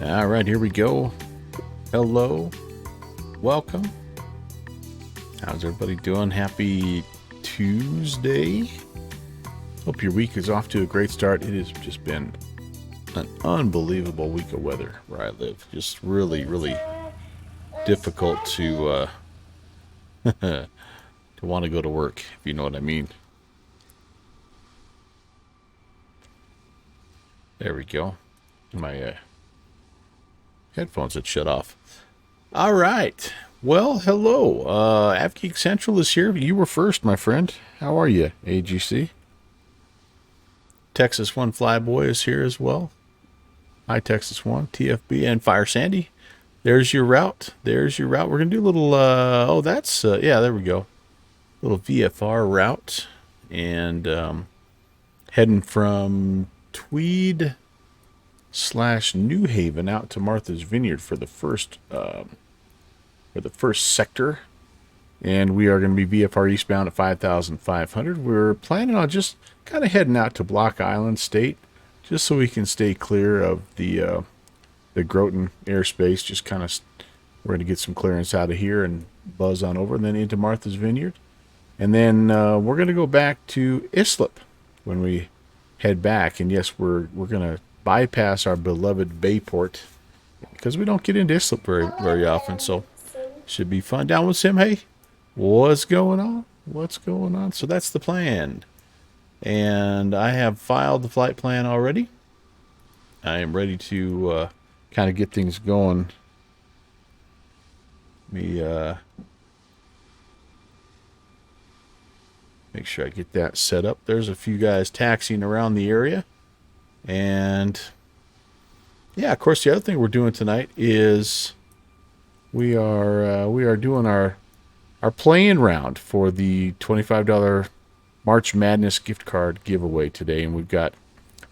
All right, here we go. Hello, welcome. How's everybody doing? Happy Tuesday. Hope your week is off to a great start. It has just been an unbelievable week of weather where I live. Just really, really difficult to to want to go to work, if you know what I mean. There we go. My headphones had shut off. All right. Well, hello. AvGeek Central is here. You were first, my friend. How are you, AGC? Texas One Flyboy is here as well. Hi, Texas One, TFB, and Fire Sandy. There's your route. There's your route. We're going to do a little, yeah, there we go. Little VFR route. And heading from Tweed / New Haven out to Martha's Vineyard for the first sector, and we are going to be VFR eastbound at 5,500. We're planning on just kind of heading out to Block Island State, just so we can stay clear of the Groton airspace. Just kind of, we're going to get some clearance out of here and buzz on over, and then into Martha's Vineyard, and then we're going to go back to Islip when we head back. And yes, we're going to bypass our beloved Bayport because we don't get into Islip very often, so should be fun. Down with Sim. Hey, what's going on? What's going on? So that's the plan, and I have filed the flight plan already. I am ready to kind of get things going. Let me make sure I get that set up. There's a few guys taxiing around the area. And yeah, of course, the other thing we're doing tonight is we are doing our playing round for the $25 March Madness gift card giveaway today, and we've got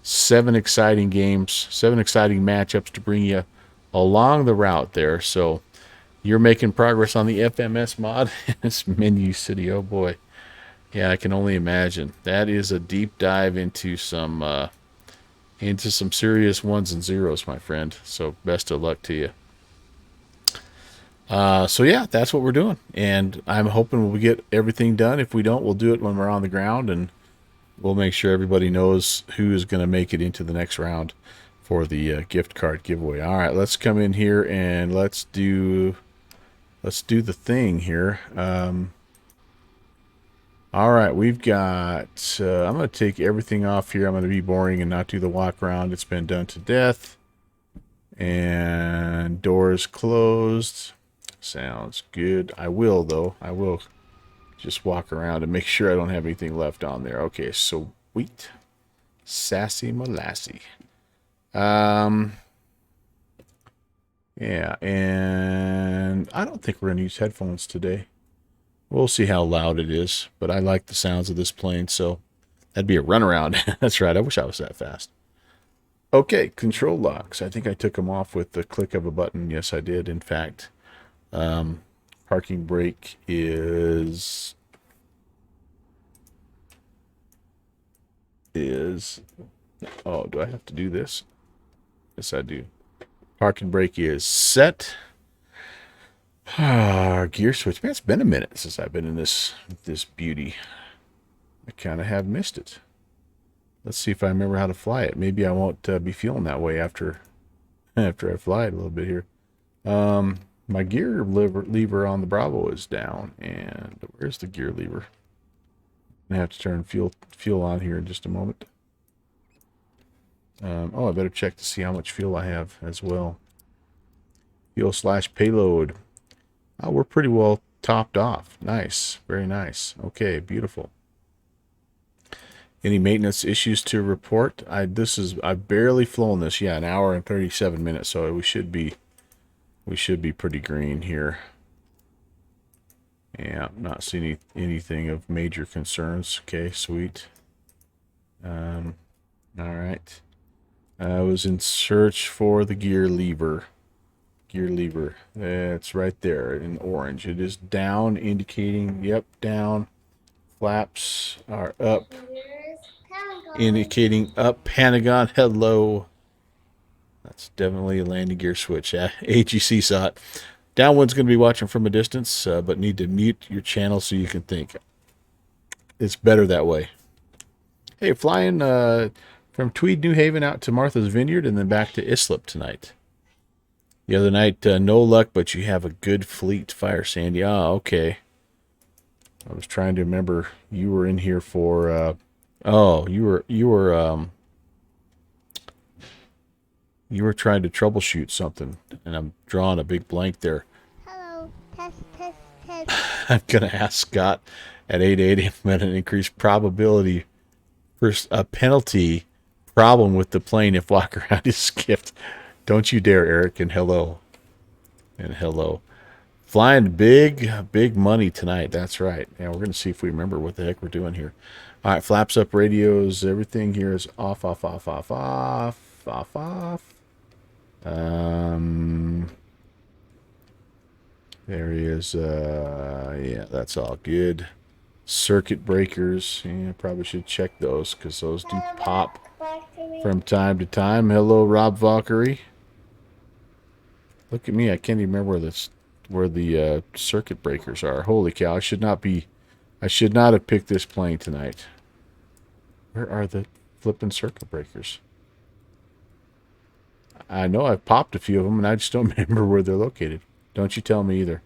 7 exciting games, 7 exciting matchups to bring you along the route there. So you're making progress on the FMS mod. It's Menu City. Oh boy, yeah, I can only imagine. That is a deep dive into some serious ones and zeros, my friend. So best of luck to you. So yeah, that's what we're doing, and I'm hoping we'll get everything done. If we don't, we'll do it when we're on the ground, and we'll make sure everybody knows who is going to make it into the next round for the gift card giveaway. All right, let's come in here and let's do the thing here. All right, we've got, I'm going to take everything off here. I'm going to be boring and not do the walk around. It's been done to death. And doors closed. Sounds good. I will, though. I will just walk around and make sure I don't have anything left on there. Okay, sweet. Sassy Molassy. Yeah, and I don't think we're going to use headphones today. We'll see how loud it is, but I like the sounds of this plane, so that'd be a runaround. That's right. I wish I was that fast. Okay, control locks. I think I took them off with the click of a button. Yes, I did. In fact, parking brake is oh, do I have to do this? Yes, I do. Parking brake is set. Gear switch. Man, it's been a minute since I've been in this beauty. I kind of have missed it. Let's see if I remember how to fly it. Maybe I won't be feeling that way after I fly it a little bit here. My gear lever on the Bravo is down, and where's the gear lever? I have to turn fuel on here in just a moment. Oh, I better check to see how much fuel I have as well. Fuel / payload. Oh, we're pretty well topped off. Nice. Very nice. Okay, beautiful. Any maintenance issues to report? I've barely flown this. Yeah, 1 hour and 37 minutes, so we should be pretty green here. Yeah, not seeing anything of major concerns. Okay, sweet. All right. I was in search for the gear lever. Gear lever. It's right there in orange. It is down, indicating, yep, down. Flaps are up, indicating up. Pentagon, hello. That's definitely a landing gear switch. AGC saw it. Downwind's going to be watching from a distance, but need to mute your channel so you can think. It's better that way. Hey, flying from Tweed, New Haven out to Martha's Vineyard and then back to Islip tonight. The other night, no luck, but you have a good fleet, Fire Sandy. Ah, okay. I was trying to remember you were in here for you were trying to troubleshoot something, and I'm drawing a big blank there. Hello, test, test, test. I'm gonna ask Scott at 880 implement an increased probability for a penalty problem with the plane if walk around is skipped. Don't you dare, Eric, and hello. And hello. Flying big money tonight. That's right. And we're going to see if we remember what the heck we're doing here. All right, flaps up radios. Everything here is off. There he is. Yeah, that's all good. Circuit breakers. Yeah, probably should check those because those do pop from time to time. Hello, Rob Valkyrie. Look at me. I can't even remember where the circuit breakers are. Holy cow. I should not have picked this plane tonight. Where are the flipping circuit breakers? I know I've popped a few of them, and I just don't remember where they're located. Don't you tell me either.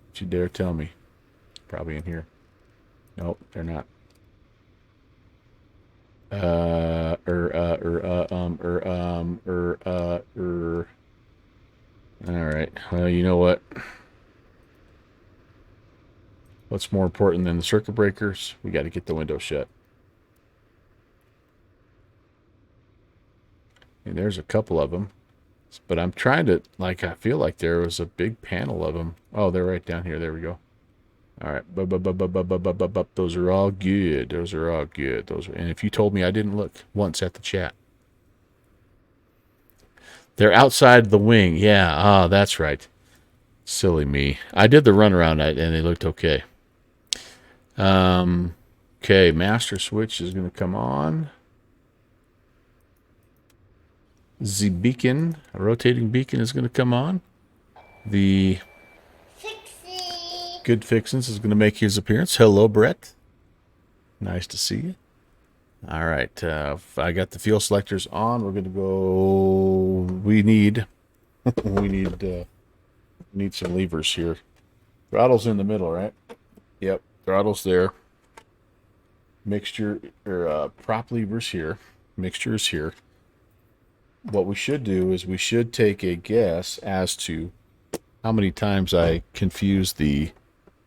Don't you dare tell me. Probably in here. Nope, they're not. Alright, well, you know what? What's more important than the circuit breakers? We got to get the window shut. And there's a couple of them. But I'm trying to, I feel like there was a big panel of them. Oh, they're right down here. There we go. All right. Those are all good. Those are all good. And if you told me I didn't look once at the chat. They're outside the wing. Yeah. That's right. Silly me. I did the runaround and they looked okay. Okay. Master switch is going to come on. The beacon, a rotating beacon, is going to come on. The Good Fixins is going to make his appearance. Hello, Brett. Nice to see you. All right. I got the fuel selectors on. We're going to go. We need some levers here. Throttle's in the middle, right? Yep. Throttle's there. Mixture or prop levers here. Mixture is here. What we should do is we should take a guess as to how many times I confuse the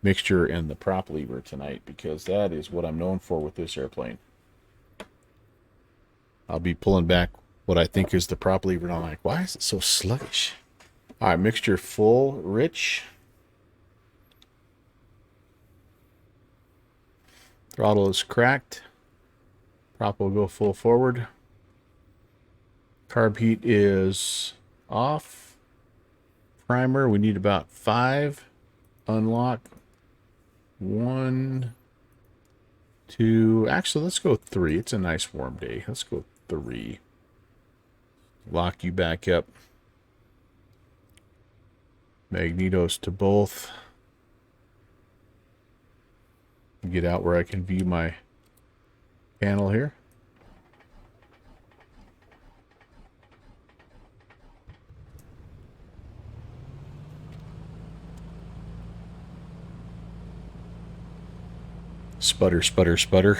mixture and the prop lever tonight, because that is what I'm known for with this airplane. I'll be pulling back what I think is the prop lever, and I'm like, why is it so sluggish? All right, mixture full, rich. Throttle is cracked. Prop will go full forward. Carb heat is off. Primer, we need about 5. Unlock. 1, 2. Actually, let's go 3. It's a nice warm day. Let's go 3. Lock you back up. Magnetos to both. Get out where I can view my panel here. Sputter, sputter, sputter.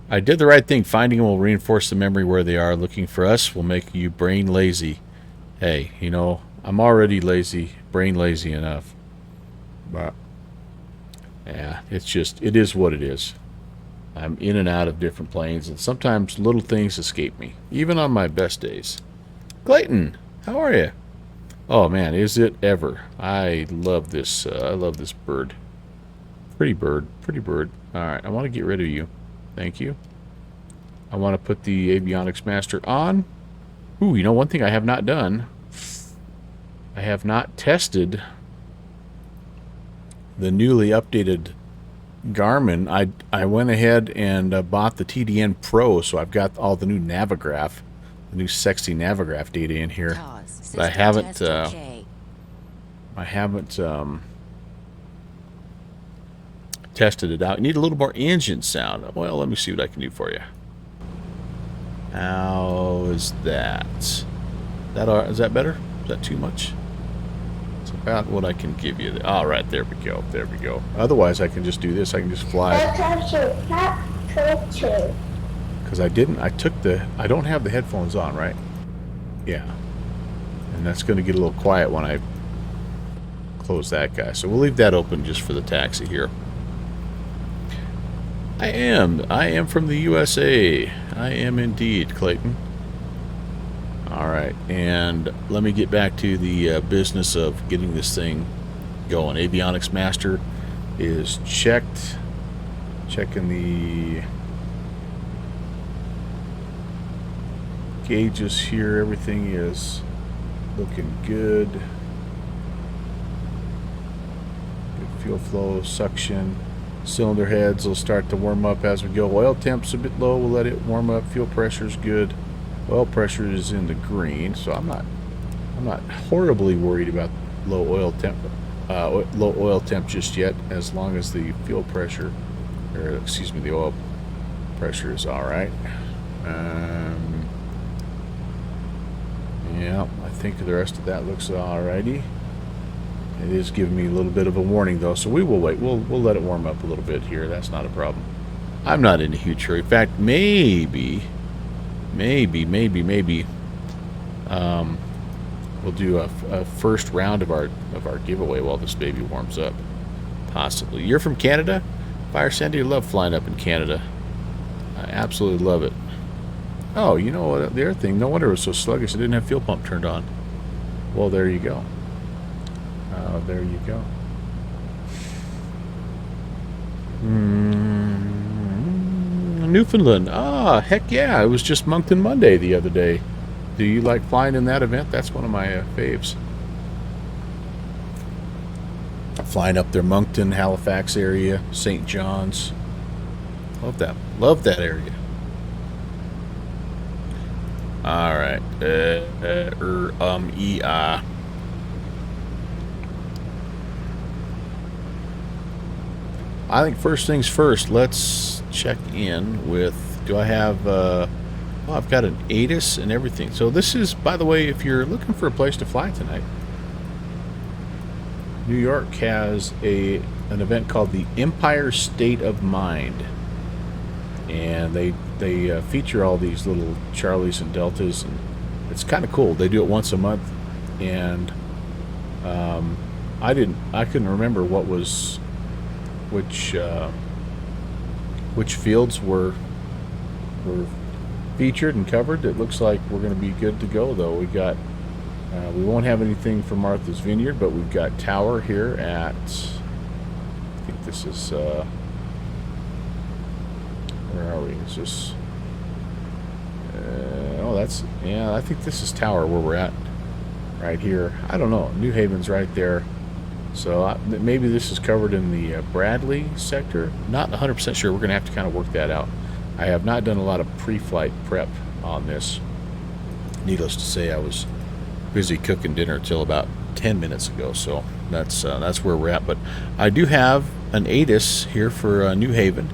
I did the right thing. Finding them will reinforce the memory where they are. Looking for us will make you brain lazy. Hey, you know, I'm already lazy, brain lazy enough. But, yeah, it is what it is. I'm in and out of different planes, and sometimes little things escape me, even on my best days. Clayton, how are you? Oh, man, is it ever. I love this bird. Pretty bird. Pretty bird. All right, I want to get rid of you. Thank you. I want to put the avionics master on. Ooh, you know, one thing I have not done. I have not tested the newly updated Garmin. I went ahead and bought the TDN Pro, so I've got all the new Navigraph the new sexy Navigraph data in here. Pause. But System test okay. I haven't tested it out. You need a little more engine sound. Well, let me see what I can do for you. How is that? Is that better? Is that too much? It's about what I can give you. All right, there we go. There we go. Otherwise, I can just do this. I can just fly. Because I don't have the headphones on, right? Yeah. And that's going to get a little quiet when I close that guy. So we'll leave that open just for the taxi here. I am from the USA. I am indeed, Clayton. All right, and let me get back to the business of getting this thing going. Avionics Master is checked. Checking the gauges here. Everything is looking good. Good fuel flow, suction. Cylinder heads will start to warm up as we go. Oil temp's a bit low. We'll let it warm up. Fuel pressure's good. Oil pressure is in the green, so I'm not horribly worried about low oil temp just yet, as long as the fuel pressure, or excuse me, the oil pressure is all right. Yeah, I think the rest of that looks alrighty. It is giving me a little bit of a warning though, so we will wait. We'll let it warm up a little bit here. That's not a problem. I'm not in a huge hurry. In fact, maybe we'll do a first round of our giveaway while this baby warms up. Possibly. You're from Canada? Fire Sandy, I love flying up in Canada. I absolutely love it. Oh, you know what? The other thing, no wonder it was so sluggish. It didn't have fuel pump turned on. Well, there you go. There you go. Newfoundland. Ah, heck yeah. It was just Moncton Monday the other day. Do you like flying in that event? That's one of my faves. Flying up there, Moncton, Halifax area, St. John's. Love that. Love that area. All right. I think first things first, let's check in with, do I have, well, I've got an ATIS and everything. So this is, by the way, if you're looking for a place to fly tonight, New York has an event called the Empire State of Mind. And they feature all these little Charlies and Deltas, and it's kind of cool. They do it once a month, and I couldn't remember which fields were featured and covered. It looks like we're going to be good to go though. We won't have anything for Martha's Vineyard, but we've got Tower here at, I think this is where are we? Is this I think this is Tower where we're at right here. I don't know. New Haven's right there. So maybe this is covered in the Bradley sector. Not 100% sure. We're going to have to kind of work that out. I have not done a lot of pre-flight prep on this. Needless to say, I was busy cooking dinner till about 10 minutes ago. So that's where we're at. But I do have an ATIS here for New Haven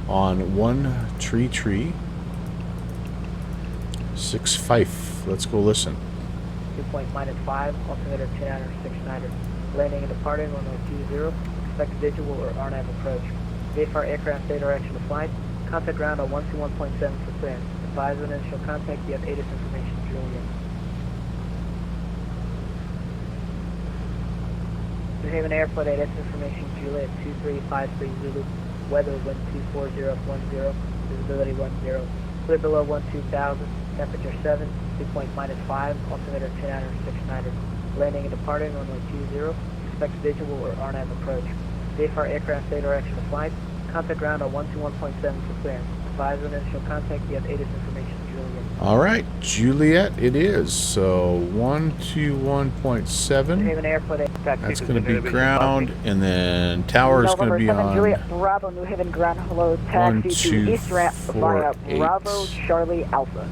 on 13365. Let's go listen. 2.-5, altimeter 10 landing and departing on 20, expected visual or RNAV approach. VFR aircraft data direction of flight, contact ground on 121.7 for clearance. Advise when initial contact, you have ATIS information, Julian. New Haven Airport, ATIS information, Juliet 2353 Zulu, weather wind 24010, visibility 10, clear below 12,000, temperature 7, 2.-5, altimeter 10 landing and departing on 20, expect visual or RNAV approach. VFR aircraft data direction of flight, contact ground on 121.7 for clearance. Advise when initial contact, you have ATIS information, Juliet. All right, Juliet it is. So 121.7. New Haven Airport, that's going to be ground, and then Tower is going to be on Juliet Bravo, New Haven ground, hello, taxi to East ramp via Bravo Charlie Alpha.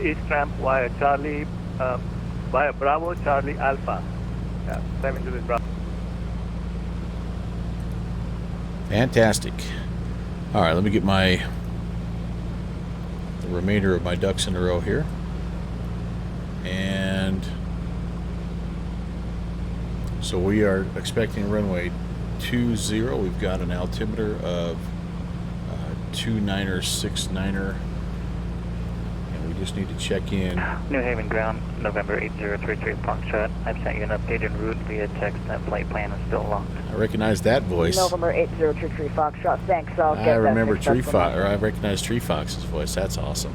East ramp via Charlie, via Bravo, Charlie Alpha. Yeah, 7 Juliet Bravo. Fantastic. All right, let me get the remainder of my ducks in a row here. And so we are expecting runway 20. We've got an altimeter of 29er69er, and we just need to check in. New Haven ground, November 8033 Foxtrot. I've sent you an updated route via text. That flight plan is still locked. I recognize that voice. November 8033 Foxtrot. Thanks. I'll get I that remember fixed up Tree for Fox, me. or I recognize Tree Fox's voice. That's awesome.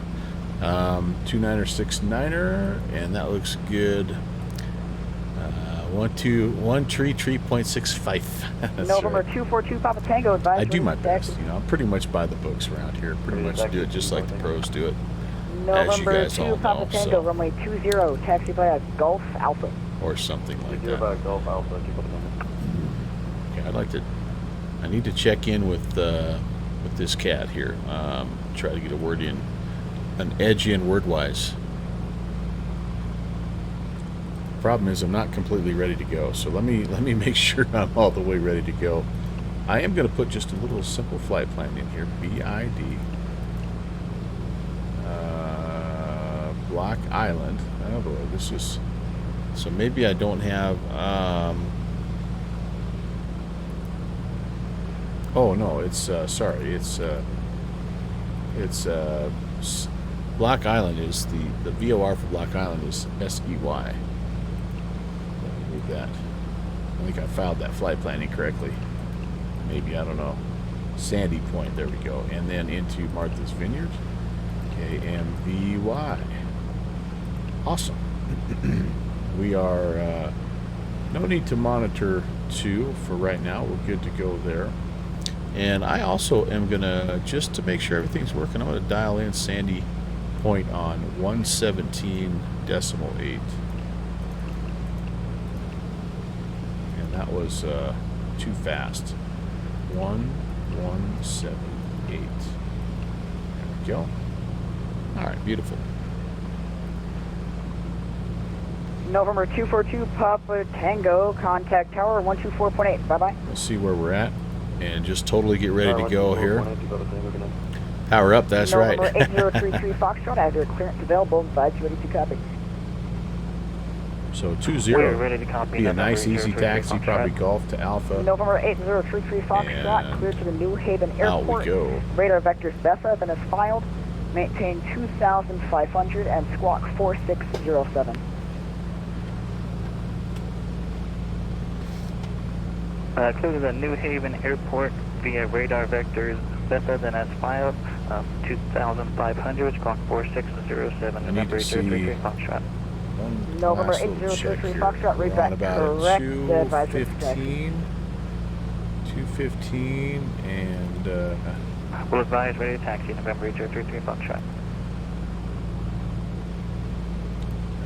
29er69er, and that looks good. 1.65. That's November right. 242 Papa Tango advisory. I do my best. taxi. You know, I'm pretty much by the books around here. Pretty much do it just like the pros do it, November guys 2 all Papa know, Tango, so. runway 20, taxi via Gulf Alpha. or something like that. Golf Alpha, Okay, I need to check in with this cat here. Try to get a word in, an edge in word-wise. Problem is, I'm not completely ready to go, so let me make sure I'm all the way ready to go. I am going to put just a little simple flight plan in here. BID. Block Island. Oh boy, this is... So maybe I don't have... oh no, it's... sorry, it's Block Island is... The VOR for Block Island is SEY. Move that. I think I filed that flight plan incorrectly. Maybe, I don't know. Sandy Point, there we go. And then into Martha's Vineyard. KMVY. Awesome. We are, no need to monitor 2 for right now. We're good to go there. And I also am going to, just to make sure everything's working, I'm going to dial in Sandy Point on 117.8. And that was too fast. 1178. There we go. All right, beautiful. November 242 Papa Tango, contact tower 124.8. Bye-bye. Let's see where we're at, and just totally get ready to go here. Power up, that's right. November 8033 Foxtrot, I have your clearance available. Advise you ready to copy. So We're ready to 20 copy. be a November nice easy 8033 taxi, probably Foxtrot. Golf to Alpha. November 8033 Foxtrot, And clear to the New Haven out Airport. we go. Radar vectors Bessa, then is filed. Maintain 2,500 and squawk 4607. Clear to the New Haven Airport via radar vectors Bessa, then as filed. 2,500, squawk 4607. I need November to see 8033 Foxtrot. one November last little check 8033 here. Foxtrot, We're read on back about correct. Advisory to taxi. 215, and We'll advise ready to taxi. November 8033 Foxtrot.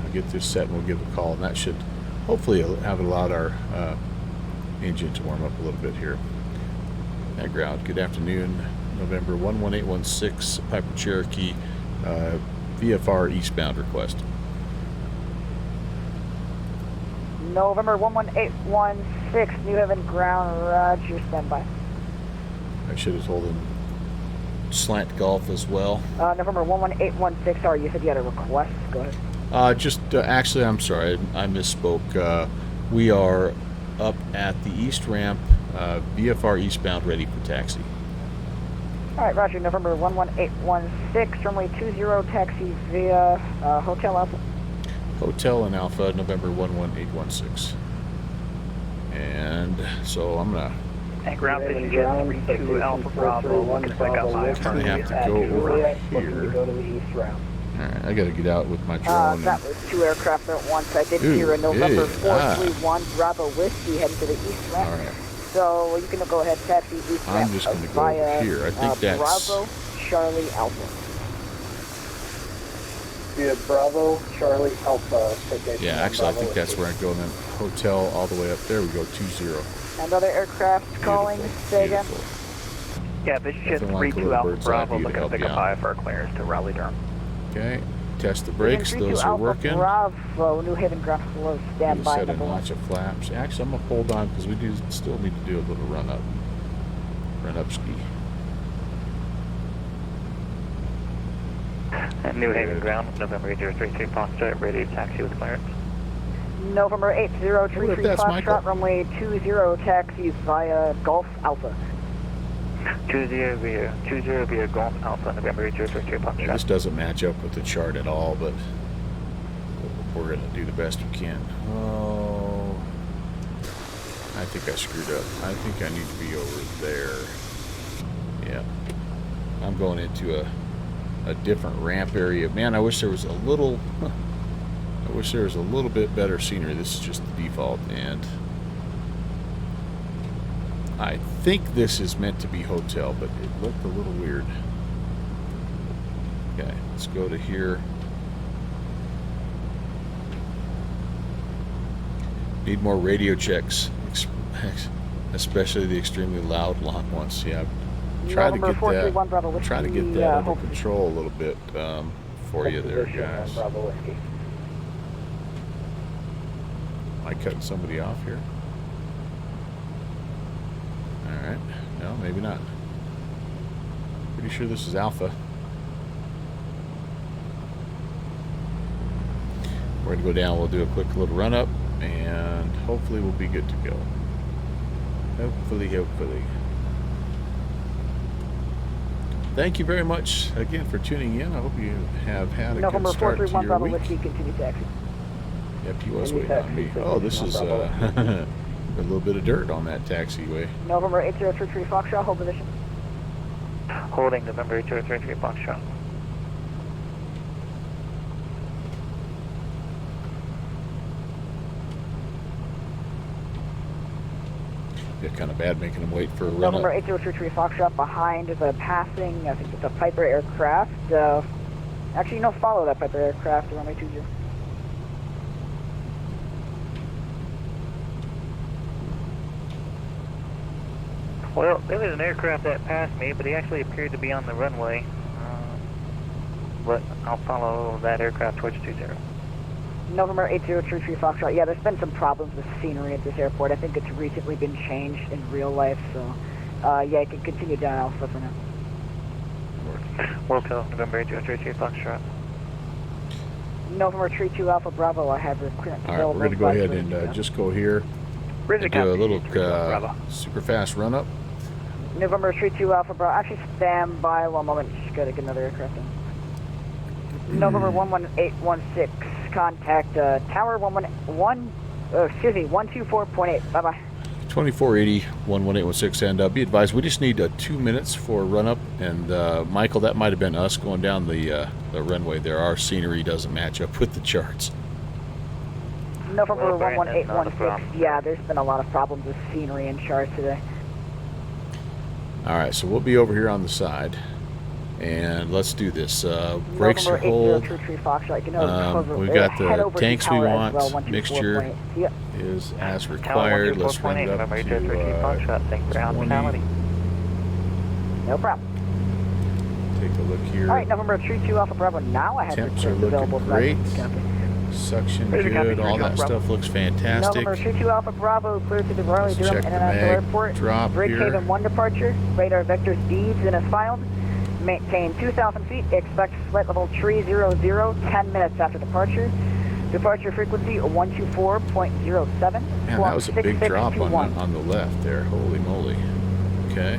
I'll get this set and we'll give a call, and that should hopefully have allowed our engine to warm up a little bit here. At ground, good afternoon. November 11816, Piper Cherokee, VFR eastbound request. November 11816, New Haven ground, roger, standby. I should have told him slant golf as well. November 11816, sorry, you said you had a request. Go ahead. Actually, I'm sorry, I misspoke. We are up at the east ramp, VFR eastbound, ready for taxi. All right, roger, November 11816, runway 20, taxi via Hotel Alpha. Hotel and Alpha, November 11816. And so I'm gonna And ground vision jet 32 Alpha Bravo, looking like I got my gonna have to go over here. go to the east route. All right, I gotta get out with my drone. That was 2 aircraft at once. I did Ooh, hear a November yeah. 431 Bravo Whiskey heading to the east ramp. All right. So you can go ahead taxi east I'm ramp just gonna go via over here. I think that's- Bravo Charlie Alpha. Via Bravo Charlie Alpha. Yeah, actually, I think that's where I go. And then hotel all the way up there. We go 20. And other aircraft calling. Say again. Beautiful. Yeah, this Nothing like a little bird's eye view to help you out. for clearance to Raleigh Durham. Okay, Test the brakes. Those are working. Bravo, New Haven ground flow, stand by, Set and number 1. launch of flaps. Actually, I'm gonna hold on because we do still need to do a little run up ski. New Haven ground, November 8033 Foxtrot, ready to taxi with clearance. November What if 8033 that's Michael? Foxtrot, runway 20 taxis via Gulf Alpha. 20 via Golf Alpha, November 8033 Yeah, this Foxtrot. doesn't match up with the chart at all, but we're gonna do the best we can. Oh, I think I screwed up. I think I need to be over there. Yeah, I'm going into a different ramp area. Man, I wish there was a little. I wish there was a little bit better scenery. This is just the default, and I think this is meant to be hotel, but it looked a little weird. Okay, let's go to here. Need more radio checks, especially the extremely loud long ones. Yeah, try to get that. Try to get that under control a little bit for you there, guys. Bravo Whiskey. Am I cutting somebody off here? All right. No, maybe not. Pretty sure this is Alpha. We're going to go down. We'll do a quick little run up, and hopefully we'll be good to go. Hopefully. Thank you very much again for tuning in. I hope you have had a November good start to 431 your Bravo week. Whiskey, continue taxi. Yep, he was waiting on me. Oh, this is a little bit of dirt on that taxiway. November 8033 Foxtrot, hold position. Holding November 8033 Foxtrot. Yeah, kind of bad making him wait for a run November up. 8033 Foxtrot behind the passing, I think it's a Piper aircraft. Actually, no, follow that Piper aircraft, runway 20. Well, there was an aircraft that passed me, but he actually appeared to be on the runway. But I'll follow that aircraft towards 20. November 8033 Foxtrot. Yeah, there's been some problems with scenery at this airport. I think it's recently been changed in real life, so yeah, you can continue down Alpha for now. Wilco, November 8033 Foxtrot. November 32 Alpha Bravo, I have your clearance. All right, we're going to go ahead and just go here. Bridget Do a County, little 31 Bravo. super fast run up. November 32 Alpha Bravo. Actually, stand by 1 moment. Just got to get another aircraft in. November 11816. Contact Tower 124.8. Bye bye. 2480 11816, and be advised, we just need 2 minutes for a run up. And Michael, that might have been us going down the runway there. Our scenery doesn't match up with the charts. November Well, Brandon, that's not a 11816. Yeah, there's been a lot of problems with scenery and charts today. All right, so we'll be over here on the side, and let's do this. Brakes are hold. November 8033 Foxtrot. You know, We've got head the over to tanks we tower as want. well, 124.8. Mixture Yep. is as Tower required. Let's run 124.8, it up November to 8033 Foxtrot. Thank you for 20. hospitality. No problem. Take a look here. All right, November 32 Alpha Bravo. Now I have Temps your are clearance looking available. great. Copy. Suction Ready to copy, good. All ready to that go, stuff looks fantastic. November 32 Alpha Bravo, clear to the Raleigh Let's Durham check the International mag Airport. drop here. Breakhaven 1 departure. Radar vectors deeds and is filed. Maintain 2,000 feet. Expect flight level 300, 10 minutes after departure. Departure frequency 124.07. Man, that was a big drop on the left there. Holy moly. Okay.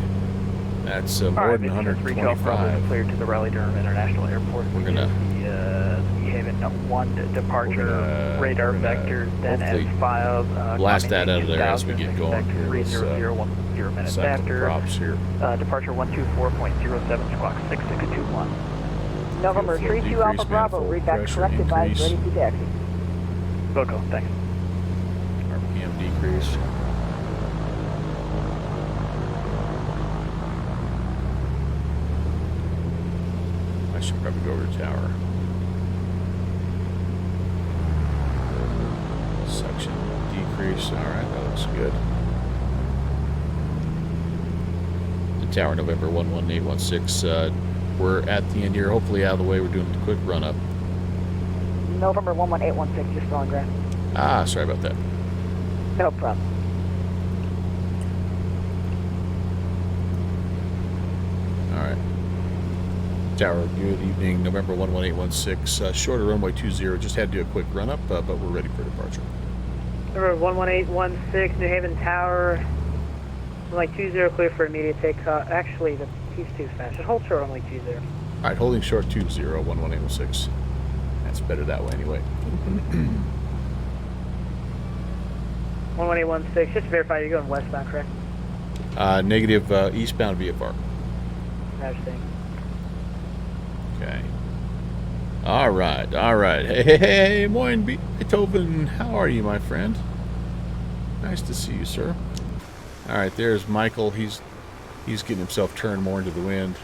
That's more than 125. Cleared to the Raleigh Durham International Airport. We're gonna- The Haven 1 departure, radar we're gonna vectors, then hopefully S-files. blast that out of there as we get going here. Let's, 3010 minutes cycle the after. props here. Departure 124.07, squawk 6621. November Fuel flow 32 Alpha decrease, Bravo. manifold Readback pressure corrected by increase. ready to taxi. Wilco, thanks. RPM decrease. I should probably go over to tower. Suction decrease. All right, that looks good. The tower, November 11816. We're at the end here. Hopefully out of the way. We're doing a quick run up. November 11816, you're still on ground. Ah, sorry about that. No problem. All right. Tower, good evening. November 11816. Shorter runway 20. Just had to do a quick run up, but we're ready for departure. Number 11816, New Haven Tower. Runway 20, clear for immediate takeoff. Actually, he's too fast. Just hold short runway 20. All right, holding short 20, 11816. That's better that way anyway. 11816, just to verify you're going westbound, correct? Negative eastbound VFR. Roger, thank you. Okay. All right, all right. Hey, Moin Beethoven. How are you, my friend? Nice to see you, sir. All right, there's Michael. He's getting himself turned more into the wind,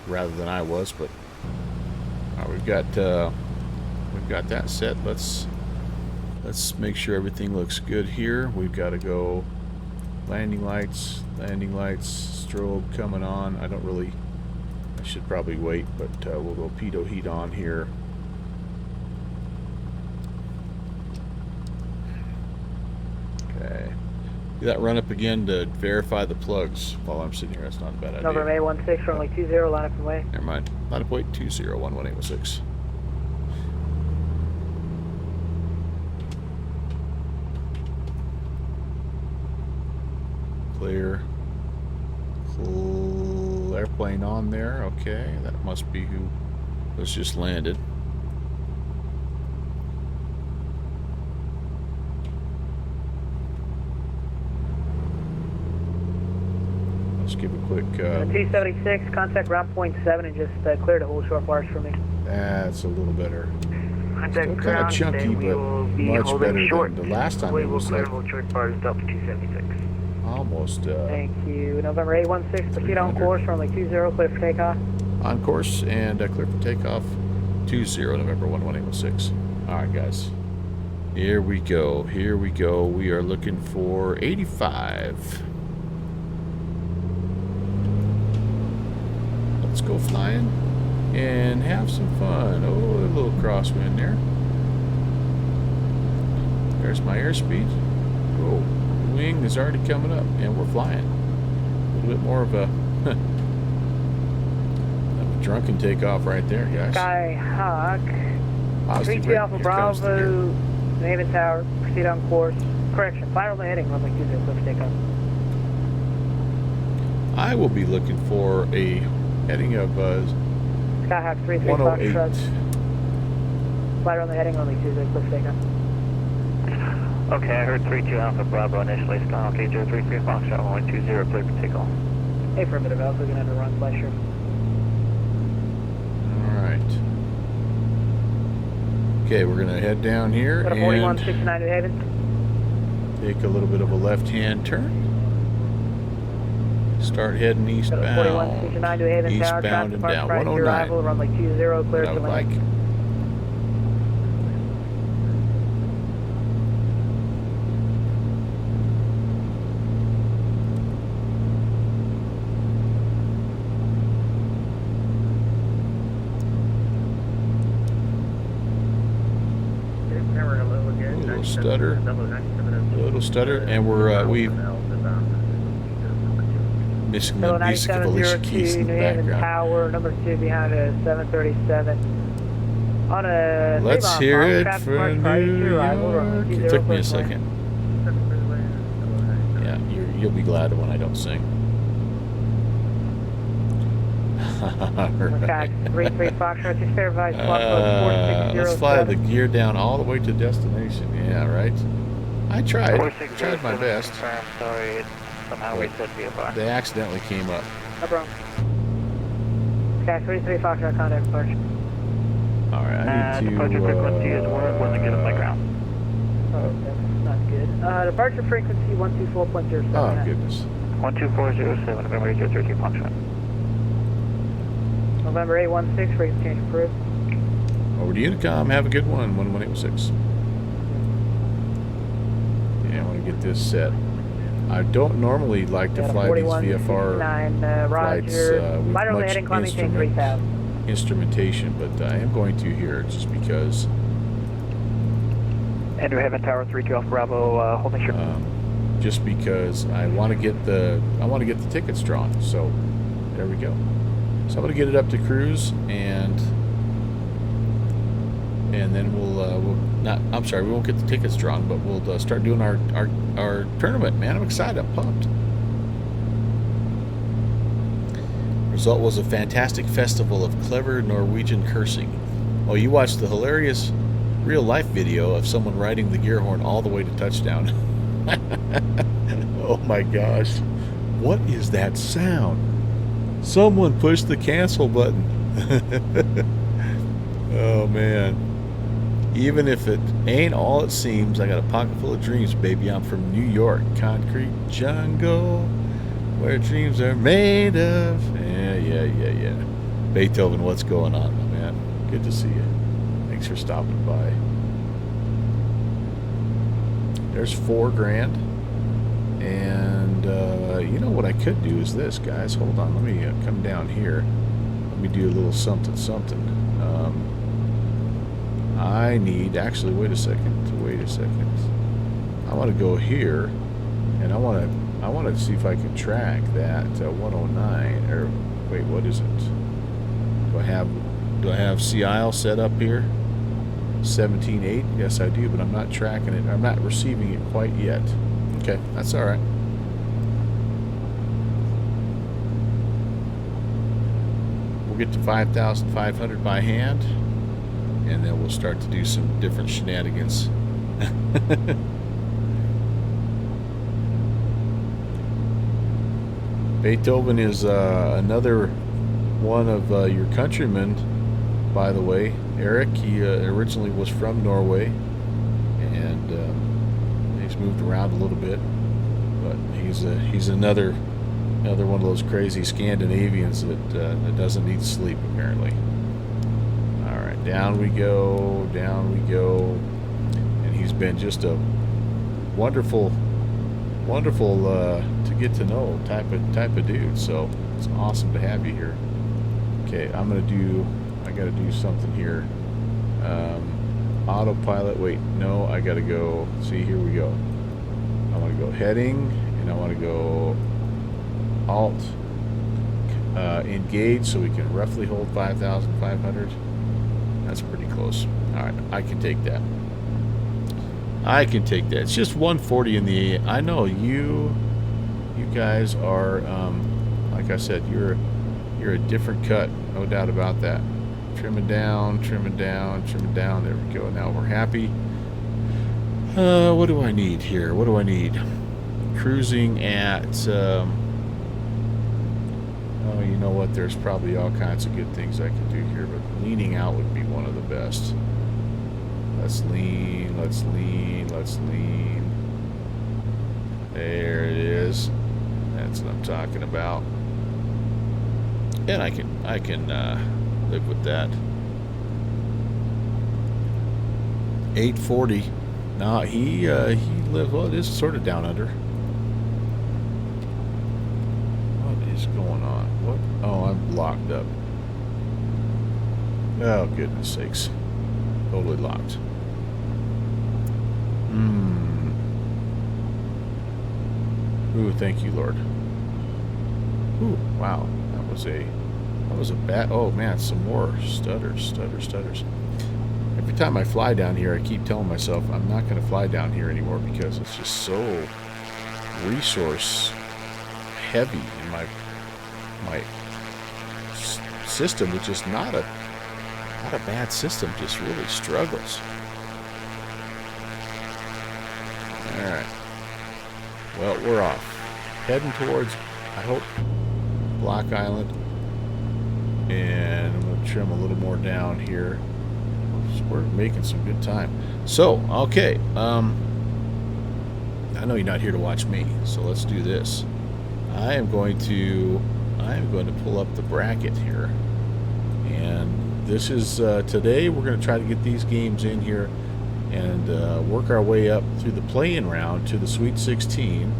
rather than I was. But all right, we've got that set. Let's make sure everything looks good here. We've got to go landing lights, strobe coming on. I should probably wait, but we'll go pitot heat on here. Okay. Do that run up again to verify the plugs while I'm sitting here. That's not a bad idea. November 816, runway 20, line up and way. Never mind. Line up weight 20, 11816. Clear. Airplane on there. Okay, that must be who was just landed. Let's give a quick 276, contact ground point 7 and just clear to hold short bars for me. that's a little better. Contact Still kind of ground, chunky, then we but will be much holding better short. than the last time. We It will was clear like hold short bars Delta 276. almost Thank you. November 816, proceed on 300. course, runway 20, clear for takeoff. on course and clear for takeoff. 20 November 11816. All right, guys. Here we go. Here we go. We are looking for 85. Let's go flying and have some fun. Oh, a little crosswind there. There's my airspeed. Oh, the wing is already coming up, and we're flying. A little bit more of a drunken takeoff right there, guys. Skyhawk. Positive 32 rate. Alpha Here comes the gear. Bravo, New Haven Tower, proceed on course. Correction, final heading, runway 20, clear for takeoff. I will be looking for a heading of Skyhawk 33 108. Foxtrot. Flight on the heading, runway 20, clear for takeoff. Okay, I heard 32 Alpha Bravo initially. Skyhawk 8033 Foxtrot 120, clear for takeoff. Affirmative, Alpha, going to have to run flight sure. Alright. Okay, we're going to head down here Got a and 4169 New Haven. take a little bit of a left-hand turn. Start heading Got a eastbound. 4169 New Haven Tower, Eastbound traffic and park down. prior to 109. arrival, runway 20, clear What I to would land. like. A little stutter, and we've missing the music of Alicia Keys 9702 in New the Haven background. Tower, number 2 behind a 737. On a Let's three-mile hear mile, it traffic for park prior to New arrival, runway York. 20, It took me clear a to land. second. Yeah, you'll be glad when I don't sing. Okay, 33 Foxtrot, just verify squawk code 4607. Let's fly the gear down all the way to destination. Yeah, right. I tried my best. Confirmed. Sorry, it somehow reset VFR. They accidentally came up. No problem. Okay, 33 Foxtrot, contact departure. All right, I need to. Departure frequency is wasn't good on my ground. Oh, that's not good. Departure frequency 124.07. Oh goodness. 12407, November 803 Foxtrot. November 816, frequency change approved. Over to Unicom. Have a good one. 11816. Yeah, I want to get this set. I don't normally like to Got a fly these 4169, VFR flights Roger. with Light on the much heading, climbing change instrument 3000. instrumentation, but I am going to here just because Andrew Haven Tower 3 Golf Bravo, holding short. just because I want to get the tickets drawn. So there we go. So I'm going to get it up to cruise, and then we won't get the tickets drawn, but we'll start doing our tournament. Man, I'm excited. I'm pumped. Result was a fantastic festival of clever Norwegian cursing. Oh, you watched the hilarious real-life video of someone riding the gear horn all the way to touchdown. Oh my gosh. What is that sound? Someone pushed the cancel button. Oh man. Even if it ain't all it seems, I got a pocket full of dreams, baby. I'm from New York, concrete jungle, where dreams are made of. Yeah. Beethoven, what's going on, my man? Good to see you. Thanks for stopping by. There's $4,000. And you know what I could do is this, guys. Hold on, let me come down here. Let me do a little something. I need, actually, wait a second. I want to go here, and I want to see if I can track that 109, or wait, what is it? Do I have Sea Isle set up here? 17.8? Yes, I do, but I'm not tracking it. I'm not receiving it quite yet. Okay, that's all right. We'll get to 5,500 by hand, and then we'll start to do some different shenanigans. Beethoven is another one of your countrymen, by the way. Eric, he originally was from Norway, and he's moved around a little bit, but he's another one of those crazy Scandinavians that doesn't need sleep, apparently. All right, down we go, and he's been just a wonderful to get to know type of dude. So it's awesome to have you here. Okay, I gotta do something here. Autopilot. Wait, no, I gotta go. See, here we go. I want to go heading, and I want to go alt engage, so we can roughly hold 5,500. That's pretty close. All right, I can take that. It's just 140 in the. I know you guys are, like I said, you're a different cut, no doubt about that. Trimming down. There we go. Now we're happy. What do I need here? Cruising at. Oh, you know what? There's probably all kinds of good things I can do here, but leaning out would be one of the best. Let's lean. There it is. That's what I'm talking about. And I can live with that. 840. No, he lives. Well, it is sort of down under. What is going on? What? Oh, I'm locked up. Oh, goodness sakes. Totally locked. Ooh, thank you, Lord. Ooh, wow. That was a bad. Oh man, some more stutters. Every time I fly down here, I keep telling myself I'm not going to fly down here anymore because it's just so resource heavy in my system, which is not a bad system, just really struggles. All right. Well, we're off. Heading towards, I hope, Block Island. And I'm going to trim a little more down here. We're making some good time. So, okay. I know you're not here to watch me, so let's do this. I am going to pull up the bracket here. And this is, today we're going to try to get these games in here and work our way up through the play-in round to the Sweet 16,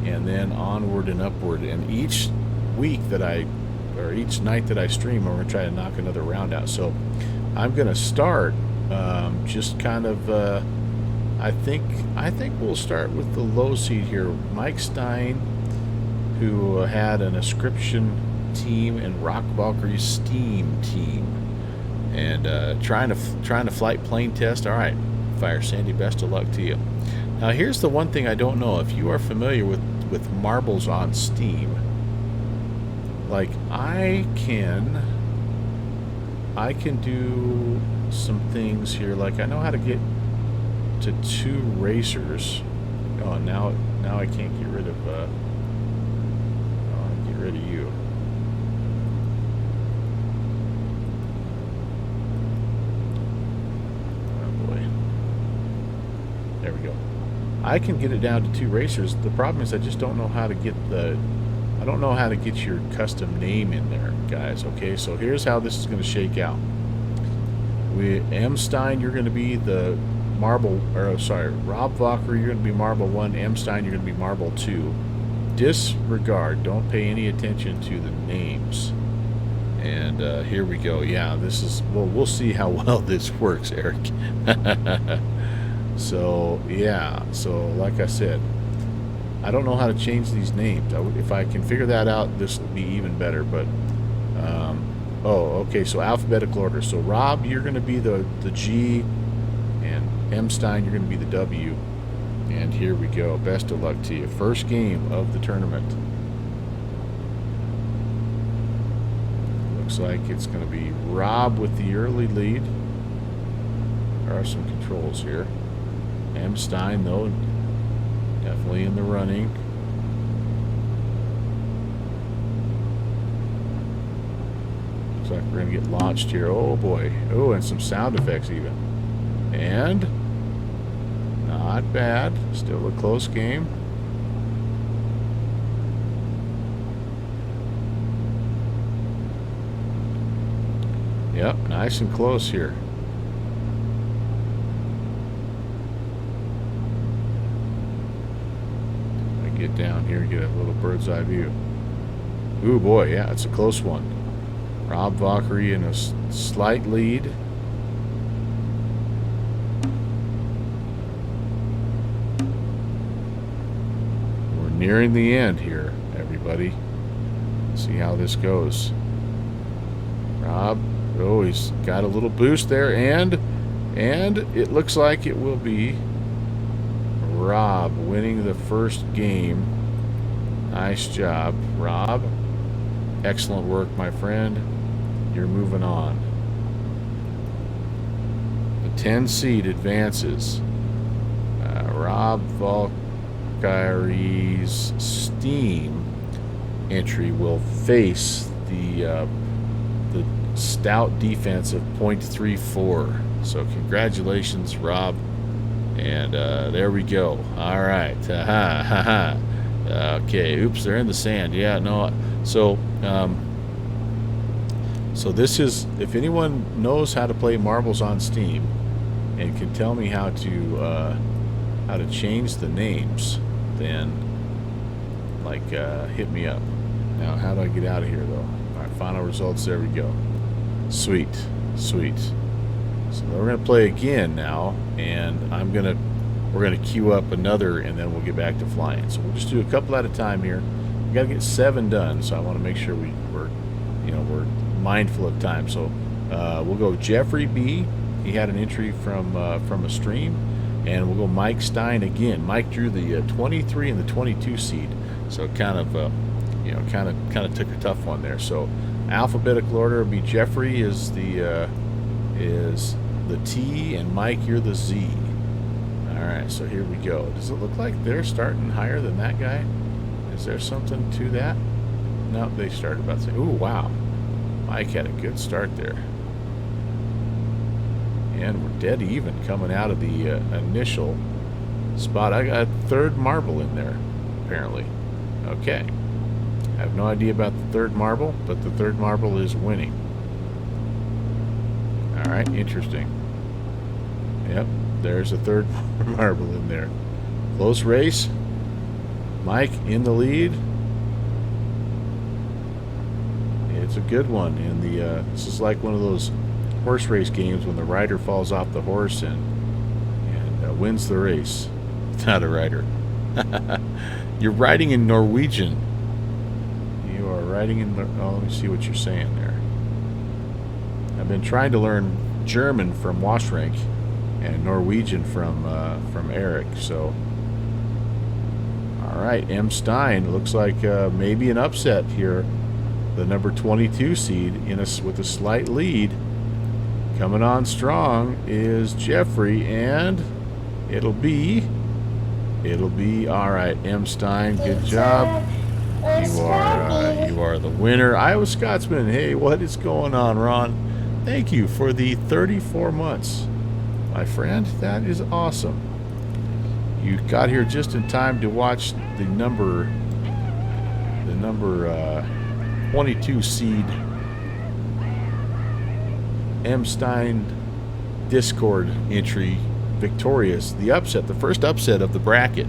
and then onward and upward. And each week that or each night that I stream, we're going to try to knock another round out. So I'm going to start just kind of, I think we'll start with the low seed here. Mike Stein, who had an Ascription team and Rock Valkyrie's Steam team, and trying to flight plane test. All right, Fire Sandy, best of luck to you. Now here's the one thing I don't know. If you are familiar with marbles on Steam, like I can do some things here. Like I know how to get to 2 racers. Oh, now I can't get rid of get rid of you. Oh boy. There we go. I can get it down to 2 racers. The problem is I just don't know how to get your custom name in there, guys. Okay, so here's how this is going to shake out. M. Stein, you're going to be the marble, or sorry, Rob Valkyrie, you're going to be marble 1. M. Stein, you're going to be marble 2. Disregard. Don't pay any attention to the names. And here we go. Yeah, this is, well, we'll see how well this works, Eric. So, yeah. So, like I said, I don't know how to change these names. If I can figure that out, this will be even better. But, oh, okay. So, alphabetical order. So, Rob, you're going to be the G. And M. Stein, you're going to be the W. And here we go. Best of luck to you. First game of the tournament. Looks like it's going to be Rob with the early lead. There are some controls here. M. Stein, though, definitely in the running. Looks like we're going to get launched here. Oh, boy. Oh, and some sound effects even. And not bad. Still a close game. Yep, nice and close here. Get down here, get a little bird's eye view. Ooh boy, yeah, it's a close one. Rob Valkyrie in a slight lead. We're nearing the end here, everybody. Let's see how this goes. Rob, oh, he's got a little boost there, and it looks like it will be Rob winning the first game. Nice job, Rob. Excellent work, my friend. You're moving on. The 10 seed advances. Rob Valkyrie's Steam entry will face the stout defense of .34. So congratulations, Rob. And there we go. All right. Okay. Oops, they're in the sand. Yeah, no. So, so this is, if anyone knows how to play marbles on Steam and can tell me how to change the names, then like hit me up. Now, how do I get out of here though? All right, final results. There we go. Sweet, sweet. So we're going to play again now, and we're gonna queue up another, and then we'll get back to flying. So we'll just do a couple at a time here. We got to get 7 done, so I want to make sure we're mindful of time. So we'll go Jeffrey B. He had an entry from a stream, and we'll go Mike Stein again. Mike drew the 23 and the 22 seed, so kind of took a tough one there. So alphabetical order will be Jeffrey is the T, and Mike, you're the Z. All right, so here we go. Does it look like they're starting higher than that guy? Is there something to that? No, they started about to say, ooh, wow. Mike had a good start there. And we're dead even coming out of the initial spot. I got 3rd marble in there, apparently. Okay. I have no idea about the 3rd marble, but the 3rd marble is winning. All right, interesting. Yep, there's a 3rd marble in there. Close race. Mike in the lead. It's a good one. And this is like one of those horse race games when the rider falls off the horse and wins the race. It's not a rider. You're riding in Norwegian. You are riding in. Oh, let me see what you're saying there. I've been trying to learn German from Washrank and Norwegian from Eric. So, all right, M. Stein looks like maybe an upset here. The number 22 seed with a slight lead. Coming on strong is Jeffrey, and it'll be all right. M. Stein, good job. You are the winner. Iowa Scotsman. Hey, what is going on, Ron? Thank you for the 34 months, my friend. That is awesome. You got here just in time to watch the number 22 seed M. Stein Discord entry victorious. The upset, the first upset of the bracket.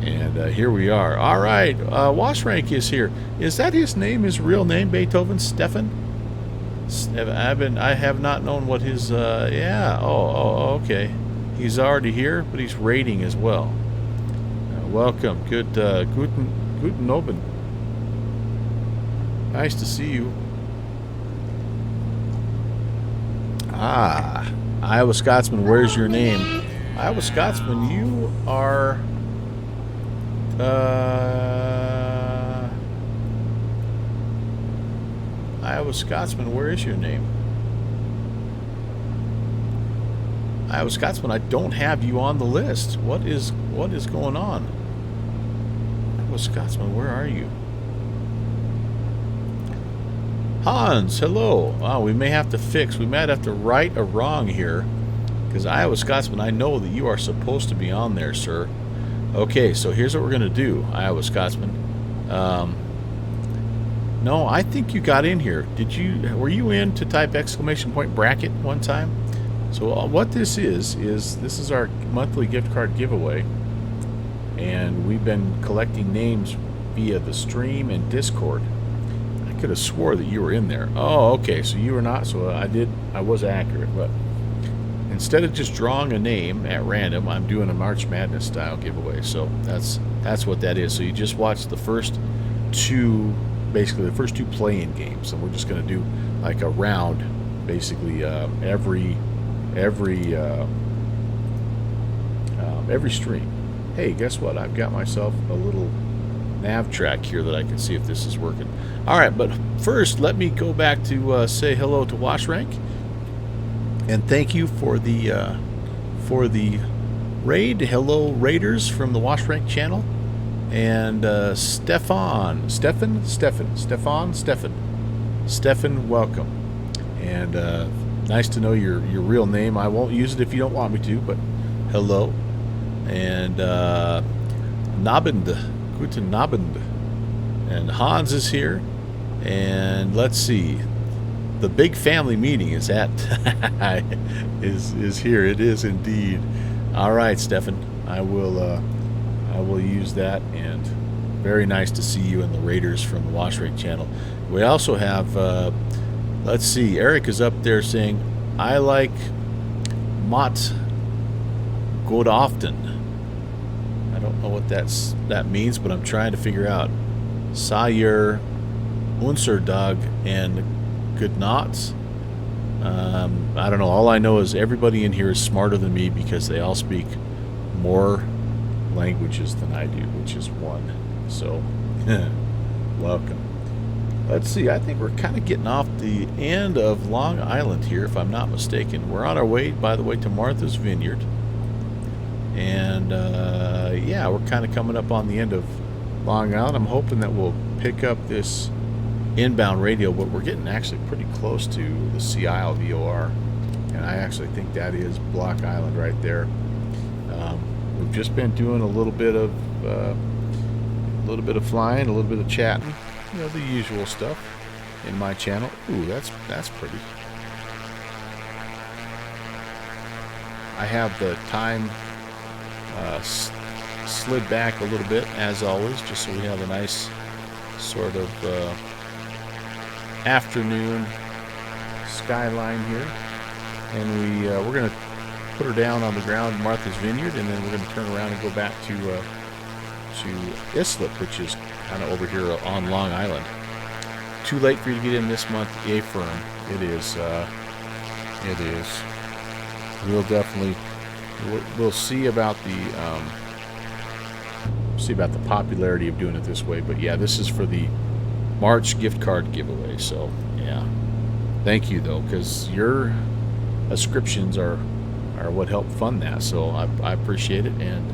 And here we are. All right, Washrank is here. Is that his name, his real name, Beethoven? Stefan? I have not known what his, yeah, okay. He's already here, but he's rating as well. Welcome. Guten Abend. Nice to see you. Ah, Iowa Scotsman, where's your name? Iowa Scotsman, you are... Iowa Scotsman, where is your name? Iowa Scotsman, I don't have you on the list. What is going on? Iowa Scotsman, where are you? Hans, hello. Wow, we may have to right a wrong here, because Iowa Scotsman, I know that you are supposed to be on there, sir. Okay, so here's what we're going to do, Iowa Scotsman. No, I think you got in here. Were you in to type exclamation point bracket one time? So what this is this is our monthly gift card giveaway. And we've been collecting names via the stream and Discord. I could have swore that you were in there. Oh, okay, so you were not. So I was accurate, but instead of just drawing a name at random, I'm doing a March Madness style giveaway. So that's what that is. So you just watch the first two, basically the first two play-in games, and we're just going to do like a round, basically every stream. Hey, guess what? I've got myself a little nav track here that I can see if this is working. All right, but first, let me go back to say hello to Washrank. And thank you for the raid. Hello, raiders from the Washrank channel. And Stefan, welcome. And nice to know your real name. I won't use it if you don't want me to, but hello. And Nabend, guten Abend. And Hans is here. And let's see. The big family meeting is is here. It is indeed. All right, Stefan. I will use that, and very nice to see you and the Raiders from the Washrank channel. We also have let's see, Eric is up there saying, I like Mott good often. I don't know what that means, but I'm trying to figure out. Sayer, Unserdag, and good knots. I don't know. All I know is everybody in here is smarter than me because they all speak more languages than I do, which is one. So, welcome. Let's see. I think we're kind of getting off the end of Long Island here, if I'm not mistaken. We're on our way, by the way, to Martha's Vineyard. And, yeah, we're kind of coming up on the end of Long Island. I'm hoping that we'll pick up this inbound radio, but we're getting actually pretty close to the Sea Isle VOR. And I actually think that is Block Island right there. We've just been doing a little bit of flying, a little bit of chatting, you know, the usual stuff in my channel. Ooh, that's pretty. I have the time slid back a little bit, as always, just so we have a nice sort of afternoon skyline here, and we're gonna put her down on the ground, Martha's Vineyard, and then we're gonna turn around and go back to Islip, which is kind of over here on Long Island. Too late for you to get in this month, firm. It is. It is. We'll definitely. We'll see about the popularity of doing it this way. But yeah, this is for the March gift card giveaway. So yeah, thank you though, because your ascriptions are what help fund that. So I appreciate it. And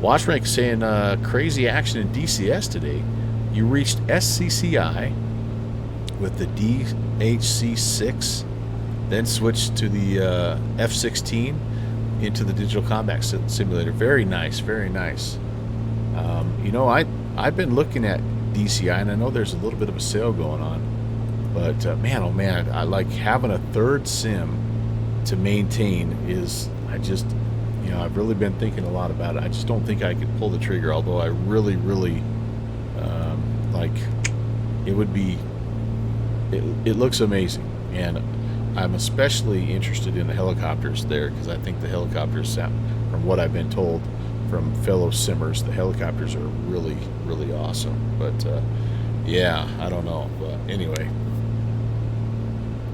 Watchrank is saying crazy action in DCS today. You reached SCCI with the DHC6, then switched to the F-16 into the Digital Combat Simulator. Very nice, very nice. You know, I've been looking at DCI, and I know there's a little bit of a sale going on, but man, oh man, I like having a third sim to maintain. You know, I've really been thinking a lot about it. I just don't think I could pull the trigger, although I really, really like it would be. It looks amazing, and I'm especially interested in the helicopters there, because I think the helicopters, from what I've been told from fellow simmers, the helicopters are really, really awesome. But yeah, I don't know. But anyway,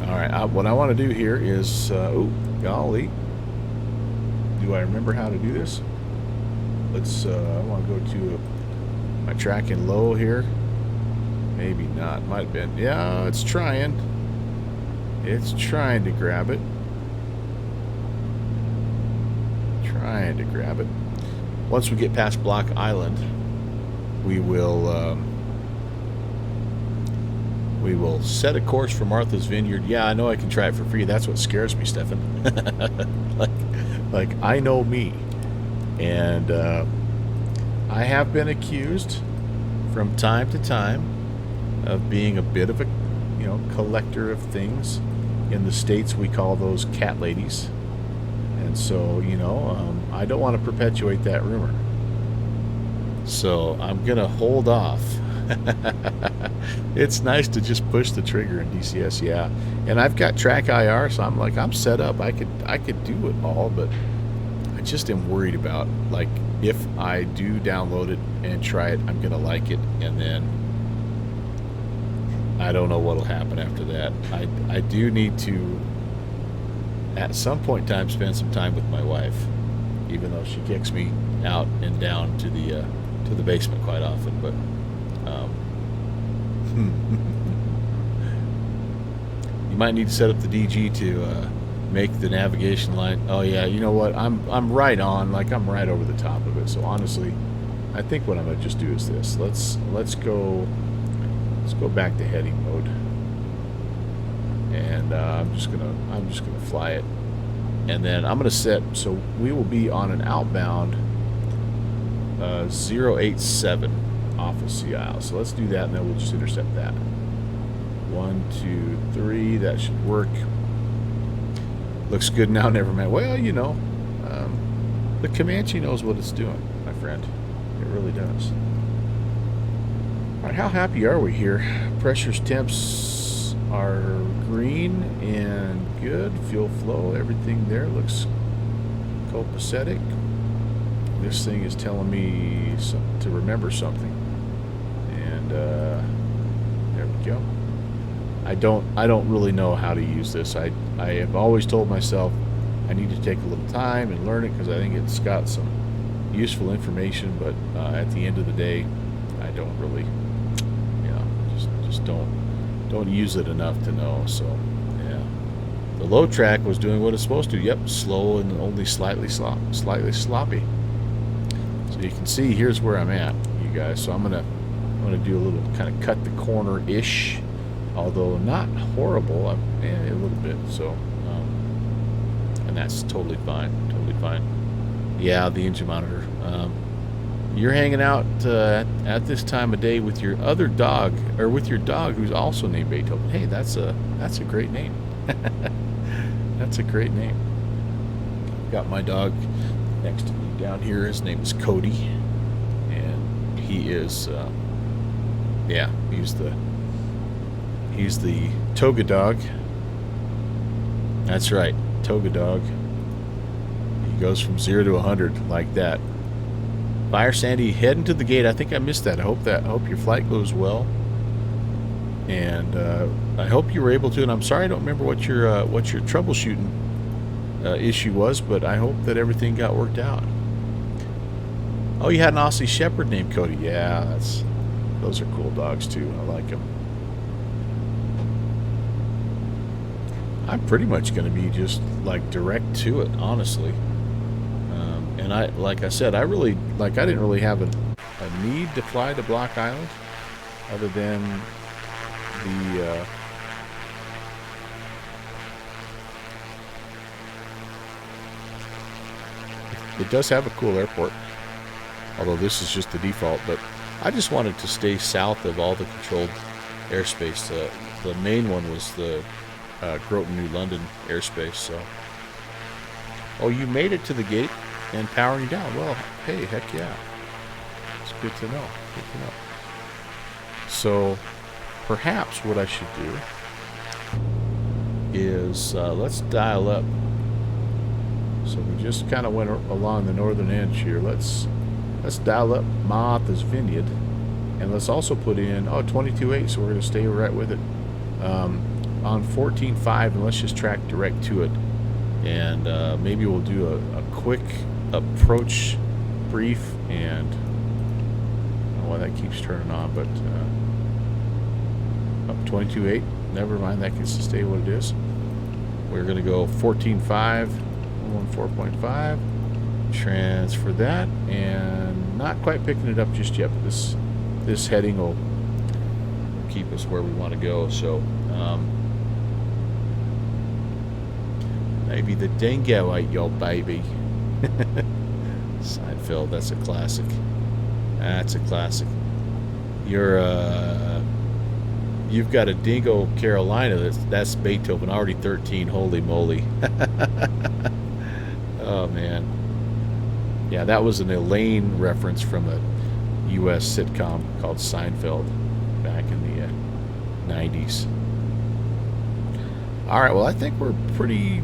all right. What I want to do here is, oh golly, do I remember how to do this? Let's. I want to go to my tracking low here. Maybe not. Might have been. Yeah, it's trying. It's trying to grab it. Trying to grab it. Once we get past Block Island, we will set a course for Martha's Vineyard. Yeah, I know I can try it for free. That's what scares me, Stefan. like I know me. And I have been accused from time to time of being a bit of a, you know, collector of things. In the States, we call those cat ladies. And so, you know, I don't want to perpetuate that rumor. So I'm going to hold off. It's nice to just push the trigger in DCS, yeah. And I've got track IR, so I'm set up. I could do it all, but I just am worried about, like, if I do download it and try it, I'm going to like it, and then I don't know what'll happen after that. I do need to, at some point in time, spend some time with my wife, even though she kicks me out and down to the basement quite often. But you might need to set up the DG to make the navigation line. Oh yeah, you know what? I'm right on. Like, I'm right over the top of it. So honestly, I think what I'm gonna just do is this. Let's go back to heading mode, and I'm just gonna fly it, and then I'm gonna set, so we will be on an outbound 087 off of Sea Isle. So let's do that, and then we'll just intercept that. 1, 2, 3. That should work. Looks good now. Never mind. Well, you know, the Comanche knows what it's doing, my friend. It really does. All right, how happy are we here? Pressures, temps are green and good. Fuel flow, everything there looks copacetic. This thing is telling me to remember something, and there we go. I don't really know how to use this. I have always told myself I need to take a little time and learn it, because I think it's got some useful information, but at the end of the day, I don't really, just don't use it enough to know. So yeah, the low track was doing what it's supposed to. Yep, slow and only slightly sloppy. So you can see here's where I'm at, you guys. So I'm gonna do a little kind of cut the corner ish, although not horrible, a little bit. So and that's totally fine. Yeah, the engine monitor. You're hanging out at this time of day with your other dog, or with your dog who's also named Beethoven. Hey, that's a great name. That's a great name. Got my dog next to me down here. His name is Cody, and he is He's the toga dog. That's right, toga dog. He goes from 0 to 100 like that. Fire Sandy, heading to the gate. I think I missed that. I hope your flight goes well. And I hope you were able to. And I'm sorry I don't remember what your troubleshooting issue was, but I hope that everything got worked out. Oh, you had an Aussie Shepherd named Cody. Yeah, those are cool dogs too. I like them. I'm pretty much going to be just like direct to it, honestly. And like I said, I didn't really have a need to fly to Block Island, other than the it does have a cool airport, although this is just the default. But I just wanted to stay south of all the controlled airspace. The main one was the Groton, New London airspace. So, oh, you made it to the gate and powering down. Well, hey, heck yeah. It's good to know. Good to know. So, perhaps what I should do is let's dial up. So we just kind of went along the northern edge here. Let's dial up Martha's Vineyard, and let's also put in 22.8. So we're going to stay right with it on 14.5, and let's just track direct to it. And maybe we'll do a quick approach brief, and I don't know why that keeps turning on, but up 22.8. Never mind, that can stay what it is. We're going to go 14.5, 4.5, transfer that, and not quite picking it up just yet, but this heading will keep us where we want to go. So maybe the dingo ate your baby. Seinfeld, that's a classic. That's a classic. You've got a dingo Carolina. That's Beethoven, already 13. Holy moly. Oh man. Yeah, that was an Elaine reference from a U.S. sitcom called Seinfeld back in the 90s. All right, well, I think we're pretty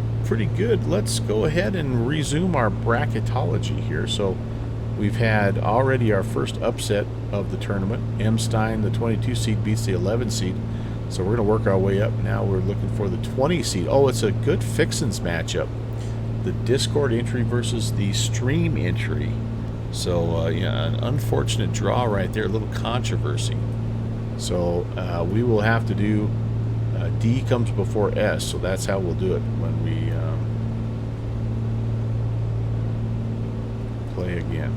good. Let's go ahead and resume our bracketology here. So we've had already our first upset of the tournament. M. Stein, the 22 seed, beats the 11 seed. So we're going to work our way up. Now we're looking for the 20 seed. Oh, it's a good fixins matchup. The Discord entry versus the stream entry. So, yeah, an unfortunate draw right there. A little controversy. So we will have to do D comes before S. So that's how we'll do it when we play again.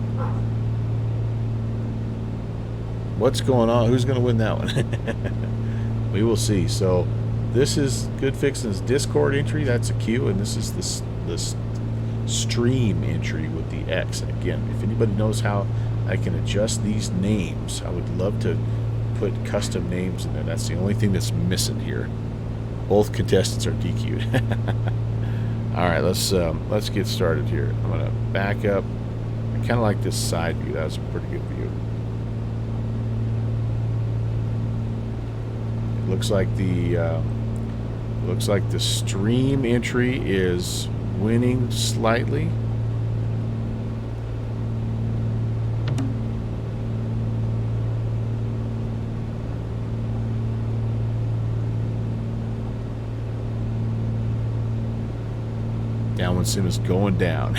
What's going on? Who's going to win that one? We will see. So this is Good Fixin's Discord entry. That's a Q, and this is the stream entry with the X. Again, if anybody knows how I can adjust these names, I would love to put custom names in there. That's the only thing that's missing here. Both contestants are DQ'd. All right, let's get started here. I'm gonna back up. I kind of like this side view. That was a pretty good view. It looks like the stream entry is winning slightly. Downwind sim is going down.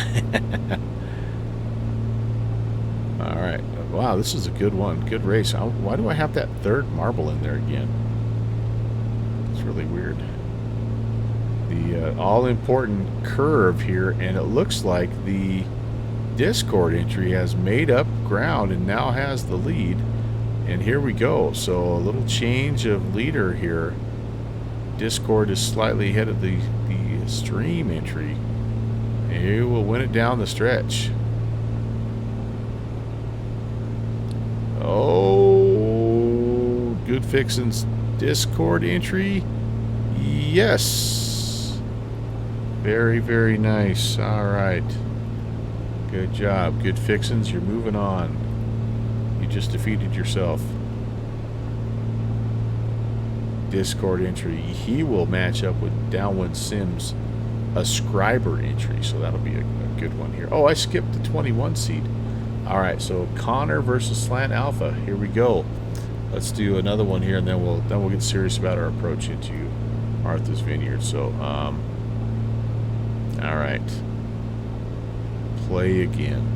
All right. Wow, this is a good one. Good race. Why do I have that third marble in there again? It's really weird. The all-important curve here, and it looks like the Discord entry has made up ground and now has the lead. And here we go. So a little change of leader here. Discord is slightly ahead of the stream entry. He will win it down the stretch. Oh, Good Fixin's Discord entry. Yes. Very, very nice. All right. Good job. Good Fixins, you're moving on. You just defeated yourself. Discord entry. He will match up with Downwind Sims Ascriber entry, so that'll be a good one here. Oh, I skipped the 21 seed. All right, so Connor versus Slant Alpha. Here we go. Let's do another one here, and then we'll get serious about our approach into Martha's Vineyard. So, all right, play again.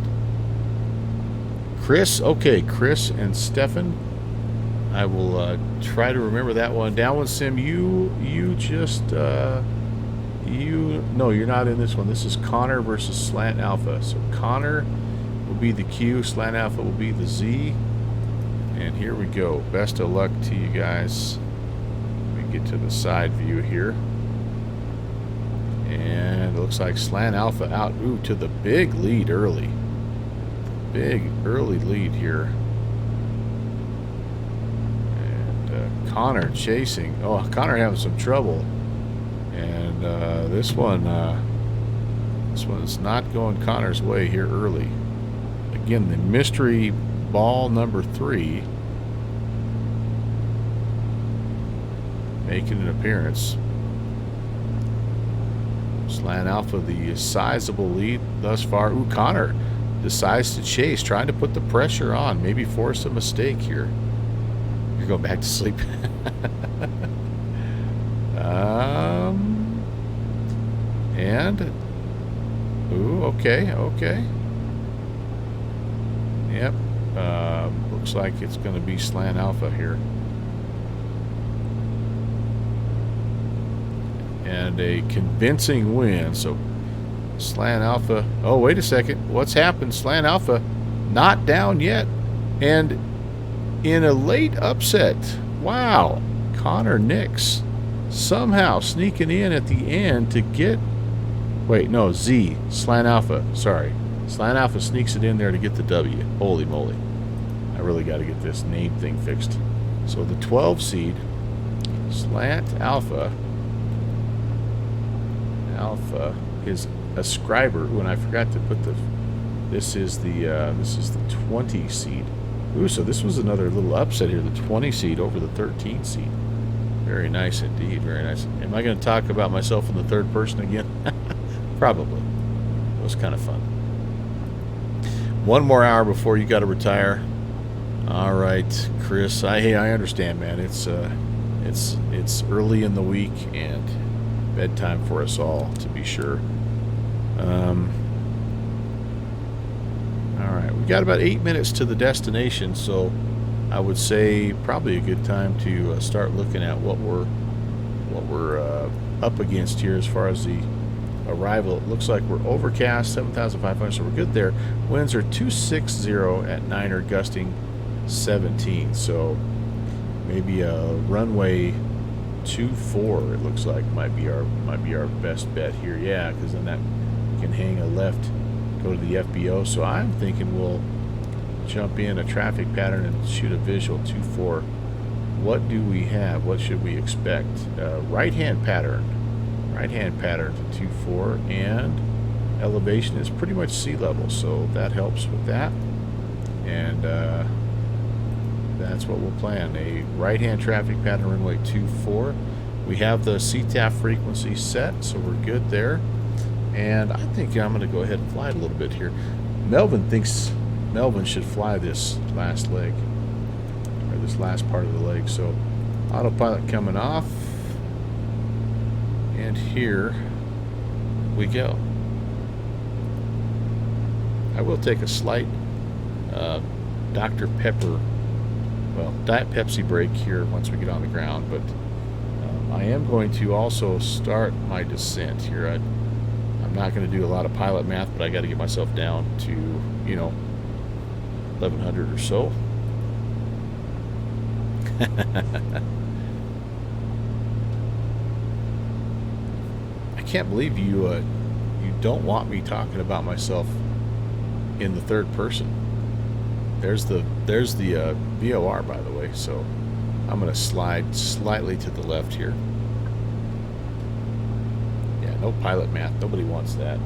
Chris, okay, Chris and Stefan. I will try to remember that one. Downwind Sim, you just no, you're not in this one. This is Connor versus Slant Alpha. So Connor will be the Q, Slant Alpha will be the Z. And here we go. Best of luck to you guys. Let me get to the side view here. And it looks like Slant Alpha out. Ooh, to the big lead early. Big early lead here. And Connor chasing. Oh, Connor having some trouble. And this one's not going Connor's way here early. Again, the mystery ball number 3 making an appearance. Slant Alpha, the sizable lead thus far. Ooh, Connor decides to chase, trying to put the pressure on, maybe force a mistake here. You're going back to sleep. And ooh, okay. Yep. Looks like it's going to be Slant Alpha here. And a convincing win. So Slant Alpha. Oh, wait a second. What's happened? Slant Alpha not down yet. And in a late upset. Wow. Connor Nix somehow sneaking in at the end to get... Wait, no, Z. Slant Alpha. Sorry. Slant Alpha sneaks it in there to get the W. Holy moly. I really got to get this name thing fixed. So the 12 seed, Slant Alpha. Alpha is Ascriber. Ooh, and I forgot to put the... This is the 20 seed. Ooh, so this was another little upset here. The 20 seed over the 13 seed. Very nice indeed. Very nice. Am I going to talk about myself in the third person again? Probably. It was kind of fun. One more hour before you got to retire. All right, Chris. I understand, man. It's early in the week and bedtime for us all, to be sure. All right, we got about 8 minutes to the destination, so I would say probably a good time to start looking at what we're up against here as far as the arrival. It looks like we're overcast, 7,500, so we're good there. Winds are 260 at 9er, gusting 17. So maybe a runway 24. It looks like might be our best bet here. Yeah, because then that can hang a left, go to the FBO. So I'm thinking we'll jump in a traffic pattern and shoot a visual 2-4. What do we have? What should we expect? Right-hand pattern to 2-4, and elevation is pretty much sea level, so that helps with that. And that's what we'll plan. A right-hand traffic pattern, runway 24. We have the CTAF frequency set, so we're good there. And I think I'm going to go ahead and fly it a little bit here. Melvin thinks Melvin should fly this last leg, or this last part of the leg. So autopilot coming off, and here we go. I will take a slight Dr. Pepper, well, Diet Pepsi break here once we get on the ground, but I am going to also start my descent here. I'm not going to do a lot of pilot math, but I got to get myself down to, 1100 or so. I can't believe you don't want me talking about myself in the third person. There's the VOR, by the way, so I'm going to slide slightly to the left here. Yeah, no pilot math. Nobody wants that.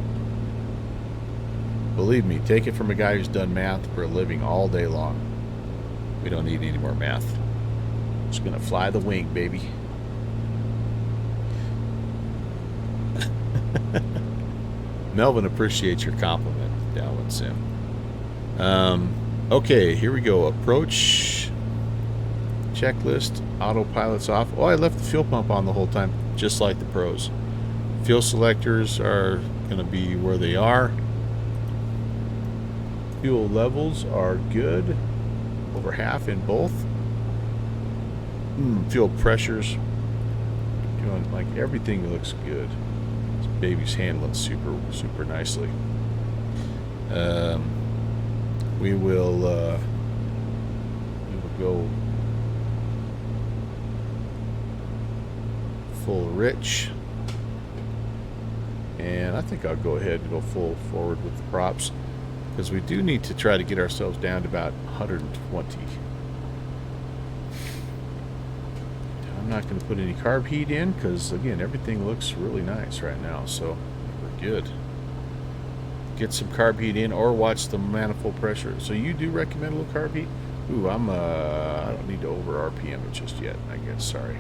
Believe me, take it from a guy who's done math for a living all day long. We don't need any more math. Just going to fly the wing, baby. Melvin appreciates your compliment, Downwind Sim. Okay, here we go. Approach checklist. Autopilot's off. Oh, I left the fuel pump on the whole time, just like the pros. Fuel selectors are going to be where they are. Fuel levels are good. Over half in both. Fuel pressures. Doing like everything looks good. This baby's handling super nicely. We will go full rich, and I think I'll go ahead and go full forward with the props, because we do need to try to get ourselves down to about 120. I'm not going to put any carb heat in, because again, everything looks really nice right now, so we're good. Get some carb heat in, or watch the manifold pressure. So you do recommend a little carb heat? Ooh, I don't need to over RPM it just yet, I guess. Sorry.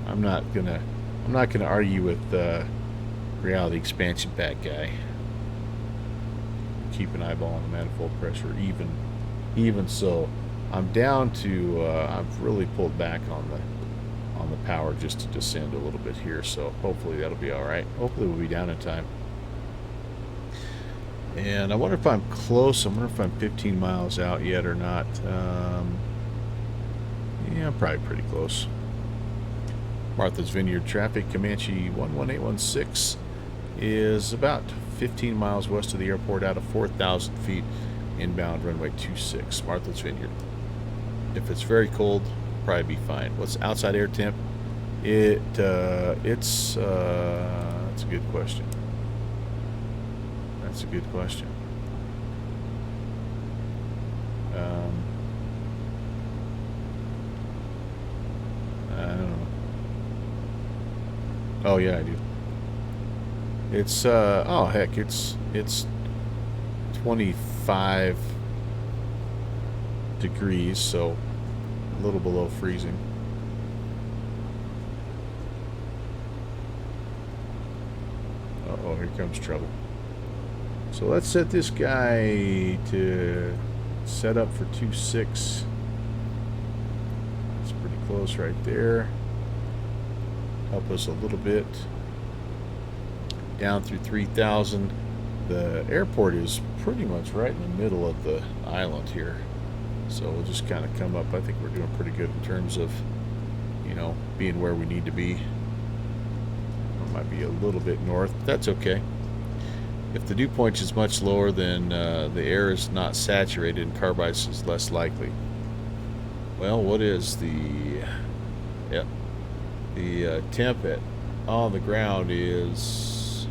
I'm not gonna argue with reality expansion pack guy. Keep an eyeball on the manifold pressure. Even so, I'm down to I've really pulled back on the power just to descend a little bit here, so hopefully that'll be all right. Hopefully we'll be down in time. And I wonder if I'm close. I wonder if I'm 15 miles out yet or not. Yeah, I'm probably pretty close. Martha's Vineyard traffic, Comanche 11816 is about 15 miles west of the airport out of 4,000 feet, inbound runway 26, Martha's Vineyard. If it's very cold, probably be fine. What's outside air temp? It's that's a good question. That's a good question. I don't know. Oh yeah, I do. It's oh heck, it's 25 degrees, so a little below freezing. Uh-oh, here comes trouble. So let's set this guy to set up for 2.6. That's pretty close right there. Help us a little bit. Down through 3,000. The airport is pretty much right in the middle of the island here. So we'll just kind of come up. I think we're doing pretty good in terms of, you know, being where we need to be. It might be a little bit north. That's okay. If the dew point is much lower, then the air is not saturated and carb ice is less likely. Well, what is the... Yep. The temp on the ground is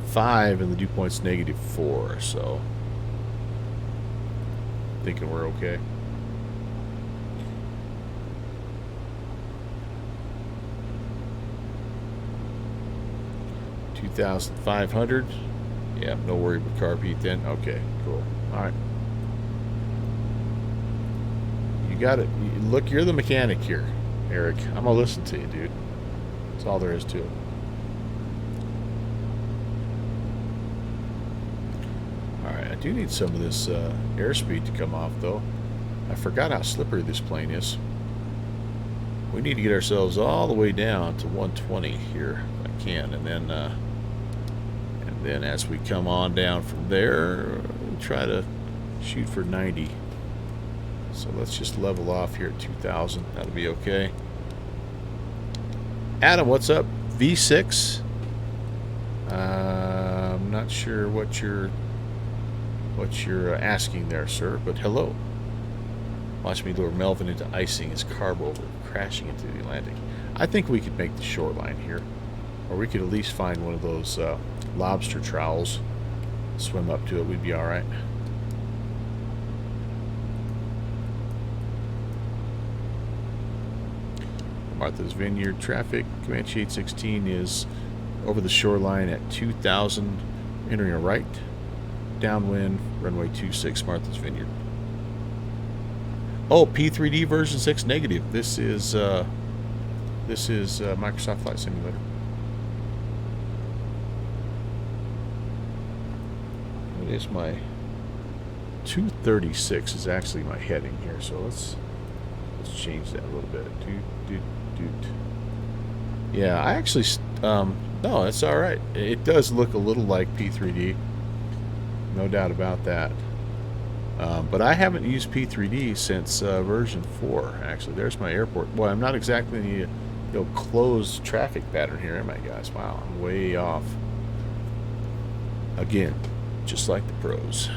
5 and the dew point's -4, so thinking we're okay. $2,500. Yeah, no worry with carb heat then. Okay, cool. All right. You got it. Look, you're the mechanic here, Eric. I'm gonna listen to you, dude. That's all there is to it. Alright, I do need some of this airspeed to come off, though. I forgot how slippery this plane is. We need to get ourselves all the way down to 120 here, if I can, and then as we come on down from there, try to shoot for 90. So let's just level off here at 2,000. That'll be okay. Adam, what's up? V6. I'm not sure what you're asking there, sir, but hello. Watch me lure Melvin into icing his carb over, crashing into the Atlantic. I think we could make the shoreline here, or we could at least find one of those lobster trowels, swim up to it. We'd be all right. Martha's Vineyard traffic, Comanche 816 is over the shoreline at 2,000, entering a right, downwind, runway 26, Martha's Vineyard. Oh, P3D version 6 negative. This is Microsoft Flight Simulator. What is my 236 is actually my heading here, so let's change that a little bit. Yeah, I actually no, that's all right. It does look a little like P3D, no doubt about that. But I haven't used P3D since version 4. Actually, there's my airport. Boy, I'm not exactly in the closed traffic pattern here, am I, guys? Wow, I'm way off. Again, just like the pros.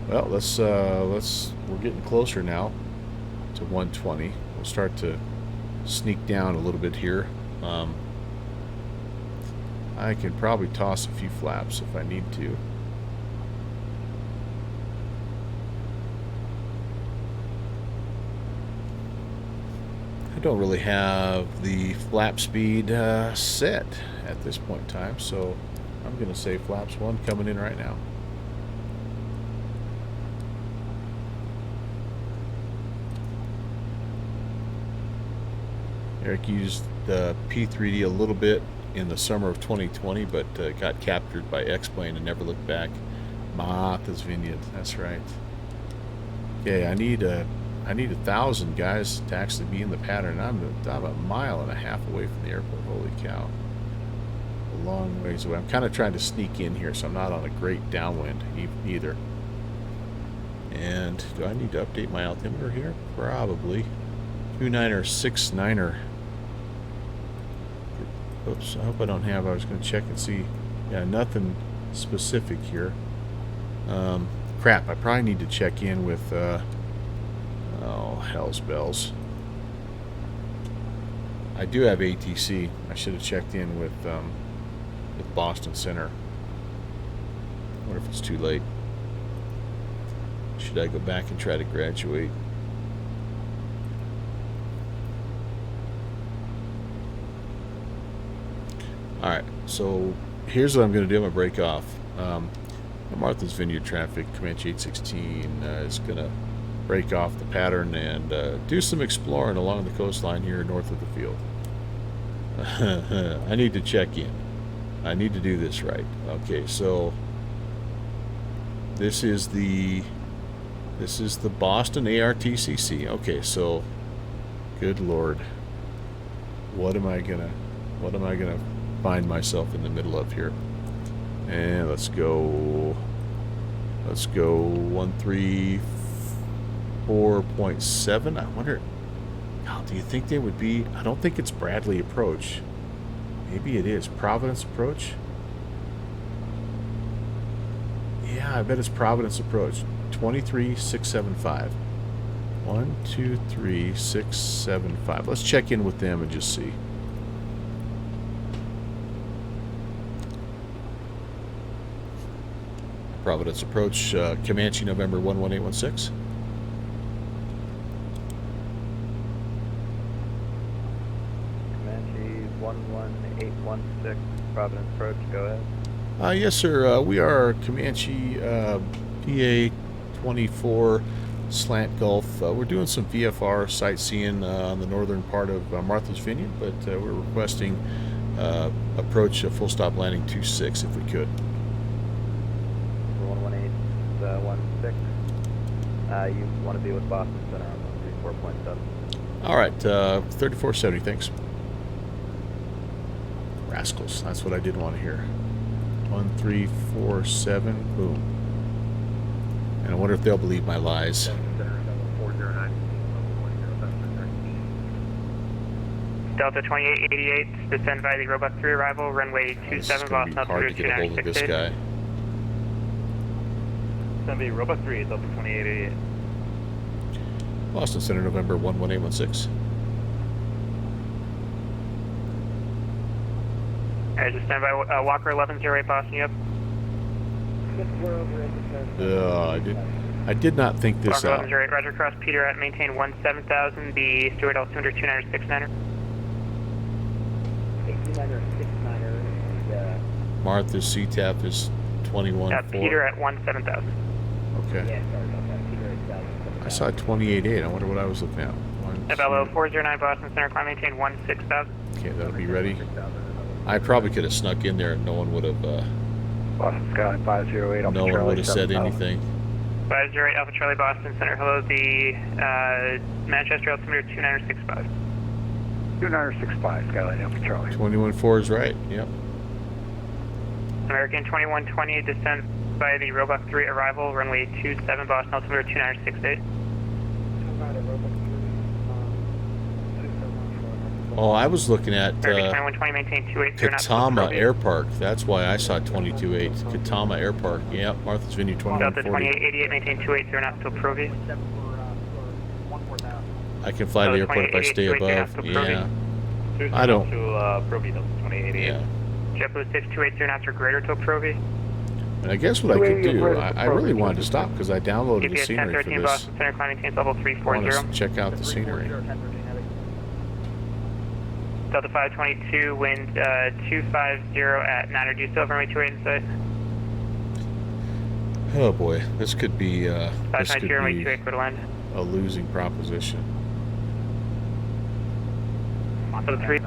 Well, we're getting closer now to 120. We'll start to sneak down a little bit here. I can probably toss a few flaps if I need to. I don't really have the flap speed set at this point in time, so I'm going to say flaps 1 coming in right now. Eric used the P3D a little bit in the summer of 2020, but got captured by X-Plane and never looked back. Martha's Vineyard, that's right. Okay, I need 1,000 guys to actually be in the pattern. I'm a mile and a half away from the airport. Holy cow. A long ways away. I'm kind of trying to sneak in here, so I'm not on a great downwind either. And do I need to update my altimeter here? Probably. 29er, 69er. Oops, I hope I don't have. I was going to check and see. Yeah, nothing specific here. Crap, I probably need to check in with, oh, hell's bells. I do have ATC. I should have checked in with Boston Center. I wonder if it's too late. Should I go back and try to graduate? Alright, so here's what I'm going to do. I'm going to break off. Martha's Vineyard traffic, Comanche 816 is going to break off the pattern and do some exploring along the coastline here north of the field. I need to check in. I need to do this right. Okay, so this is the Boston ARTCC. Okay, so good Lord, what am I gonna find myself in the middle of here? And let's go 134.7. I wonder, how do you think they would be? I don't think it's Bradley Approach. Maybe it is Providence Approach. Yeah, I bet it's Providence Approach. 23,675. 123,675. Let's check in with them and just see. Providence Approach, Comanche, November 11816. Comanche 11816, Providence Approach, go ahead. Yes, sir. We are Comanche PA 24 Slant Gulf. We're doing some VFR sightseeing on the northern part of Martha's Vineyard, but we're requesting approach a full stop landing 26 if we could. 11816. You want to be with Boston Center on 134.7. All right, 3470, thanks. Rascals, that's what I did want to hear. 1347, boom. And I wonder if they'll believe my lies. Delta 2888, descend by the Robust 3 arrival, runway 27, Boston It's hard to get a hold of this guy. Send me Robust 3, Delta 2888. Boston Center, November 11816. Alright, just stand by Walker 1108, Boston, yep. I did not think this Walker out. 1108, Roger, cross Peter at maintain 17,000, be Stewart altimeter 2969er. 29er, 69er, and Martha's CTAP is 21.4. Peter at 17,000. Okay. Yeah, sorry about that. Peter is I saw 28.8. I wonder what I was looking at. Bello 409 Boston Center, climb maintain 16,000. Okay, that'll be ready. I probably could have snuck in there and no one would have. Boston Sky 508 Alpha No one Charlie, would have said 7,000. anything. 508 Alpha Charlie Boston Center, hello, the Manchester altimeter 2965. 2965 Skyline Alpha Charlie. 21.4 is right. Yep. American 2120, descent by the Roebuck 3, arrival, runway 27, Boston altimeter 2968. Oh, I was looking at American 2120, maintain 280 knots. Katama Air Park. That's why I saw 22.8. Katama Air Park. Yep. Martha's Vineyard Delta 2140. 2888, maintain 280 knots till Provi. I can fly to the airport if I stay above. Yeah. I don't. To Provi, Delta 2888. Yeah. JetBlue 6280 knots or greater till Provi. And I guess what I could do, I really wanted to stop because I downloaded the GPS scenery for 1013 this. Boston Center, climb maintain level I want 340. to check out the scenery. Delta 522, wind 250 at 9, do you still have runway 28 in sight? Oh boy, this could be 522, runway 28, clear to land. a losing proposition. Delta 3.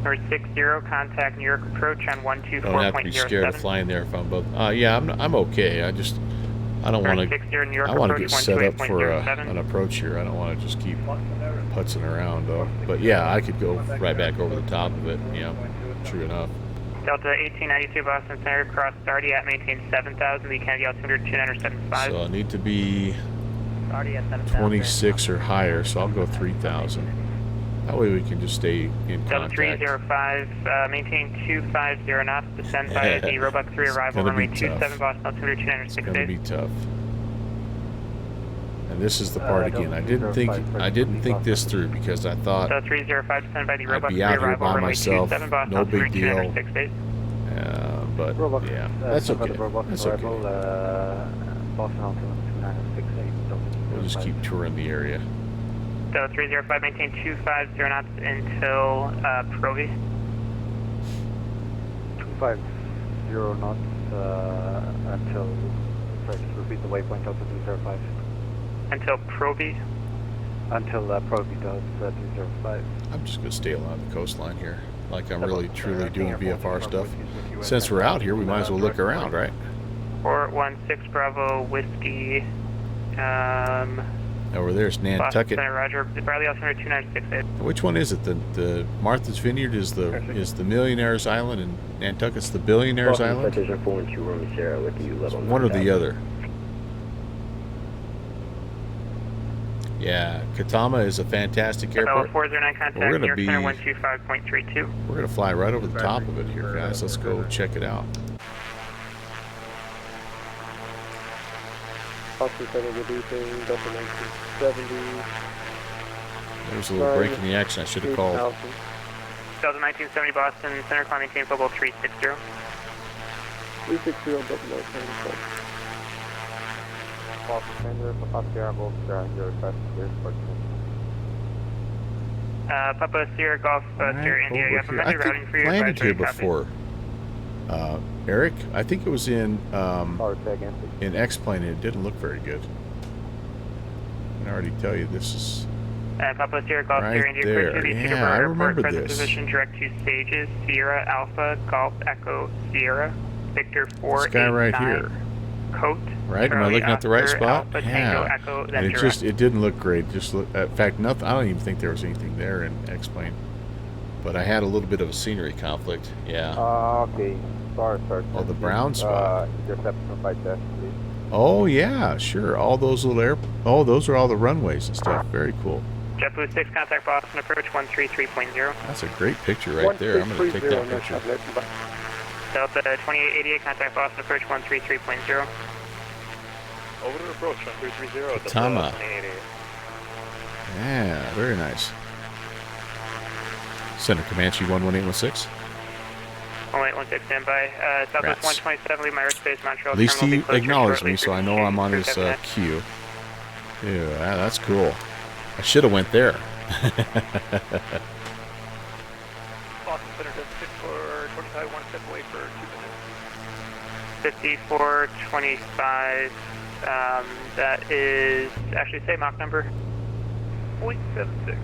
Number 60, contact New York approach on Don't have to be scared of 124.07. flying there if I'm both. Yeah, I'm okay. I don't want to. 60, New York I want to approach get set up for an 128.07. approach here. I don't want to just keep putzing around though. But yeah, I could go right back over the top of it. Yeah, true enough. Delta 1892 Boston Center, cross Sardi at maintain 7,000, the Kennedy altimeter 2975. So I need to be Already at 7,000. 26 or higher. So I'll go 3,000. That way we can just stay in Delta contact. 305, maintain 250 knots, descend by the Roebuck 3, arrival gonna runway be 27, tough. Boston altimeter It's going to 2968. be tough. And this is the part again. I didn't think this through because I thought Delta 305, descend by the Roebuck I'd 3, be out here arrival by runway myself. 27, Boston No altimeter big deal. 2968. But yeah, that's okay. That's okay. Boston altimeter 2968. We'll just keep touring the area. Delta 305, maintain 250 knots until Provi. 250 knots until, sorry, just repeat the waypoint, Delta 305. Until Provi. Until Provi does 305. I'm just going to stay along the coastline here, like I'm really truly doing VFR stuff. Since we're out here, we might as well look around, right? 416 Bravo Whiskey. Over there's Boston Nantucket. Center, Roger. Bradley altimeter 2968. Which one is it? The Martha's Vineyard is the Millionaire's Island, and Nantucket's the Billionaire's Island. One or the other. Yeah, Katama is a fantastic Bella airport. 409, contact We're New gonna York be- Center 125.32. We're gonna fly right over the top of it here, guys. Let's go check it out. Boston Center, good evening, Delta 1970. There's a little break in the action. I should have called. Delta 1970 Boston Center, climb maintain level 360. 360, Delta 1970. Boston Center, Papa Sierra Golf, your request, your question. Papa Sierra Golf, Sierra India, you have Over a here. message I routing think for your landed here advisory copy. before. Eric, I think it was in Sorry, say again, please. in X-Plane. It didn't look very good. I can already tell you this is. Papa Sierra Golf, Right Sierra India, there. clear to the Yeah, Peterborough I Airport, remember present this. position, direct to stages, Sierra Alpha, Golf Echo, Sierra, Victor This 489, guy right here. Coat, Right? Am I Charlie looking at the right Oscar, spot? Alpha, Tango, Yeah. Echo, then And it direct. it didn't look great. Just look, in fact, nothing. I don't even think there was anything there in X-Plane. But I had a little bit of a scenery conflict. Yeah. Okay. Sorry. Oh, the brown spot. Interception by test, please. Oh yeah, sure. All those little those are all the runways and stuff. Very cool. JetBlue 6, contact Boston approach 133.0. That's a great picture right there. I'm going to take that picture. Delta 2888, contact Boston approach 133.0. Over to approach, 1330. Katama. Yeah, very nice. Center Comanche 11816. 1816, standby. Southwest Rats. 127, leave my airspace, Montreal. At least terminal he will be closed acknowledged shortly me, so I know for I'm on his 379. queue. Yeah, that's cool. I should have went there. High, 1 step away for 2 minutes. 5425, that is, actually say Mach number. 0.76.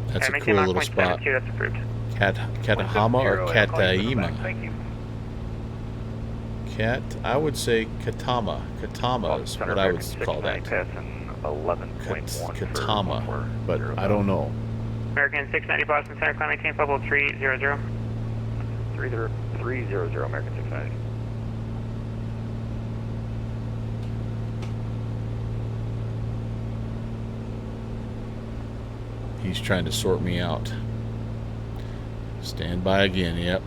That's a maintain cool Mach little spot. 0.72, that's approved. Katahama or 170, I'll call you from the back. Kataima? Thank you. I would say Katama. Katama is what I would call that. Passing 11.1. Katama, but I don't know. American 690 Boston Center, climb maintain level 300. 300, American 690. He's trying to sort me out. Stand by again, yep.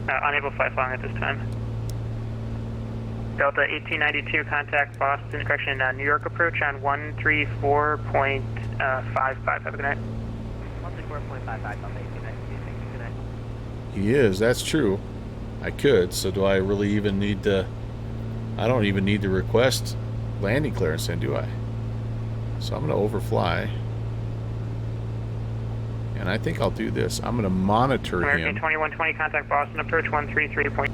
Unable to fly following at this time. Delta 1892, contact Boston, correction, New York approach on 134.55. Have a good night. 134.55 on the 1892. Thank you. Good night. He is, that's true. I could, so do I really even need to... I don't even need to request landing clearance then, do I? So I'm going to overfly. And I think I'll do this. I'm going to monitor American him. 2120, contact Boston approach 133.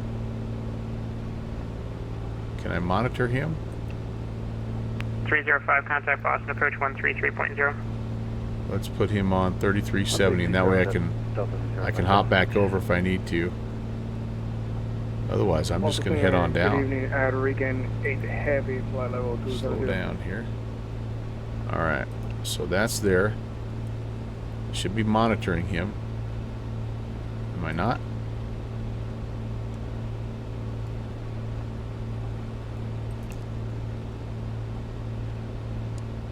Can I monitor him? 305, contact Boston approach 133.0. Let's put him on 3370, and that way I can hop back over if I need to. Otherwise, I'm just going to head on Good down. evening, Regan 8 Heavy, flight level 200. Slow down here. All right, so that's there. Should be monitoring him. Am I not?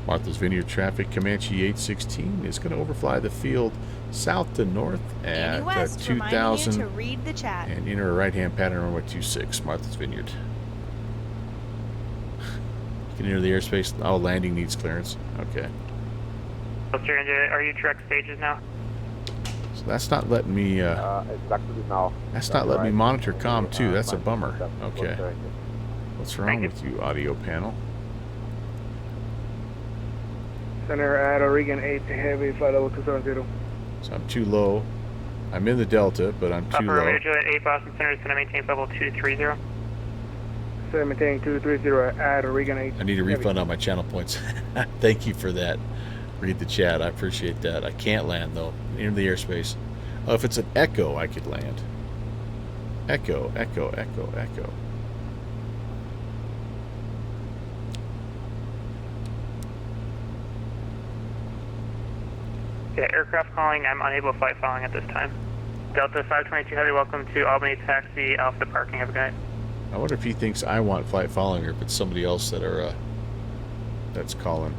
Martha's Vineyard traffic, Comanche 816 is going to overfly the field south to north at 2000 to read the chat. and enter a right-hand pattern runway 26, Martha's Vineyard. You can enter the airspace. Oh, landing needs clearance. Okay. Are you direct stages now? So that's not letting me. Exactly now. That's not letting me monitor comm 2. That's a bummer. Okay. What's wrong with you, audio panel? Center Regan 8 Heavy, flight level 270. So I'm too low. I'm in the Delta, but I'm too Upper low. Romeo Juliet 8 Boston Center is going to maintain level 230. Maintain 230 Regan 8. I need a refund on my channel points. Thank you for that. Read the chat. I appreciate that. I can't land, though. Enter the airspace. Oh, if it's an echo, I could land. Echo, echo, echo, echo. Yeah, aircraft calling. I'm unable to flight following at this time. Delta 522 Heavy, welcome to Albany Taxi, Alpha Parking. Have a good night. I wonder if he thinks I want flight following or if it's somebody else that are that's calling.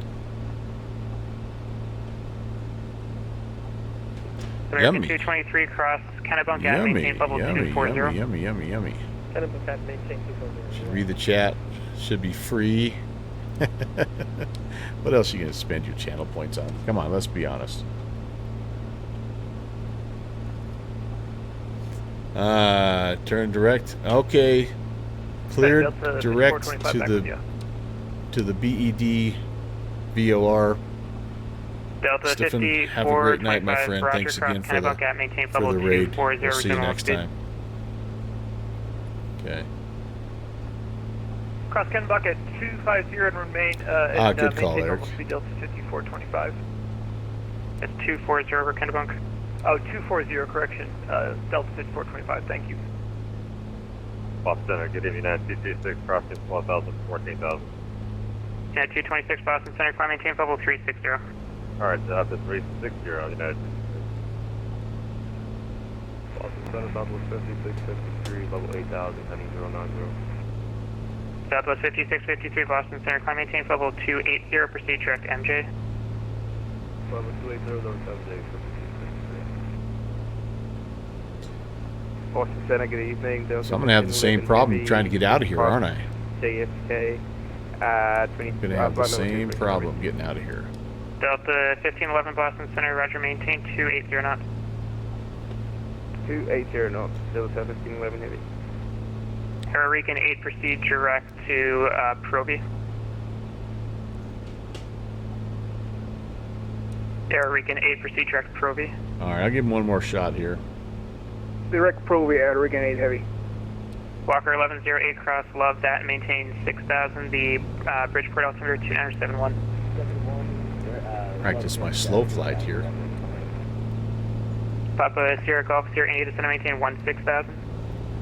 American Yummy. 223 cross Kennebunk at Yummy, maintain level yummy, 240. yummy, yummy, yummy. Kennebunk at maintain 240. Should read the chat. Should be free. What else are you going to spend your channel points on? Come on, let's be honest. Turn direct. Okay. Cleared direct to the BED VOR. Delta Stephen, 54, have a great night, my 25, friend. Roger, Thanks cross again for Kennebunk at maintain level the raid. 240. We'll see you resume next speed. time. Okay. Cross Kennebunk at 250 and remain Good call, maintain Eric. normal speed Delta 5425. It's 240 over Kennebunk. Oh, 240, correction. Delta 5425, thank you. Boston Center, good evening, 226, crossing 12,000, 14,000. Yeah, 226 Boston Center, climb maintain level 360. Alright, so up to 360, United. Boston Center, Southwest 5653, level 8,000, heading 090. Southwest 5653 Boston Center, climb maintain level 280, proceed direct MJ. Level 280, 7J, Boston Center, good evening. So I'm going to have the same problem trying to get out of here, aren't I? JFK, 20. I'm going to have the same problem getting out of here. Delta 1511 Boston Center, roger, maintain 280 knots. 280 knots, Delta 1511 Heavy. Air Recon 8, proceed direct to Proby. Air Recon 8, proceed direct to Proby. All right, I'll give him one more shot here. Direct Pro via Oregon 8 Heavy. Walker 1108 cross, love that, maintain 6,000, the Bridgeport altimeter 2971. Practice my slow flight here. Papa Sierra Golf Sierra 8 to maintain 16,000.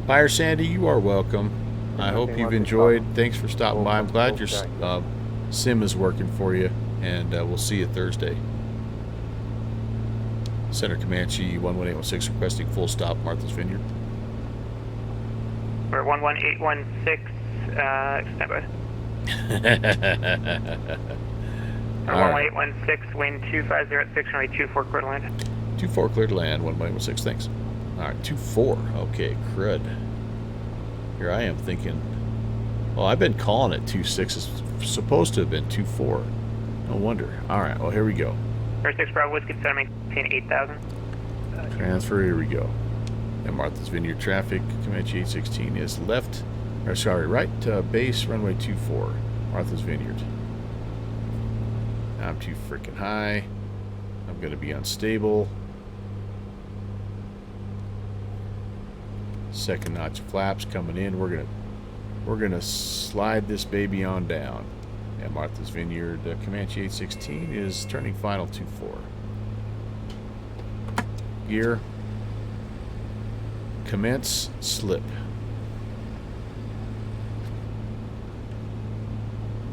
Fire Sandy, you are welcome. I hope you've enjoyed. Thanks for stopping by. I'm glad your sim is working for you, and we'll see you Thursday. Center Comanche 11816 requesting full stop Martha's Vineyard. We're 11816, stand by. All right. 11816, wind 250 at 6, runway 24, clear to land. 24 clear to land, 11816, thanks. All right, 24, okay, crud. Here I am thinking, well, I've been calling it 26, it's supposed to have been 24. No wonder. All right, well, here we go. 36 Bravo Whiskey, center maintain 8,000. Transfer, here we go. And Martha's Vineyard traffic, Comanche 816 is left, or sorry, right base, runway 24, Martha's Vineyard. I'm too freaking high. I'm going to be unstable. Second notch flaps coming in. We're gonna slide this baby on down. At Martha's Vineyard, Comanche 816 is turning final 24. Gear. Commence slip.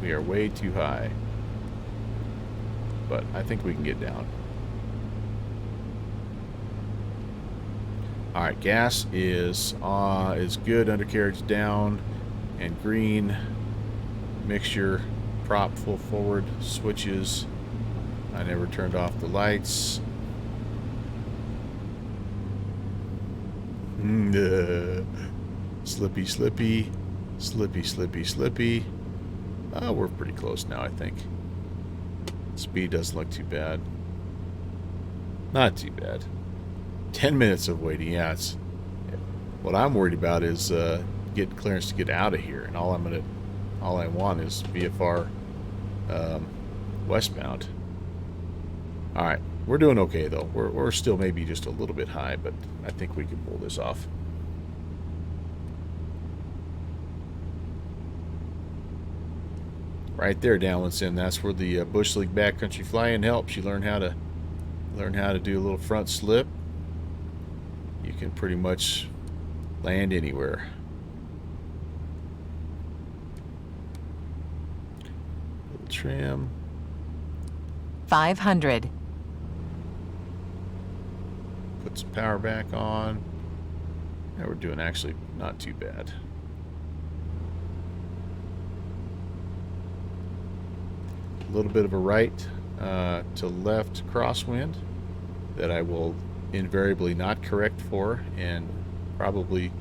We are way too high, but I think we can get down. All right, gas is good. Undercarriage down and green. Mixture, prop full forward, switches. I never turned off the lights. Slippy, slippy, slippy, slippy, slippy. We're pretty close now, I think. Speed doesn't look too bad. Not too bad. 10 minutes of waiting, yeah. It's, what I'm worried about is getting clearance to get out of here, and all I want is VFR westbound. All right, we're doing okay though. We're still maybe just a little bit high, but I think we can pull this off. Right there, downwind sim. That's where the Bush League backcountry flying helps. You learn how to do a little front slip. You can pretty much land anywhere. Little trim. 500. Put some power back on. Yeah, we're doing actually not too bad. A little bit of a right to left crosswind that I will invariably not correct for and probably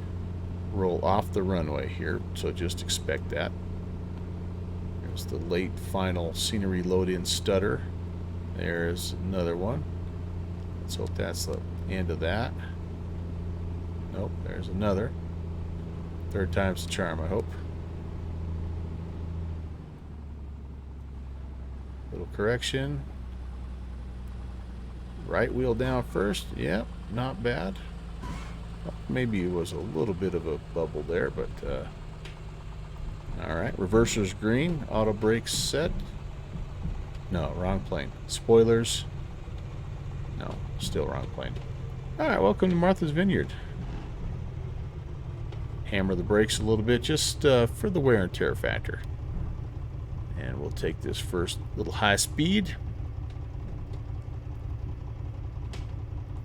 roll off the runway here, so just expect that. There's the late final scenery load-in stutter. There's another one. Let's hope that's the end of that. Nope, there's another. Third time's the charm, I hope. Little correction. Right wheel down first. Yep, not bad. Maybe it was a little bit of a bubble there, but all right. Reverser's green. Auto brakes set. No, wrong plane. Spoilers. No, still wrong plane. All right, welcome to Martha's Vineyard. Hammer the brakes a little bit just for the wear and tear factor. And we'll take this first little high speed.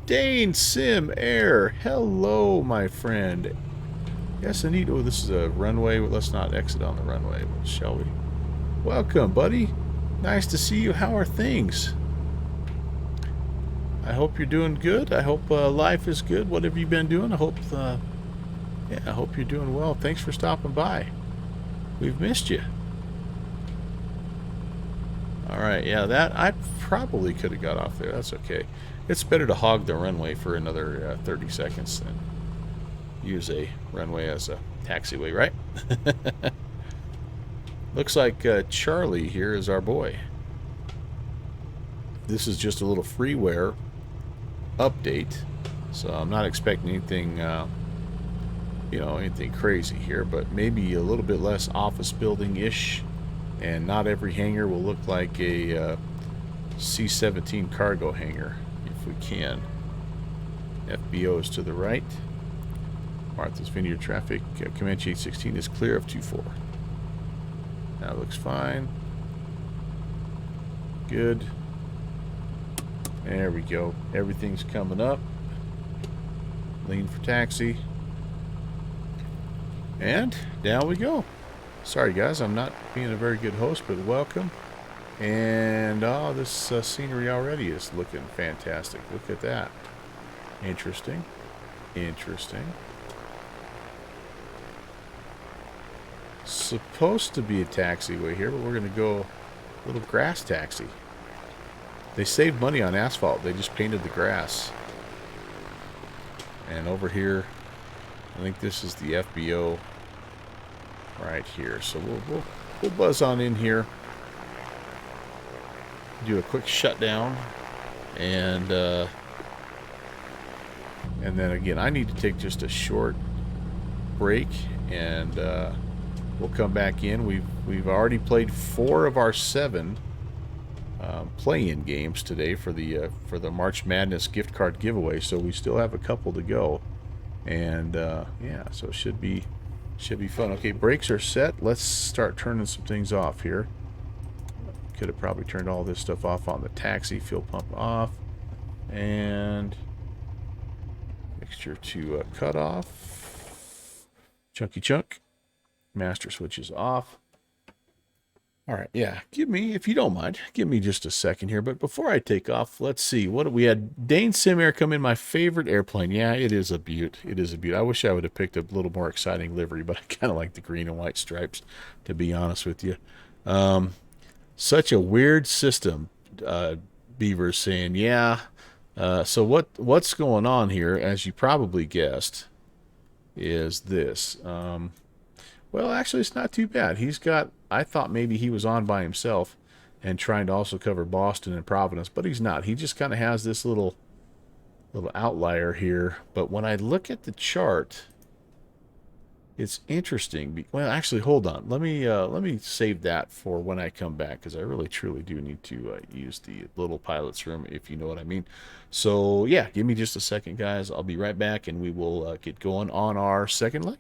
Dane Sim Air, hello, my friend. Yes, indeed. Oh, this is a runway. Let's not exit on the runway, shall we? Welcome, buddy. Nice to see you. How are things? I hope you're doing good. I hope life is good. What have you been doing? I hope, I hope you're doing well. Thanks for stopping by. We've missed you. All right, yeah, that I probably could have got off there. That's okay. It's better to hog the runway for another 30 seconds than use a runway as a taxiway, right? Looks like Charlie here is our boy. This is just a little freeware update So I'm not expecting anything, you know, anything crazy here, but maybe a little bit less office building-ish. And not every hangar will look like a C-17 cargo hangar, if we can. FBO is to the right. Martha's Vineyard traffic. Comanche 816 is clear of 24. That looks fine. Good. There we go. Everything's coming up. Lean for taxi. And down we go. Sorry guys, I'm not being a very good host, but welcome. And oh, this scenery already is looking fantastic. Look at that. Interesting. Interesting. Supposed to be a taxiway here, but we're going to go a little grass taxi. They saved money on asphalt. They just painted the grass. And over here, I think this is the FBO right here. So we'll buzz on in here. Do a quick shutdown. And then again, I need to take just a short break, and we'll come back in. We've already played 4 of our 7 play-in games today for the March Madness gift card giveaway. So we still have a couple to go, and yeah, so it should be fun. Okay, brakes are set. Let's start turning some things off here. Could have probably turned all this stuff off on the taxi. Fuel pump off, and mixture to cut off. Chunky chunk. Master switch is off. All right, yeah, if you don't mind, give me just a second here. But before I take off, let's see. What we had Dane Simair come in, my favorite airplane. Yeah, it is a beaut. It is a beaut. I wish I would have picked a little more exciting livery, but I kind of like the green and white stripes, to be honest with you. Such a weird system, Beaver's saying. Yeah, so what's going on here, as you probably guessed, is this. Well, actually, it's not too bad. He's got, I thought maybe he was on by himself and trying to also cover Boston and Providence, but he's not. He just kind of has this little outlier here. But when I look at the chart, it's interesting. Well, actually, hold on. Let me save that for when I come back, because I really truly do need to use the little pilot's room, if you know what I mean. So yeah, give me just a second, guys. I'll be right back, and we will get going on our second leg.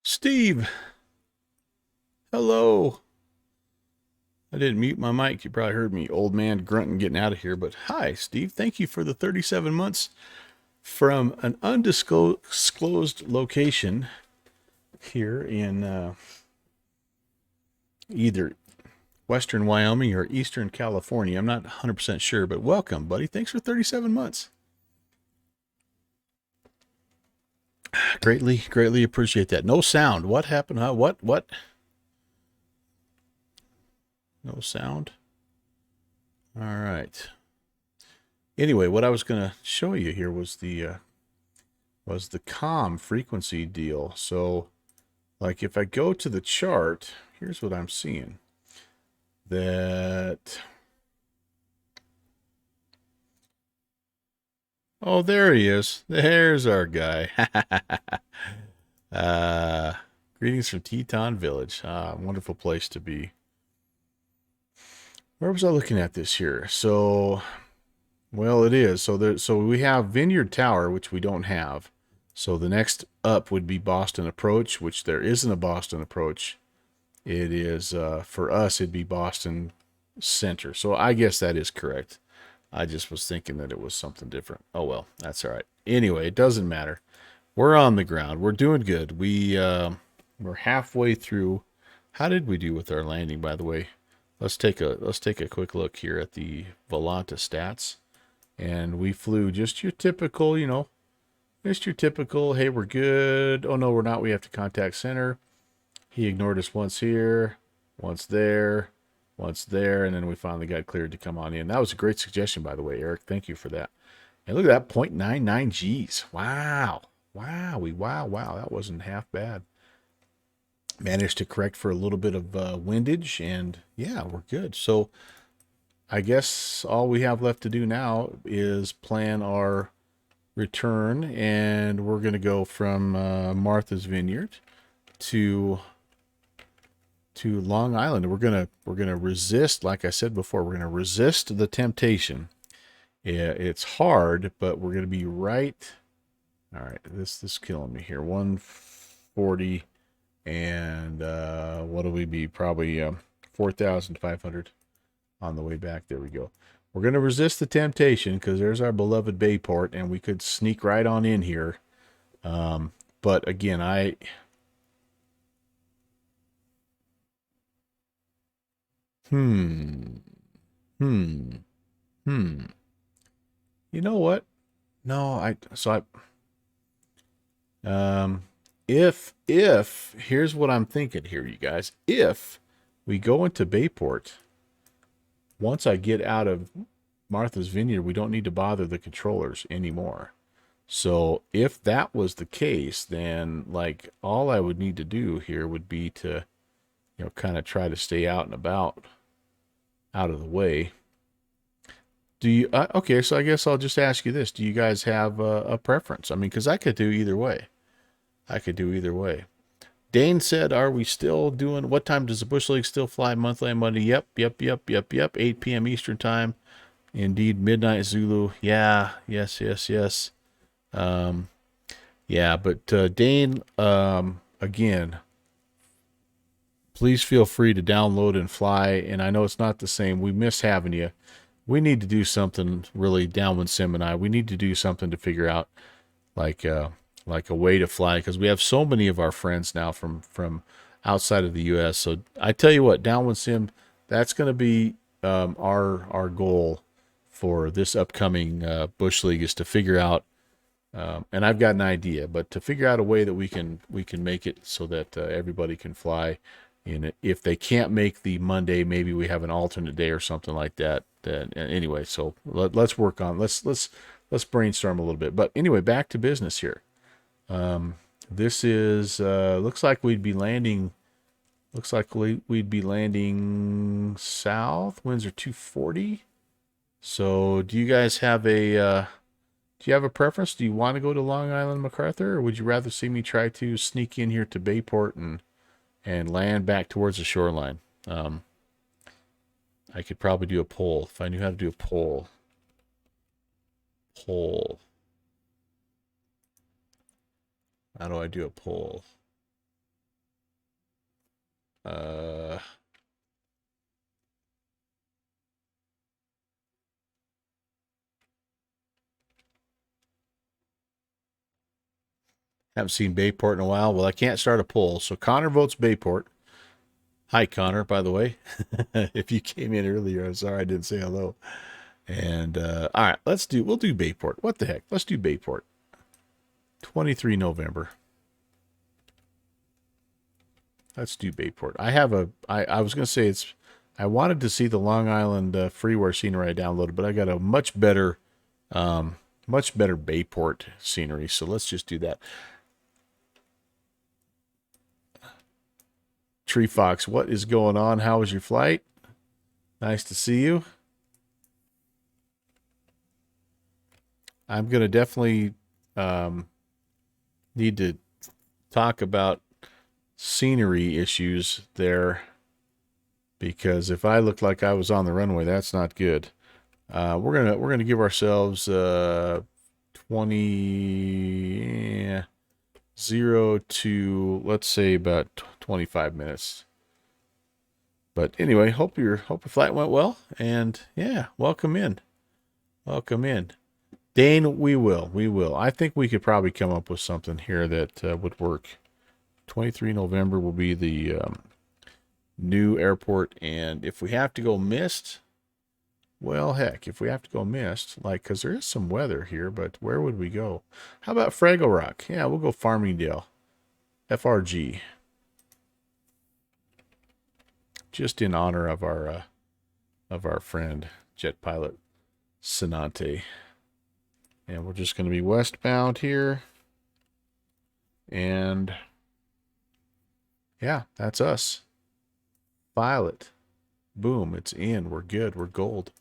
Steve, hello. I didn't mute my mic. You probably heard me, old man grunting, getting out of here. But hi, Steve. Thank you for the 37 months from an undisclosed location here in either Western Wyoming or Eastern California. I'm not 100% sure, but welcome, buddy. Thanks for 37 months. Greatly appreciate that. No sound. What happened? Huh? What? No sound? All right. Anyway, what I was going to show you here was the COM frequency deal. So, like if I go to the chart, here's what I'm seeing. That, oh, there he is. There's our guy. Greetings from Teton Village. Wonderful place to be. Where was I looking at this here? So, well, it is. So we have Vineyard Tower, which we don't have. So the next up would be Boston Approach, which there isn't a Boston Approach. It is, for us, it'd be Boston Center. So I guess that is correct. I just was thinking that it was something different. Oh, well, that's all right. Anyway, it doesn't matter. We're on the ground. We're doing good. We're halfway through. How did we do with our landing, by the way? Let's take a quick look here at the Volanta stats. And we flew just your typical, just your typical, hey, we're good. Oh, no, we're not. We have to contact center. He ignored us once here, once there, and then we finally got cleared to come on in. That was a great suggestion, by the way, Eric. Thank you for that. And look at that, 0.99 Gs. Wow. Wow. That wasn't half bad. Managed to correct for a little bit of windage, and yeah, we're good. So I guess all we have left to do now is plan our return, and we're going to go from Martha's Vineyard to Long Island. We're gonna resist, like I said before, we're gonna resist the temptation. Yeah, it's hard, but we're gonna be right. All right, this is killing me here. 140, and what do we be? Probably 4,500 on the way back. There we go. We're gonna resist the temptation because there's our beloved Bayport, and we could sneak right on in here. But again, You know what? No, if here's what I'm thinking here, you guys. If we go into Bayport, once I get out of Martha's Vineyard, we don't need to bother the controllers anymore. So if that was the case, then like all I would need to do here would be to, kind of try to stay out and about, out of the way. Do you, okay, so I guess I'll just ask you this. Do you guys have a preference? I mean, because I could do either way. Dane said, are we still doing, what time does the Bush League still fly monthly on Monday? Yep. 8 p.m. Eastern time. Indeed, midnight Zulu. Yeah, yes. Yeah, but Dane, again, please feel free to download and fly. And I know it's not the same. We miss having you. We need to do something really, Downwind Sim and I. We need to do something to figure out like a way to fly, because we have so many of our friends now from outside of the U.S. So I tell you what, Downwind Sim, that's going to be our goal for this upcoming Bush League, is to figure out, and I've got an idea, but to figure out a way that we can make it so that everybody can fly. And if they can't make the Monday, maybe we have an alternate day or something like that. Anyway, so let's work on, let's brainstorm a little bit. But anyway, back to business here. This is looks like we'd be landing south. Winds are 240. So do you guys have a preference? Do you want to go to Long Island MacArthur, or would you rather see me try to sneak in here to Bayport and land back towards the shoreline? I could probably do a poll if I knew how to do a poll. How do I do a poll? Haven't seen Bayport in a while. Well, I can't start a poll. So Connor votes Bayport. Hi, Connor, by the way. If you came in earlier, I'm sorry I didn't say hello. And all right, we'll do Bayport. What the heck? Let's do Bayport. 23 November. Let's do Bayport. I was going to say I wanted to see the Long Island freeware scenery I downloaded, but I got a much better Bayport scenery. So let's just do that. Tree Fox, what is going on? How was your flight? Nice to see you. I'm going to definitely need to talk about scenery issues there, because if I look like I was on the runway, that's not good. We're gonna give ourselves 20 0 to, let's say, about 25 minutes. But anyway, hope your flight went well, and yeah, welcome in. Dane, we will. I think we could probably come up with something here that would work. 23 November will be the new airport, and if we have to go missed, well, heck, if we have to go missed, like, because there is some weather here, but where would we go? How about Fraggle Rock? Yeah, we'll go Farmingdale. FRG. Just in honor of our friend, jet pilot Sinante. And we're just going to be westbound here. And yeah, that's us. File it. Boom, it's in. We're good. We're gold.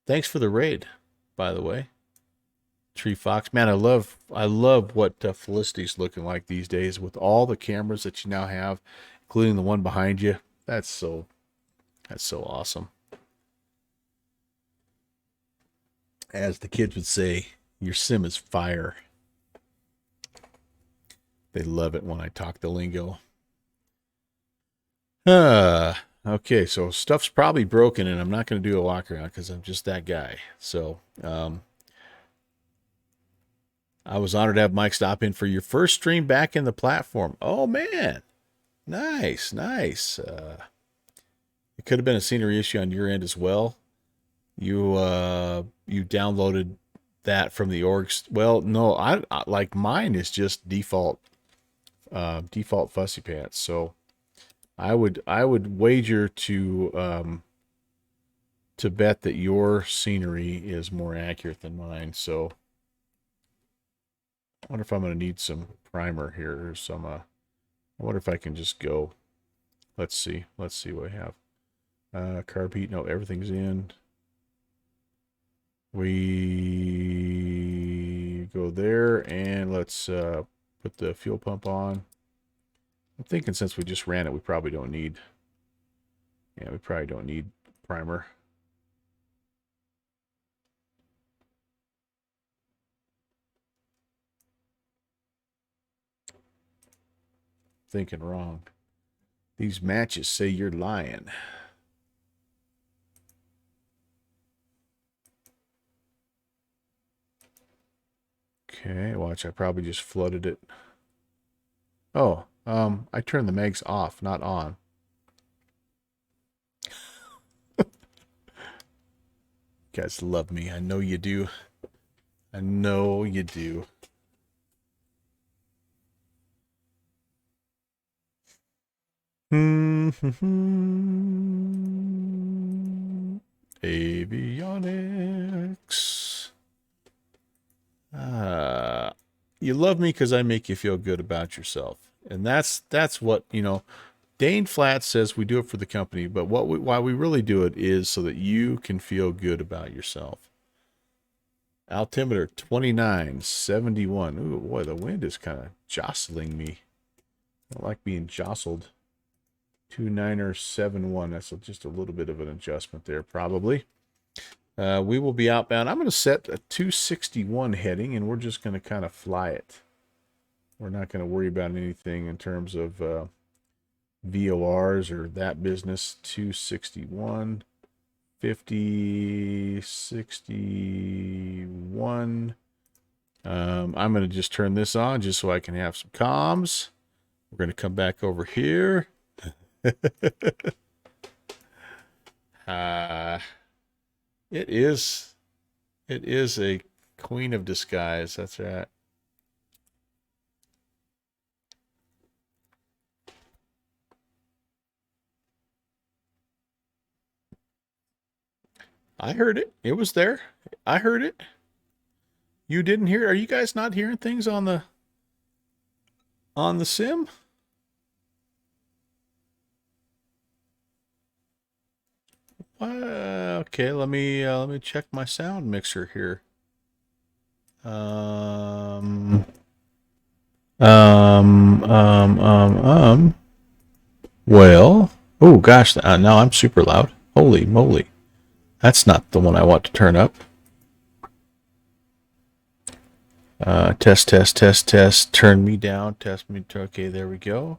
Thanks for the raid, by the way. Tree Fox. Man, I love what Felicity's looking like these days with all the cameras that you now have, including the one behind you. That's so awesome. As the kids would say, your sim is fire. They love it when I talk the lingo. Okay, so stuff's probably broken, and I'm not going to do a walk around because I'm just that guy. So, I was honored to have Mike stop in for your first stream back in the platform. Oh, man. Nice. It could have been a scenery issue on your end as well. You downloaded that from the orgs. Well, no, I like mine is just default Fussy Pants. So I would wager to bet that your scenery is more accurate than mine. So I wonder if I'm going to need some primer here or some. I wonder if I can just go. Let's see what I have. Carb heat. No, everything's in. We go there, and let's put the fuel pump on. I'm thinking since we just ran it, we probably don't need. Yeah, we probably don't need primer. Thinking wrong. These matches say you're lying. Okay, watch, I probably just flooded it. Oh, I turned the mags off, not on. You guys love me. I know you do. I know you do. Avionics. You love me because I make you feel good about yourself. And that's what, Dane Flat says we do it for the company, but why we really do it is so that you can feel good about yourself. Altimeter 2971. Ooh, boy, the wind is kind of jostling me. I don't like being jostled. 2971. That's just a little bit of an adjustment there, probably. We will be outbound. I'm going to set a 261 heading, and we're just going to kind of fly it. We're not going to worry about anything in terms of VORs or that business. 261, 50, 61. I'm going to just turn this on just so I can have some comms. We're going to come back over here. It is a queen of disguise. That's right. I heard it. It was there. I heard it. You didn't hear? Are you guys not hearing things on the sim? Okay, let me check my sound mixer here. Well, oh gosh, now I'm super loud. Holy moly. That's not the one I want to turn up. Test, test, test, test. Turn me down. Test me. Okay, there we go.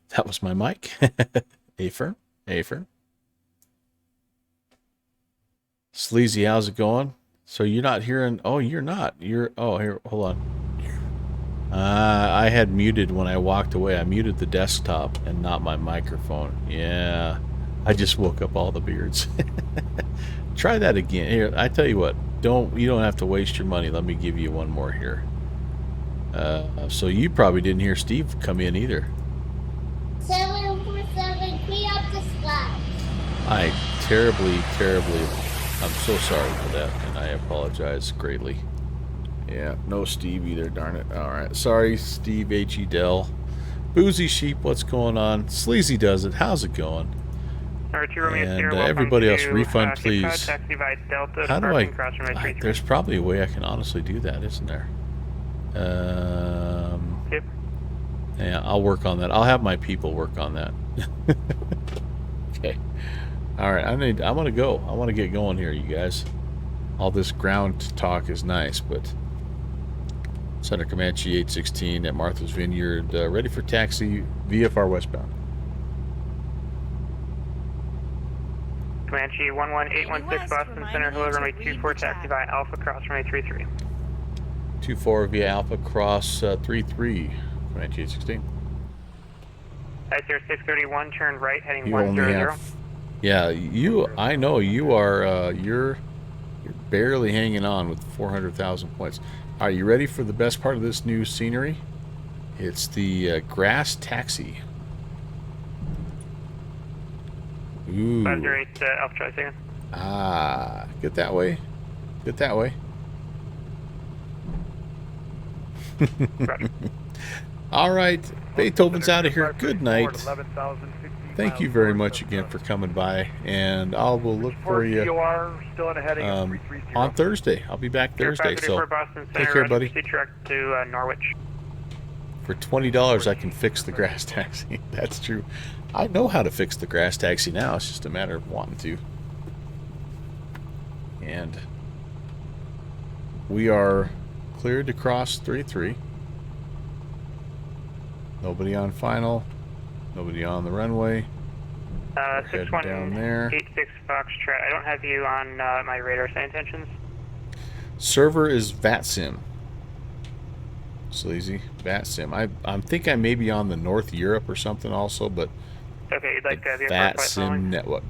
That was my mic. Affirm. Sleazy, how's it going? So you're not hearing... Oh, you're not. Oh, here, hold on. I had muted when I walked away. I muted the desktop and not my microphone. Yeah. I just woke up all the beards. Try that again. Here, I tell you what. You don't have to waste your money. Let me give you one more here. So you probably didn't hear Steve come in either. 747, clean up the sky. I'm so sorry for that, and I apologize greatly. Yeah, no Steve either, darn it. Alright, sorry, Steve H.E. Dell. Boozy Sheep, what's going on? Sleazy does it, how's it going? And everybody else, refund please. How do I... There's probably a way I can honestly do that, isn't there? Yep. Yeah, I'll work on that. I'll have my people work on that. Okay. Alright, I want to go. I want to get going here, you guys. All this ground talk is nice, but... Center Comanche 816 at Martha's Vineyard, ready for taxi, VFR westbound. Comanche 11816 Boston Center, hello, runway 24, taxi via Alpha, cross runway 33. 24 via Alpha, cross 33, Comanche 816. Ice 631, turn right, heading You 100. only have... Yeah, I know you are, you're barely hanging on with 400,000 points. Are you ready for the best part of this new scenery? It's the grass taxi. Ooh. 508 Alpha Charlie second. Ah, get that way. Get that way. All right, Beethoven's out of here. Good night. Thank you very much again for coming by, and I will look for you on Thursday. I'll be back Thursday, so take care, buddy. To Norwich. For $20, I can fix the grass taxi. That's true. I know how to fix the grass taxi now. It's just a matter of wanting to. And we are cleared to cross 33. Nobody on final. Nobody on the runway. 6186 Foxtrot. I don't have you on my radar set intentions. Server is VATSIM. Sleazy. VATSIM. I think I may be on the North Europe or something also, but okay, you'd like to have your VATSIM network.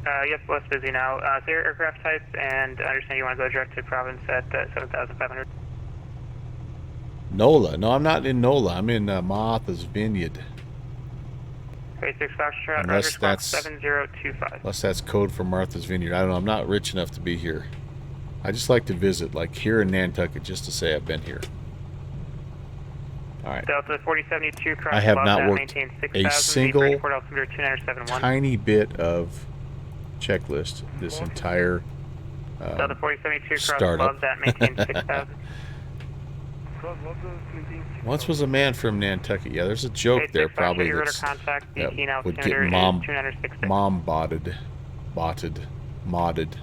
Yep, less busy now. So your aircraft type, and I understand you want to go direct to Province at 7,500. NOLA. No, I'm not in NOLA. I'm in Martha's Vineyard. 86 Foxtrot, unless that's 7025. Unless that's code for Martha's Vineyard. I don't know. I'm not rich enough to be here. I just like to visit, like here in Nantucket, just to say I've been here. All right. Delta 4072 cross. I have not worked a single tiny bit of checklist this entire Delta 4072 cross startup. above that, maintain 6000. Once was a man from Nantucket. Yeah, there's a joke there probably that would get modded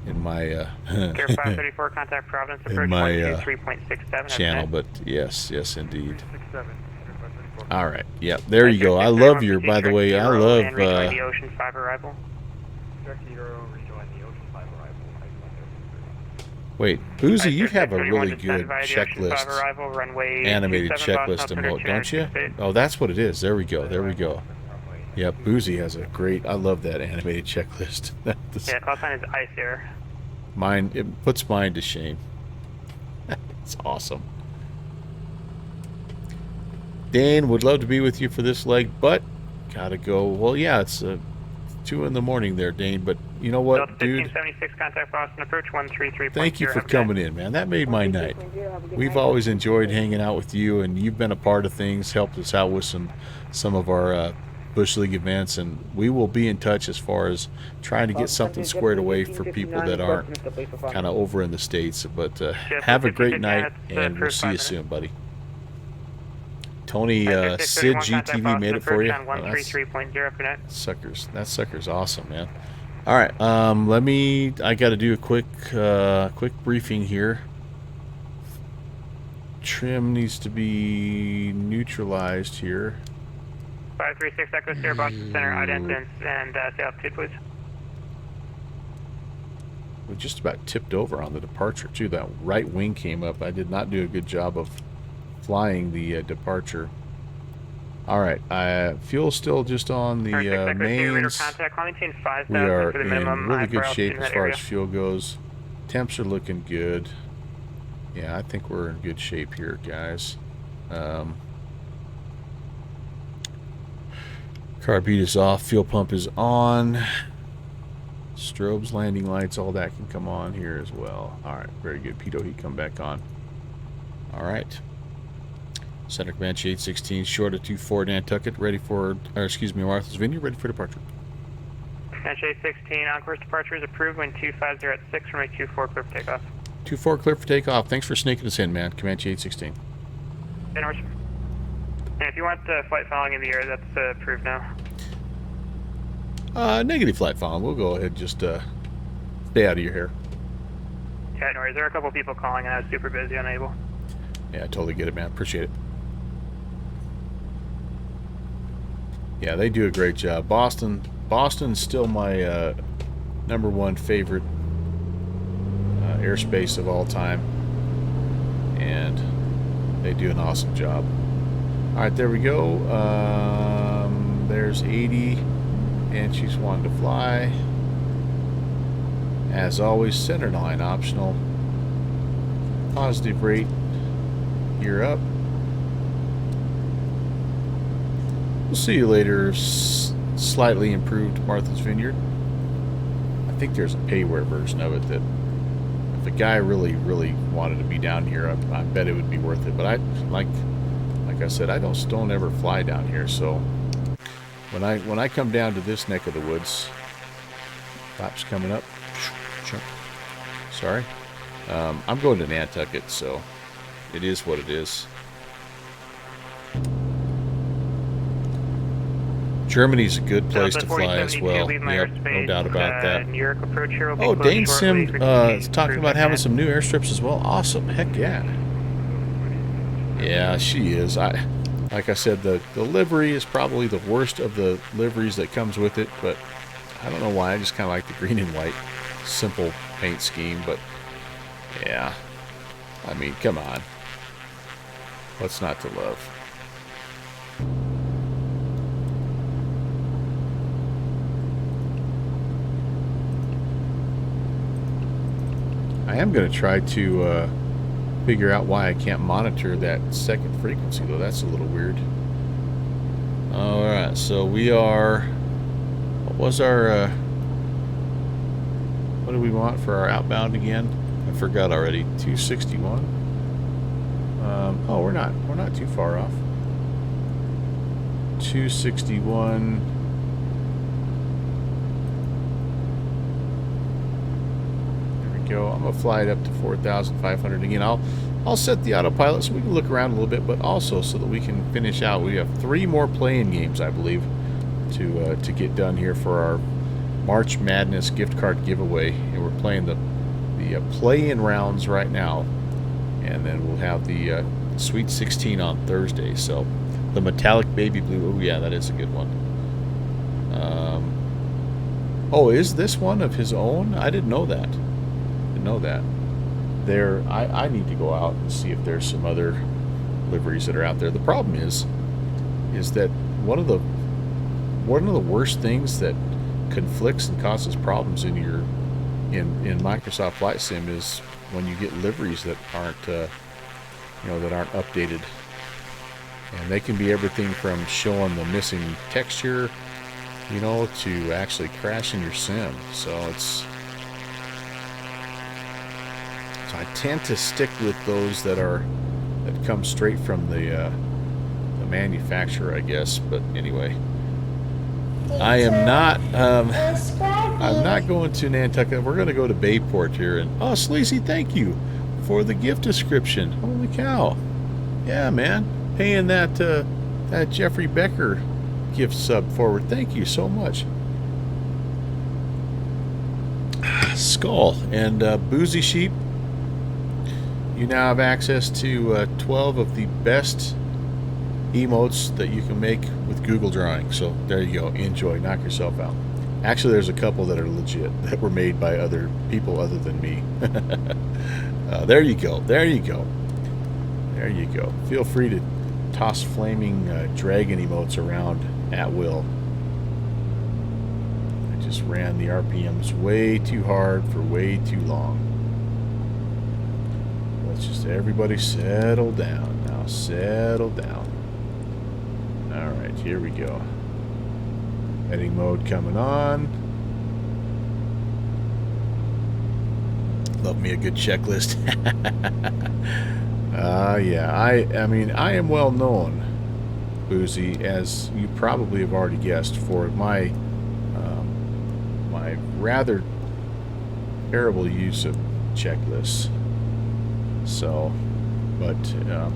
in my Air 534 contact Providence approach 123.67 channel, but yes indeed. All right, yeah, there you go. I love your, by the way, I love the Ocean 5 arrival. Wait, Boozy, you have a really good checklist, animated checklist emote, don't you? Oh, that's what it is. There we go. There we go. Yeah, Boozy has a great. I love that animated checklist. Yeah, call sign is ice here. Mine, it puts mine to shame. It's awesome. Dane, would love to be with you for this leg, but gotta go. Well, yeah, it's 2 in the morning there, Dane, but you know Delta what, dude? 1576, contact Boston approach 133.0. Thank you for coming in, man. That made my night. We've always enjoyed hanging out with you, and you've been a part of things, helped us out with some of our Bush League events, and we will be in touch as far as trying to get something squared away for people that aren't kind of over in the States. But have a great night, and we'll see you soon, buddy. Tony, Sid GTV made it for you. Oh, that sucker's awesome, man. All right, I got to do a quick briefing here. Trim needs to be neutralized here. 536 Echo Sierra Boston Center, identity and say altitude, please. We just about tipped over on the departure too. That right wing came up. I did not do a good job of flying the departure. All right, fuel's still just on the mains. We are in really good shape as far as fuel goes. Temps are looking good. Yeah, I think we're in good shape here, guys. Carb is off. Fuel pump is on. Strobes, landing lights, all that can come on here as well. All right, very good. Pitot heat come back on. All right. Center Comanche 816, short of 24 Nantucket, ready for, Martha's Vineyard, ready for departure. Comanche 816, on course departure is approved, wind 250 at 6, runway 24, clear for takeoff. 24 clear for takeoff. Thanks for sneaking us in, man. Comanche 816. And if you want flight following in the air, that's approved now. Negative flight following. We'll go ahead and just stay out of your hair. Yeah, no worries. There are a couple people calling, and I was super busy, unable. Yeah, I totally get it, man. Appreciate it. Yeah, they do a great job. Boston's still my #1 favorite airspace of all time, and they do an awesome job. All right, there we go. There's 80, and she's wanting to fly. As always, center line optional. Positive rate. Gear up. We'll see you later. Slightly improved Martha's Vineyard. I think there's a payware version of it that if a guy really wanted to be down here, I bet it would be worth it. But I like I said, I don't ever fly down here, so when I come down to this neck of the woods, flaps coming up. Sorry, I'm going to Nantucket, so it is what it is. Germany's a good place to fly as well. Yep, no doubt about that. Oh, Dane Sim is talking about having some new airstrips as well. Awesome. Heck yeah. Yeah, she is. Like I said, the livery is probably the worst of the liveries that comes with it, but I don't know why. I just kind of like the green and white simple paint scheme, but yeah. I mean, come on. What's not to love? I am going to try to figure out why I can't monitor that second frequency, though. That's a little weird. Alright, so we are... What was our... what do we want for our outbound again? I forgot already. 261. Oh, we're not too far off. 261. There we go. I'm gonna fly it up to 4,500 again. I'll set the autopilot so we can look around a little bit, but also so that we can finish out. We have 3 more play-in games, I believe, to get done here for our March Madness gift card giveaway, and we're playing the play-in rounds right now, and then we'll have the Sweet 16 on Thursday. So the metallic baby blue, oh yeah, that is a good one. Oh, is this one of his own? I didn't know that. I need to go out and see if there's some other liveries that are out there. The problem is that one of the worst things that conflicts and causes problems in Microsoft Flight Sim is when you get liveries that aren't that aren't updated. And they can be everything from showing the missing texture, you know, to actually crashing your sim. So I tend to stick with those that come straight from the manufacturer, I guess. But anyway, I am not I'm not going to Nantucket. We're going to go to Bayport here. And oh, Sleazy, thank you for the gift description. Holy cow! Yeah, man, paying that Jeffrey Becker gift sub forward. Thank you so much. Skull and Boozy Sheep. You now have access to 12 of the best emotes that you can make with Google Drawing. So there you go. Enjoy. Knock yourself out. Actually, there's a couple that are legit that were made by other people other than me. There you go. There you go. There you go. Feel free to toss flaming dragon emotes around at will. I just ran the RPMs way too hard for way too long. Let's just everybody settle down now. Settle down. All right, here we go. Heading mode coming on. Love me a good checklist. Yeah, I mean, I am well known, Boozy, as you probably have already guessed, for my my rather terrible use of checklists. So, but yeah,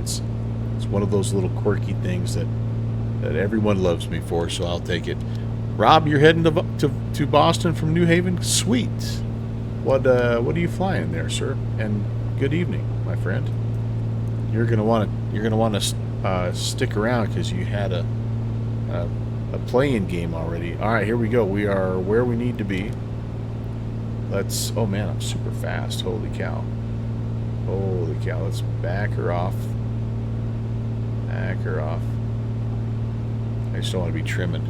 it's one of those little quirky things that everyone loves me for. So I'll take it. Rob, you're heading to Boston from New Haven. Sweet. What are you flying there, sir? And good evening, my friend. You're gonna want to stick around because you had a play-in game already. All right, here we go. We are where we need to be. Let's. Oh man, I'm super fast. Holy cow. Holy cow. Let's back her off. Back her off. I just don't want to be trimming.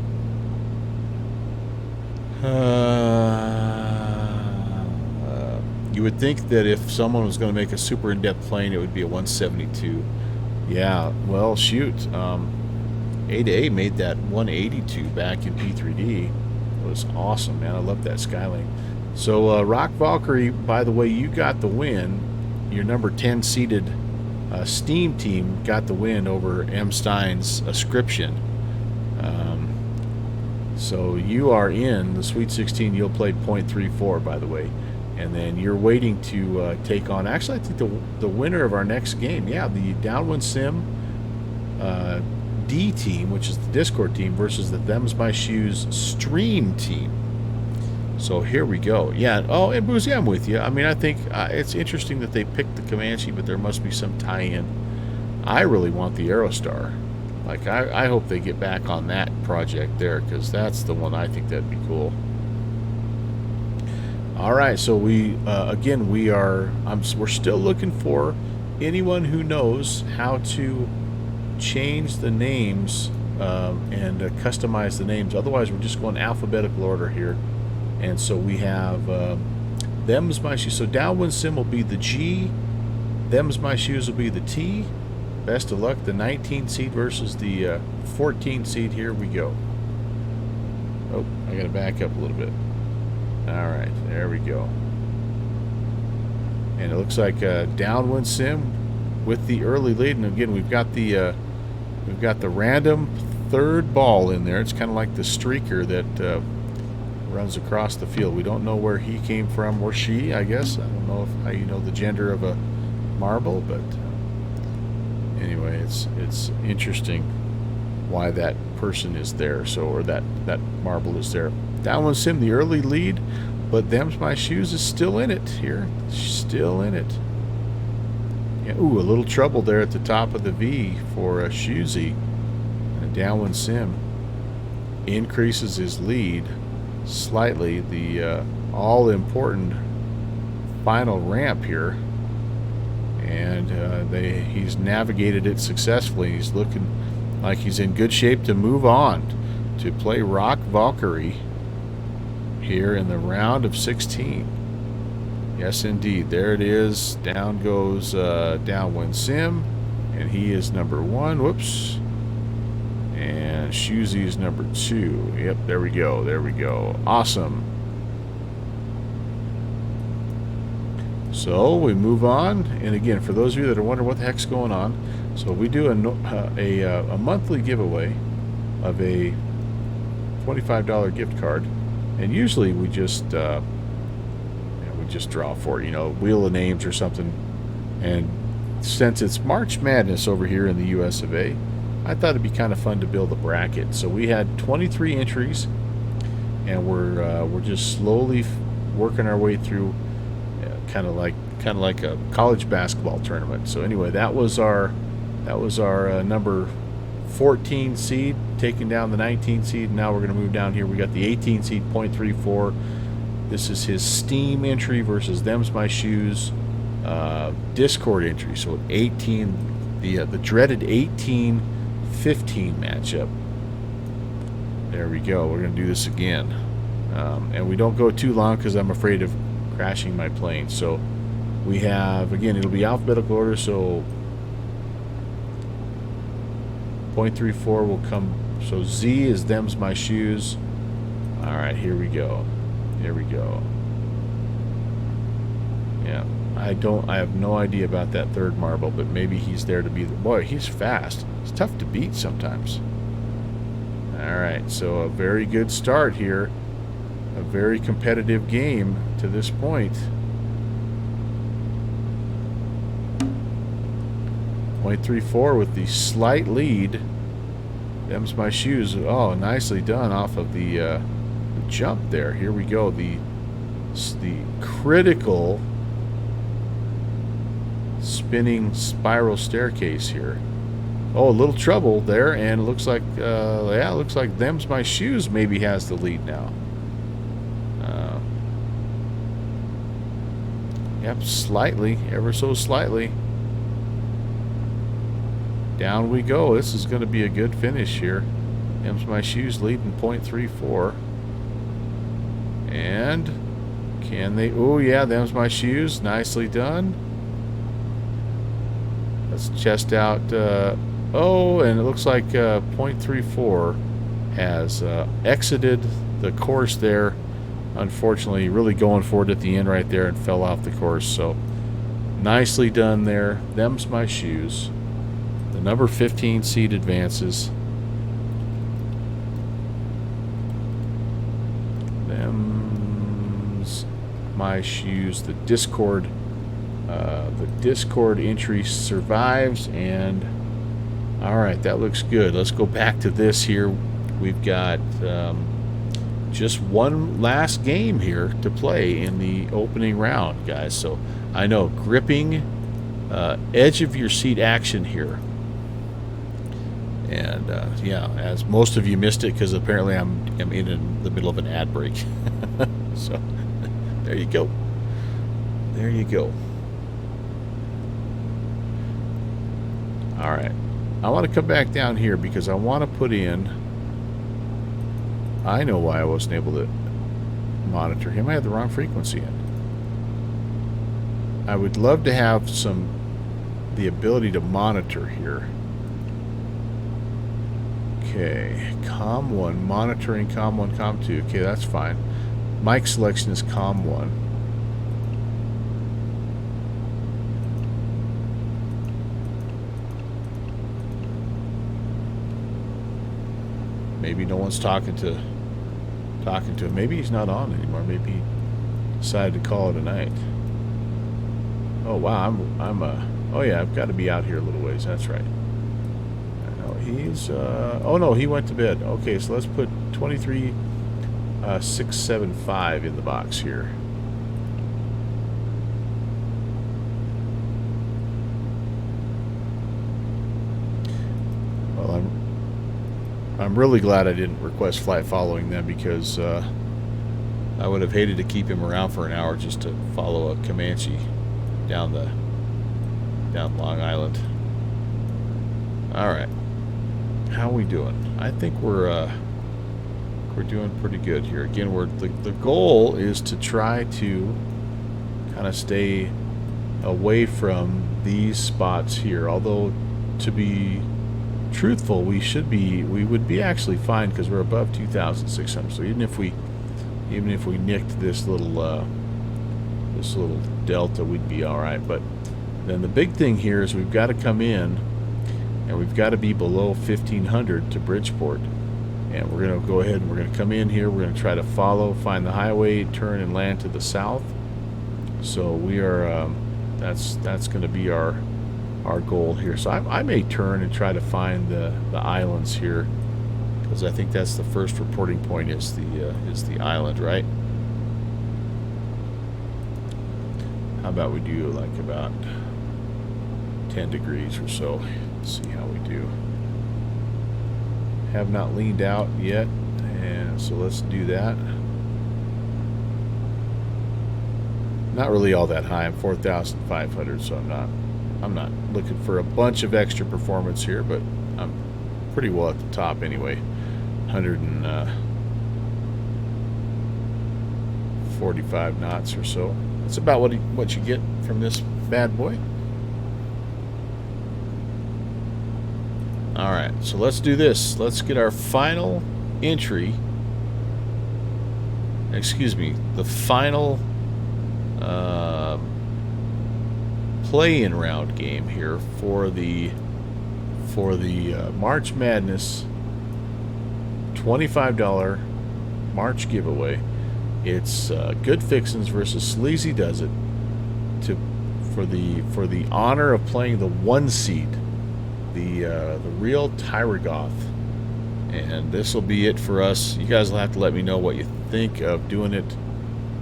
You would think that if someone was going to make a super in-depth plane, it would be a 172. Yeah, well, shoot. A2A made that 182 back in P3D. It was awesome, man. I love that Skylane. So, Rock Valkyrie, by the way, you got the win. Your number 10 seeded Steam team got the win over M. Stein's Ascription. So you are in the Sweet 16. You'll play .34, by the way. And then you're waiting to take on, actually, I think the winner of our next game. Yeah, the Downwind Sim D team, which is the Discord team, versus the Them's My Shoes Stream team. So here we go. Yeah. Oh, and Boozy, I'm with you. I mean, I think it's interesting that they picked the Comanche, but there must be some tie-in. I really want the Aerostar. Like, I hope they get back on that project there, because that's the one I think that'd be cool. All right, so we again we're still looking for anyone who knows how to change the names and customize the names. Otherwise, we're just going alphabetical order here. And so we have Them's My Shoes. So Downwind Sim will be the G. Them's My Shoes will be the T. Best of luck. The 19 seed versus the 14 seed. Here we go. Oh, I got to back up a little bit. All right, there we go. And it looks like Downwind Sim with the early lead. And again, we've got the random third ball in there. It's kind of like the streaker that runs across the field. We don't know where he came from, or she, I guess. I don't know how you know the gender of a marble, but anyway, it's interesting why that person is there. So, or that marble is there. Downwind Sim, the early lead, but Them's My Shoes is still in it here. Still in it. Yeah, ooh, a little trouble there at the top of the V for Shoesy. And Downwind Sim increases his lead slightly. The all-important final ramp here, and he's navigated it successfully. He's looking like he's in good shape to move on to play Rock Valkyrie here in the round of 16. Yes, indeed. There it is. Down goes Downwind Sim, And he is number 1. Whoops. And Shusey is number 2. Yep, there we go. There we go. Awesome. So we move on. And again, for those of you that are wondering what the heck's going on, so we do a monthly giveaway of a $25 gift card. And usually we just draw for it, you know, wheel of names or something. And since it's March Madness over here in the US of A, I thought it'd be kind of fun to build a bracket. So we had 23 entries, and we're just slowly working our way through, kind of like a college basketball tournament. So anyway, that was our number 14 seed, taking down the 19 seed. Now we're going to move down here. We got the 18 seed, 0.34. This is his Steam entry versus Them's My Shoes Discord entry. So 18, the dreaded 18-15 matchup. There we go. We're going to do this again. And we don't go too long because I'm afraid of crashing my plane. So we have, again, it'll be alphabetical order. So 0.34 will come. So Z is Them's My Shoes. All right, here we go. Here we go. Yeah, I have no idea about that third marble, but maybe he's there to be the boy. He's fast. It's tough to beat sometimes. All right, so a very good start here. A very competitive game to this point. 0.34 with the slight lead. Them's My Shoes. Oh, nicely done off of the jump there. Here we go. The critical spinning spiral staircase here. Oh, a little trouble there, and it looks like yeah, it looks like Them's My Shoes maybe has the lead now. Yep, slightly, ever so slightly. Down we go. This is going to be a good finish here. Them's My Shoes leading 0.34. And can they? Oh yeah, Them's My Shoes. Nicely done. Let's chest out. Oh, and it looks like 0.34 has exited the course there. Unfortunately, really going for it at the end right there and fell off the course. So nicely done there. Them's My Shoes. The number 15 seed advances. Them's My Shoes. The Discord entry survives, and all right, that looks good. Let's go back to this here. We've got just one last game here to play in the opening round, guys. So I know, gripping, edge of your seat action here. And yeah, as most of you missed it because apparently I'm in the middle of an ad break. So there you go. There you go. All right. I want to come back down here because I want to put in. I know why I wasn't able to monitor him. I had the wrong frequency in. I would love to have the ability to monitor here. Okay, COM1, monitoring COM1, COM2. Okay, that's fine. Mic selection is COM1. Maybe no one's talking to him. Maybe he's not on anymore. Maybe he decided to call it a night. Oh wow, oh yeah, I've got to be out here a little ways. That's right. No, he's oh no, he went to bed. Okay, so let's put 23,675 in the box here. Well, I'm really glad I didn't request flight following them because I would have hated to keep him around for an hour just to follow a Comanche down Long Island. All right, how are we doing? I think we're doing pretty good here. Again, the goal is to try to kind of stay away from these spots here. Although to be truthful, we would be actually fine because we're above 2,600. So even if we nicked this little delta, we'd be all right. But then the big thing here is we've got to come in and we've got to be below 1,500 to Bridgeport. And we're going to go ahead and we're going to come in here. We're going to try to find the highway, turn and land to the south. So we are, that's going to be our goal here. So I may turn and try to find the islands here, because I think that's the first reporting point is the island, right? How about we do like about 10 degrees or so? Let's see how we do. Have not leaned out yet, and so let's do that. Not really all that high. I'm 4,500, so I'm not looking for a bunch of extra performance here, but I'm pretty well at the top anyway. 145 knots or so. That's about what you get from this bad boy. All right, so let's do this. Let's get our final entry. Excuse me, the final play-in round game here for the March Madness $25 March giveaway. It's Good Fixins versus Sleazy Does It for the honor of playing the 1 seed, the real Tyragoth. And this will be it for us. You guys will have to let me know what you think of doing it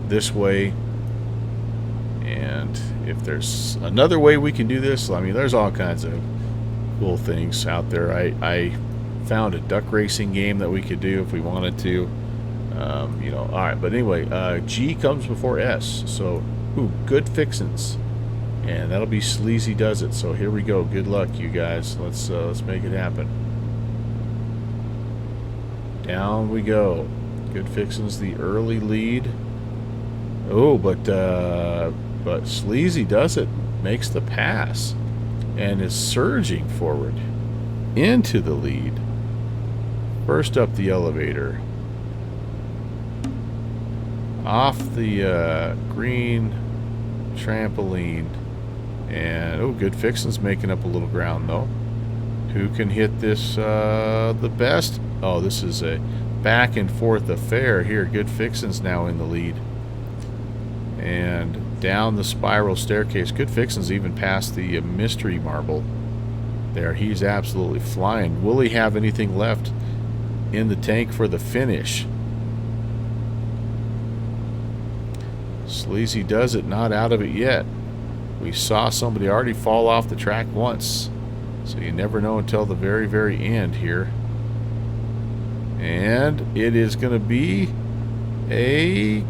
this way, and if there's another way we can do this. I mean, there's all kinds of cool things out there. I found a duck racing game that we could do if we wanted to. You know, all right, but anyway, G comes before S, so Good Fixins, and that'll be Sleazy Does It. So here we go. Good luck, you guys. Let's make it happen. Down we go. Good Fixins, the early lead. Oh, but Sleazy Does It makes the pass and is surging forward into the lead. First up the elevator. Off the green trampoline. And, Good Fixins making up a little ground, though. Who can hit this the best? Oh, this is a back and forth affair here. Good Fixins now in the lead. And down the spiral staircase. Good Fixins even past the mystery marble there. He's absolutely flying. Will he have anything left in the tank for the finish? Sleazy Does It not out of it yet. We saw somebody already fall off the track once, so you never know until the very, very end here. And it is going to be a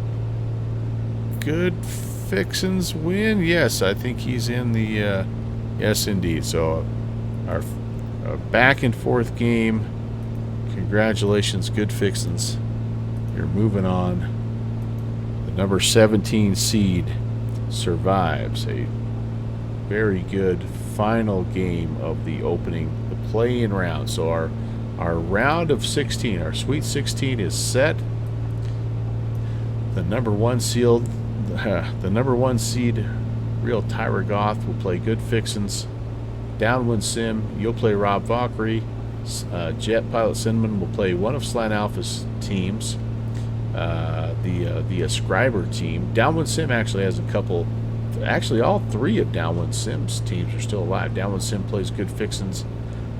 Good Fixins win. Yes, I think he's in the yes, indeed. So our back and forth game. Congratulations, Good Fixins. You're moving on. The number 17 seed survives a very good final game of the play-in round. So our round of 16, our Sweet 16 is set. The number 1 seed, Real Tyragoth, will play Good Fixins. Downwind Sim, you'll play Rob Valkyrie. Jet Pilot Cinnamon will play one of Slant Alpha's teams. The Ascriber team. Downwind Sim actually has a couple. Actually, all 3 of Downwind Sim's teams are still alive. Downwind Sim plays Good Fixins,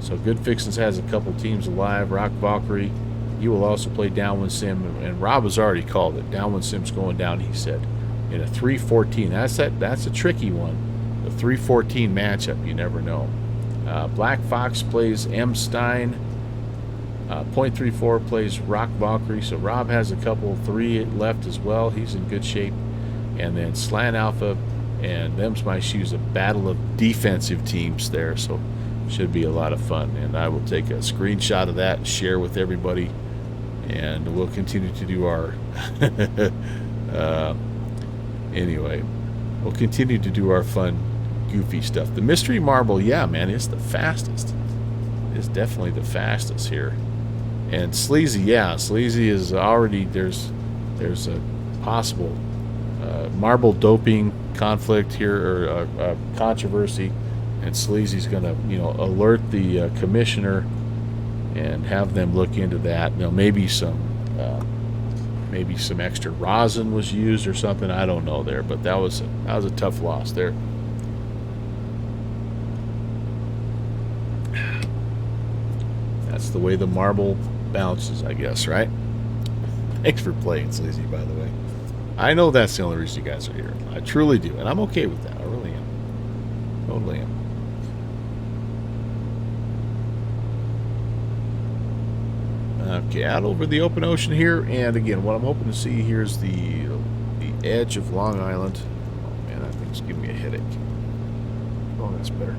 so Good Fixins has a couple teams alive. Rock Valkyrie, you will also play Downwind Sim, and Rob has already called it. Downwind Sim's going down, he said, in a 3-14. That's a tricky one. The 3-14 matchup, you never know. Black Fox plays M. Stein. .34 plays Rock Valkyrie, so Rob has a couple 3 left as well. He's in good shape. And then Slant Alpha and Them's My Shoes, a battle of defensive teams there, so should be a lot of fun. And I will take a screenshot of that and share with everybody, and we'll continue to do our anyway, we'll continue to do our fun goofy stuff. The mystery marble, yeah, man, is the fastest. It's definitely the fastest here. And sleazy, yeah, sleazy is already there's a possible marble doping conflict here, or controversy, and sleazy's gonna alert the commissioner and have them look into that. Maybe some extra rosin was used or something. I don't know there, but that was a tough loss there. That's the way the marble bounces, I guess, right? Thanks for playing, Sleazy, by the way. I know that's the only reason you guys are here. I truly do, and I'm okay with that. I really am. Totally am. Okay, out over the open ocean here, and again, what I'm hoping to see here is the edge of Long Island. Oh man, that thing's giving me a headache. Oh, that's better.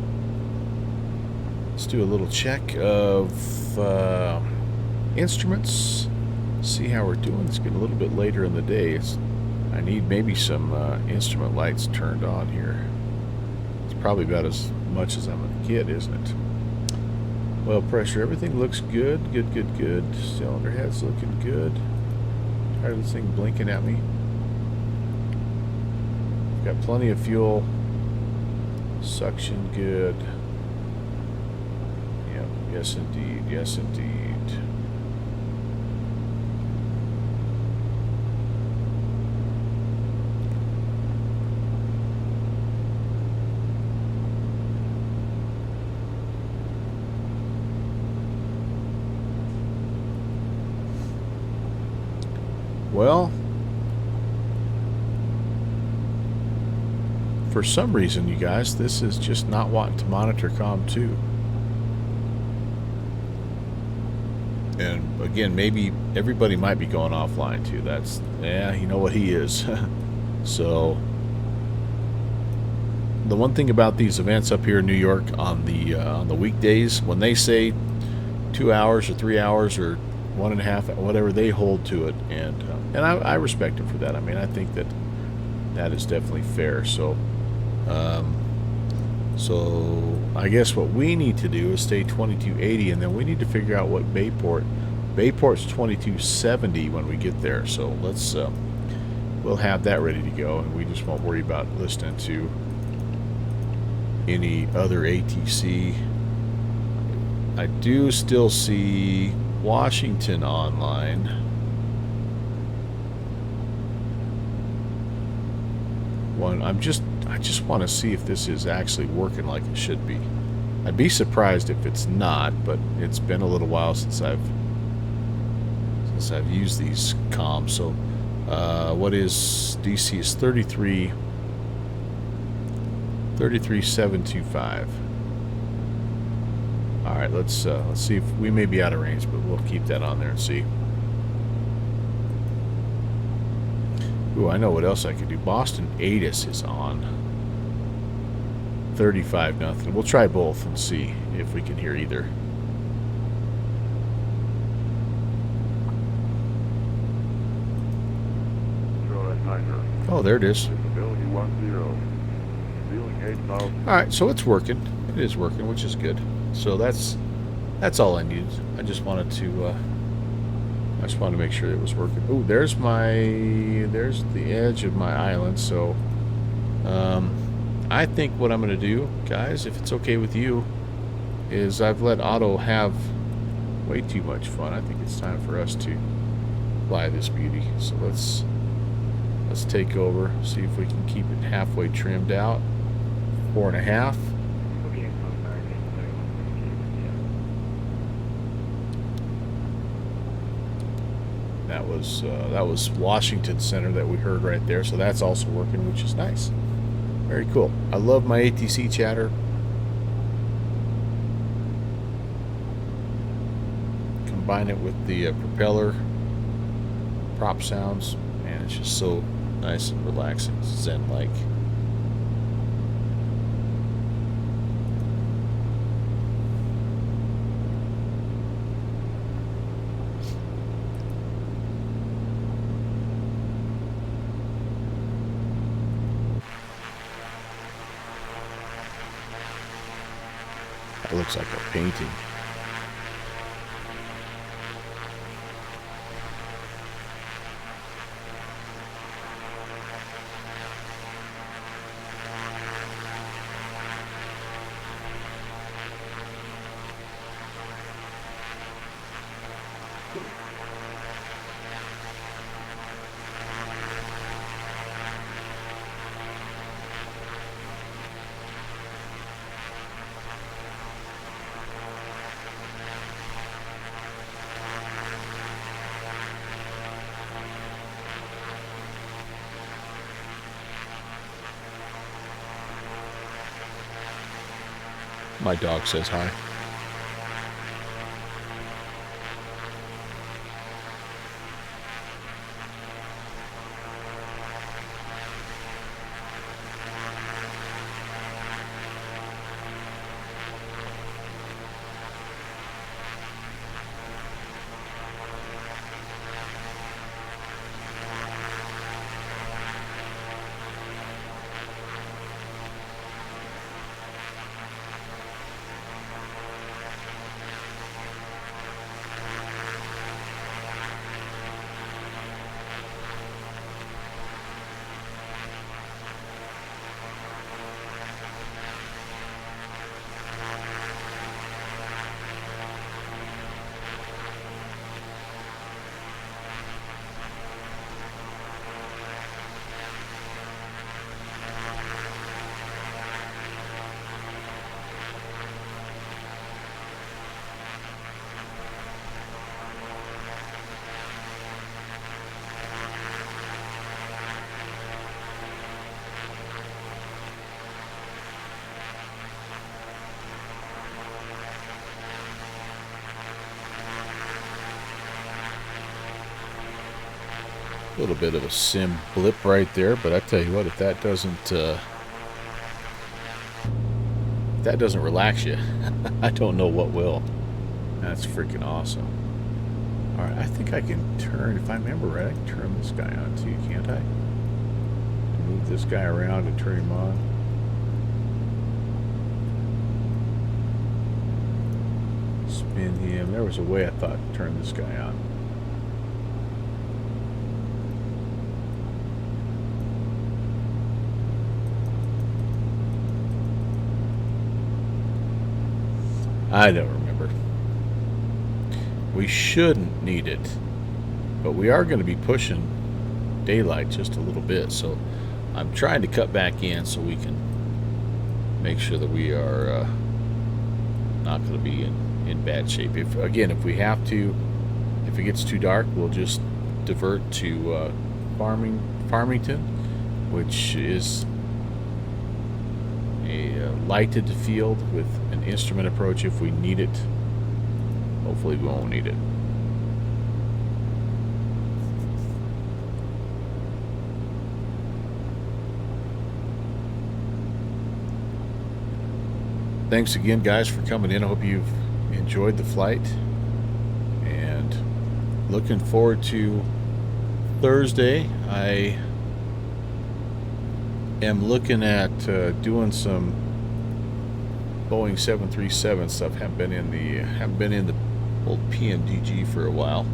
Let's do a little check of instruments. See how we're doing. It's getting a little bit later in the day. I need maybe some instrument lights turned on here. It's probably about as much as I'm going to get, isn't it? Oil pressure, everything looks good. Good. Cylinder head's looking good. Tired of this thing blinking at me. Got plenty of fuel. Suction good. Yep, yes indeed, yes indeed. Well, for some reason, you guys, this is just not wanting to monitor COM2. And again, maybe everybody might be going offline too. Yeah, you know what he is. So, the one thing about these events up here in New York on the weekdays, when they say 2 hours or 3 hours or 1.5, whatever, they hold to it, and I respect them for that. I mean, I think that is definitely fair. So I guess what we need to do is stay 2280, and then we need to figure out what Bayport's 2270 when we get there. So let's we'll have that ready to go, and we just won't worry about listening to any other ATC. I do still see Washington online. I just want to see if this is actually working like it should be. I'd be surprised if it's not, but it's been a little while since I've used these comms. So what is DC is 33725. All right, let's see if we may be out of range, but we'll keep that on there and see. Ooh, I know what else I could do. Boston ATIS is on 35-0. We'll try both and see if we can hear either. Oh, there it is. All right, so it's working. It is working, which is good. So that's all I needed. I just wanted to make sure it was working. Ooh, there's the edge of my island. So I think what I'm gonna do, guys, if it's okay with you, is I've let Otto have way too much fun. I think it's time for us to fly this beauty. So let's take over, see if we can keep it halfway trimmed out. 4.5. That was Washington Center that we heard right there, so that's also working, which is nice. Very cool. I love my ATC chatter. Combine it with the propeller prop sounds, man, it's just so nice and relaxing, zen-like. Looks like a painting. My dog says hi. A little bit of a sim blip right there, but I tell you what, if that doesn't relax you, I don't know what will. That's freaking awesome. All right, I think I can turn, if I remember right, I can turn this guy on too, can't I? Move this guy around and turn him on. Spin him. There was a way I thought to turn this guy on. I don't remember. We shouldn't need it, but we are going to be pushing daylight just a little bit, so I'm trying to cut back in so we can make sure that we are not going to be in bad shape. If we have to, if it gets too dark, we'll just divert to Farmington, which is a lighted field with an instrument approach if we need it. Hopefully we won't need it. Thanks again, guys, for coming in. I hope you've enjoyed the flight, and looking forward to Thursday. I am looking at doing some Boeing 737 stuff. Haven't been in the old PMDG for a while,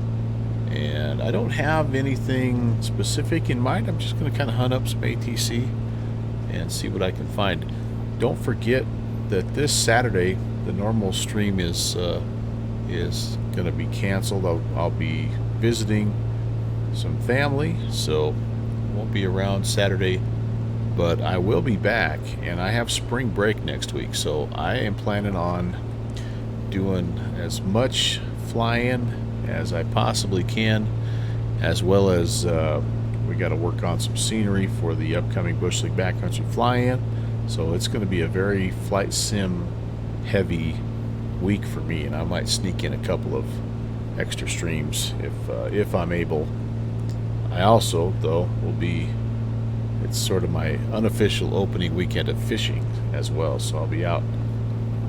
and I don't have anything specific in mind. I'm just going to kind of hunt up some ATC and see what I can find. Don't forget that this Saturday the normal stream is going to be canceled. I'll be visiting some family, so won't be around Saturday, but I will be back, and I have spring break next week, so I am planning on doing as much flying as I possibly can, as well as we got to work on some scenery for the upcoming Bush League Backcountry Fly-In. So it's going to be a very flight sim heavy week for me, and I might sneak in a couple of extra streams if I'm able. I also, though, will be, it's sort of my unofficial opening weekend of fishing as well, so I'll be out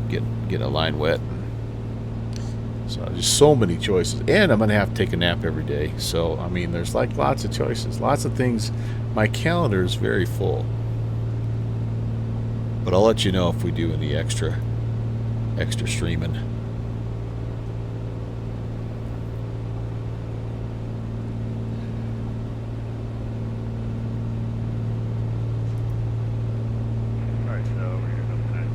getting a line wet. So there's so many choices, and I'm gonna have to take a nap every day. So I mean, there's like lots of choices, lots of things. My calendar is very full, but I'll let you know if we do any extra extra streaming. Alright, so we're here up next.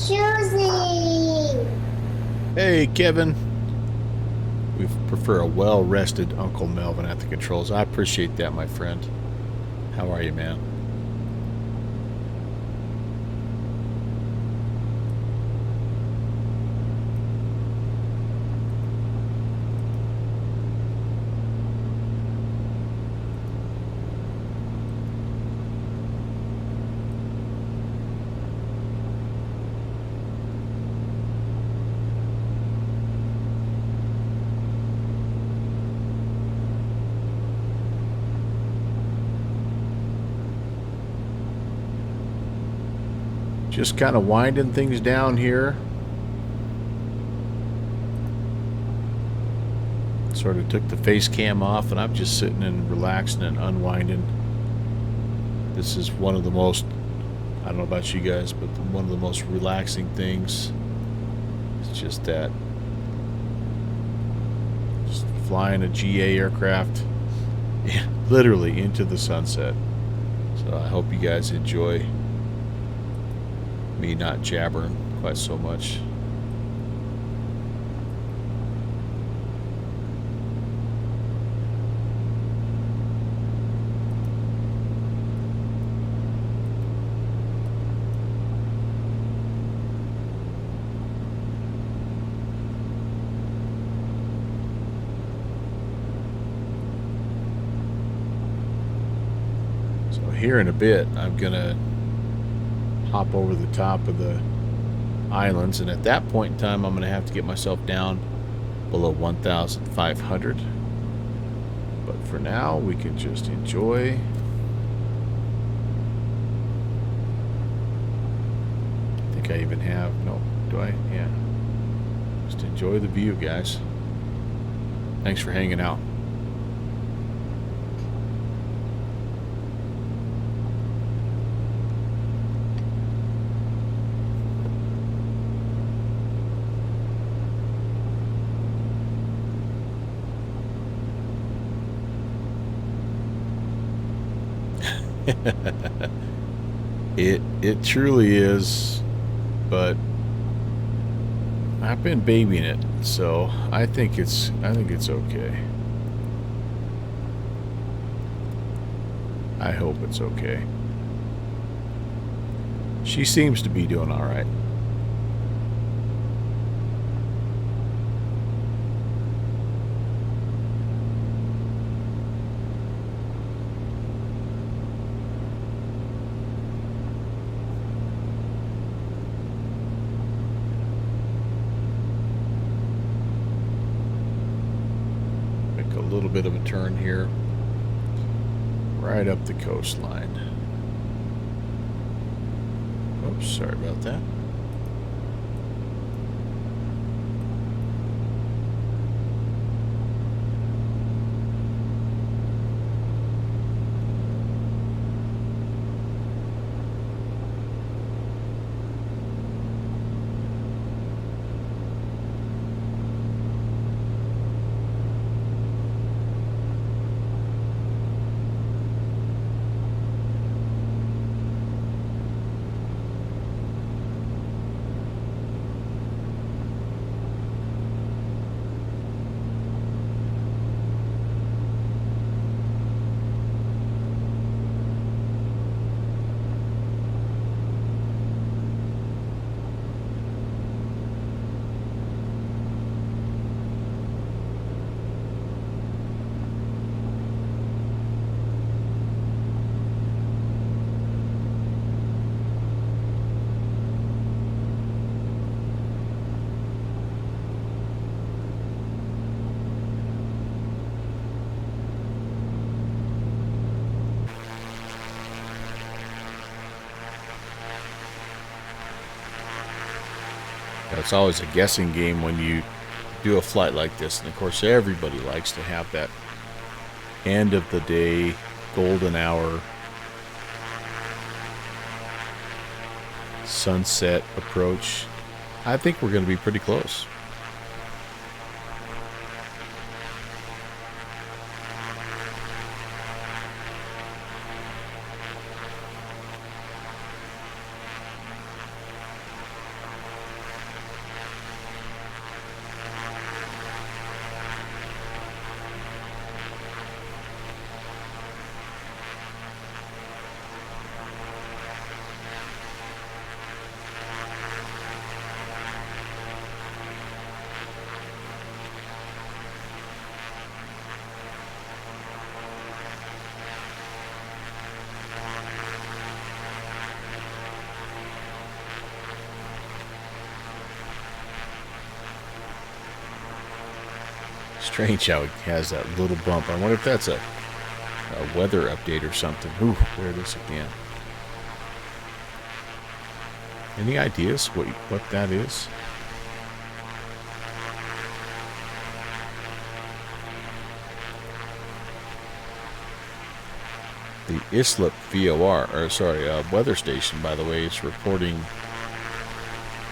Choosing. Hey, Kevin. We prefer a well-rested Uncle Melvin at the controls. I appreciate that, my friend. How are you, man? Just kind of winding things down here. Sort of took the face cam off, and I'm just sitting and relaxing and unwinding. This is one of the most, I don't know about you guys, but one of the most relaxing things. It's just that. Just flying a GA aircraft literally into the sunset. So I hope you guys enjoy me not jabbering quite so much. So here in a bit, I'm gonna hop over the top of the islands, and at that point in time I'm going to have to get myself down below 1,500. But for now we can just enjoy. I think I even have, no, do I? Yeah. Just enjoy the view, guys. Thanks for hanging out. It truly is, but I've been babying it, so I think it's okay. I hope it's okay. She seems to be doing all right. A little bit of a turn here, right up the coastline. Oops, sorry about that. It's always a guessing game when you do a flight like this. And of course, everybody likes to have that end of the day, golden hour, sunset approach. I think we're going to be pretty close. Strange how it has that little bump. I wonder if that's a weather update or something. Ooh, there it is again. Any ideas what that is? The Islip VOR, or sorry, weather station, by the way, is reporting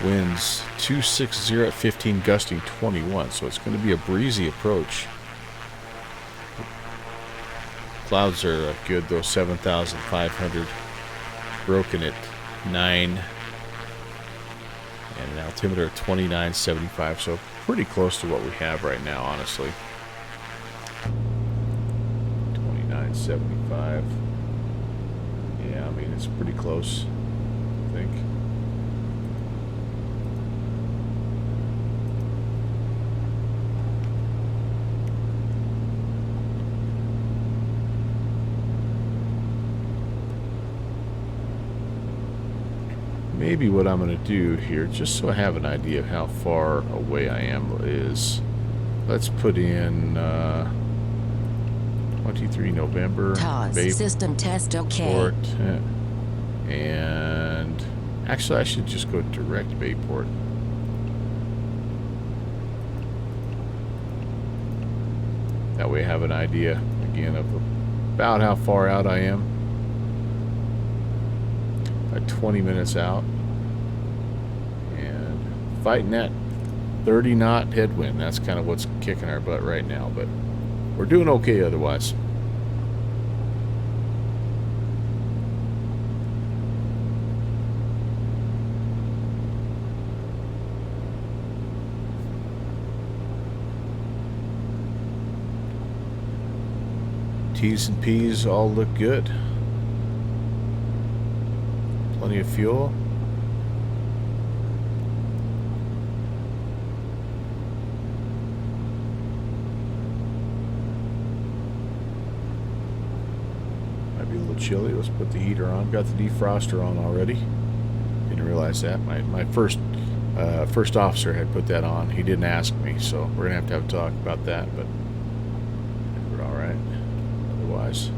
winds 260 at 15, gusting 21. So it's going to be a breezy approach. Clouds are good though, 7,500. Broken at 9. And an altimeter of 2975. So pretty close to what we have right now, honestly. 2975. Yeah, I mean, it's pretty close, I think. Maybe what I'm going to do here, just so I have an idea of how far away I am, is let's put in 23 November. TOS, system test okay. Bayport, and actually I should just go direct Bayport. That way I have an idea, again, of about how far out I am. 20 minutes out, and fighting that 30 knot headwind. That's kind of what's kicking our butt right now, but we're doing okay otherwise. T's and P's all look good. Plenty of fuel. Might be a little chilly. Let's put the heater on. Got the defroster on already. Didn't realize that. My first officer had put that on. He didn't ask me, so we're gonna have a talk about that. But we're all right. Otherwise.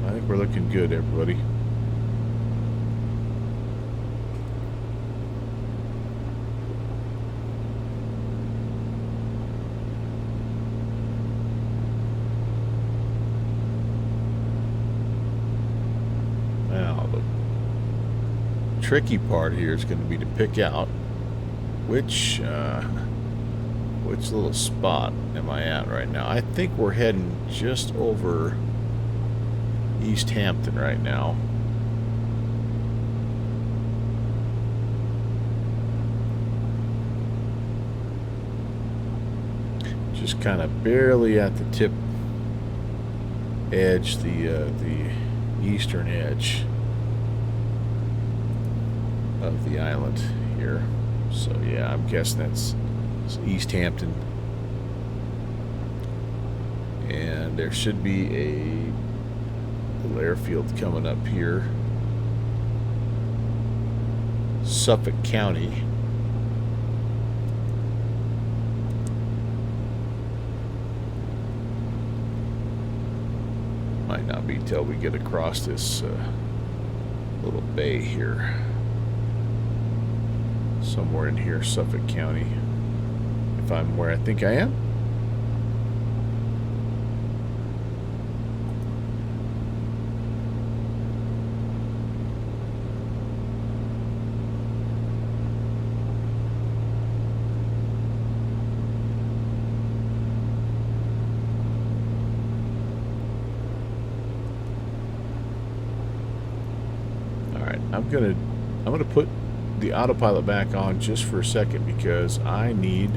I think we're looking good, everybody. Now, the tricky part here is going to be to pick out which little spot am I at right now. I think we're heading just over East Hampton right now. Just kind of barely at the tip edge, the eastern edge of the island here. So yeah, I'm guessing that's East Hampton. And there should be a little airfield coming up here. Suffolk County. Might not be till we get across this little bay here. Somewhere in here, Suffolk County. If I'm where I think I am. I'm gonna put the autopilot back on just for a second because I need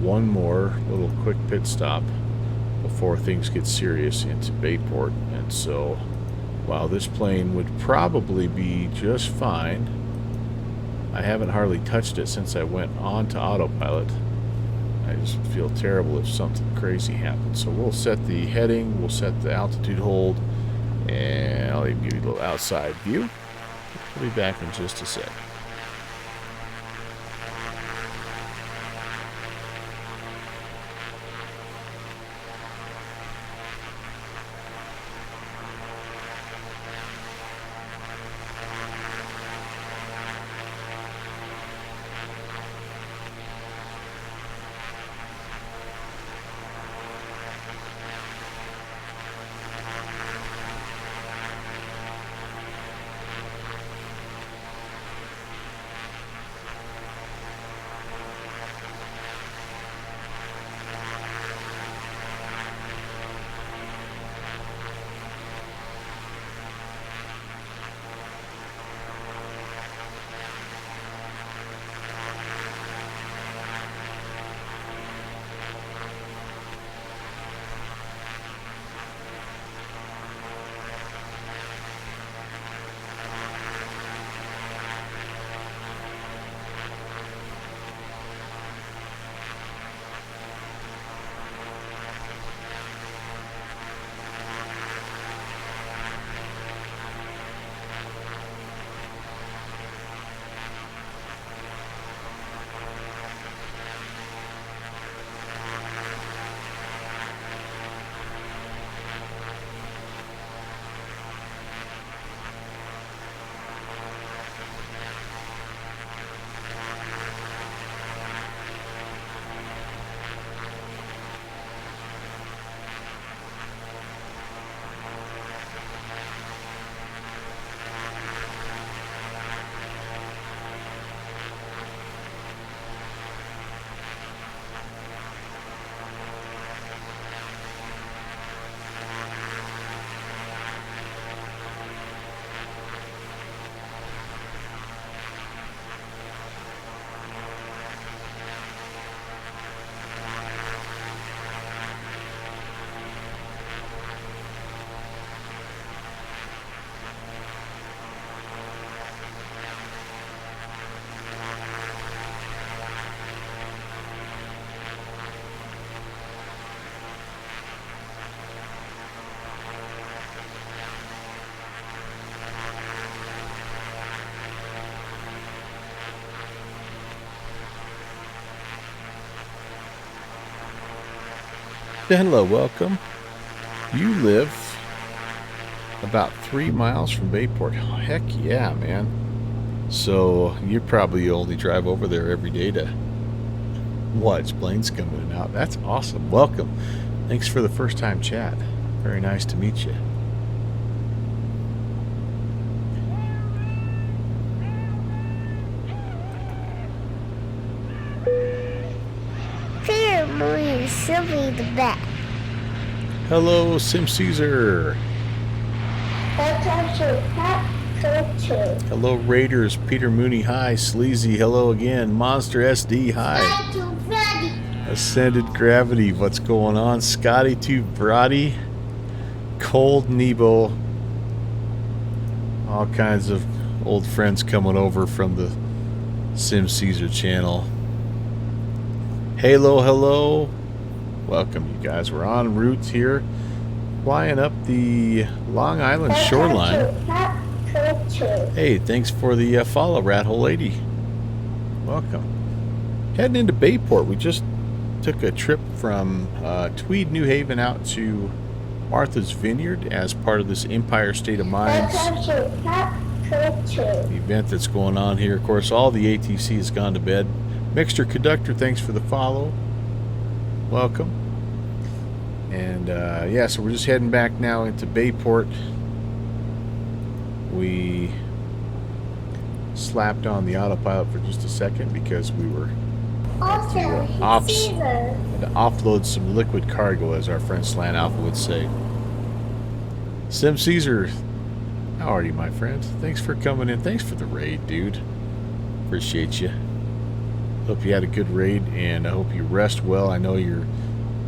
one more little quick pit stop before things get serious into Bayport. And so while this plane would probably be just fine, I haven't hardly touched it since I went on to autopilot. I just feel terrible if something crazy happens. So we'll set the heading, we'll set the altitude hold, and I'll even give you a little outside view. We'll be back in just a sec. Hello, welcome. You live about 3 miles from Bayport. Heck yeah, man. So you probably only drive over there every day to watch planes come in and out. That's awesome. Welcome. Thanks for the first time chat. Very nice to meet you. She'll be the best. Hello, Sim Caesar. Hello, Raiders. Peter Mooney, hi. Sleazy, hello again. Monster SD, hi. Ascended Gravity, what's going on? Scotty Too Brody. Cold Nebo. All kinds of old friends coming over from the Sim Caesar channel. Halo, hello. Welcome, you guys. We're en route here, flying up the Long Island shoreline. Hey, thanks for the follow, Rat Hole Lady. Welcome. Heading into Bayport. We just took a trip from Tweed, New Haven out to Martha's Vineyard as part of this Empire State of Mind event that's going on here. Of course, all the ATC has gone to bed. Mixter Conductor, thanks for the follow. Welcome. And yeah, so we're just heading back now into Bayport. We slapped on the autopilot for just a second because we were had to offload some liquid cargo, as our friend Slant Alpha would say. Sim Caesar, how are you, my friend? Thanks for coming in. Thanks for the raid, dude. Appreciate you. Hope you had a good raid, and I hope you rest well. I know you're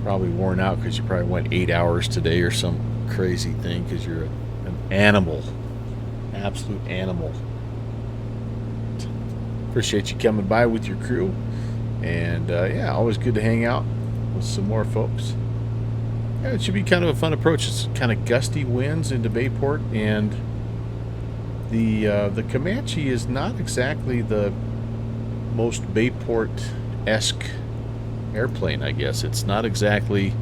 probably worn out because you probably went 8 hours today or some crazy thing because you're an animal. Absolute animal. Appreciate you coming by with your crew. And yeah, always good to hang out with some more folks. Yeah, it should be kind of a fun approach. It's kind of gusty winds into Bayport, and the Comanche is not exactly the most Bayport-esque airplane, I guess. It's not exactly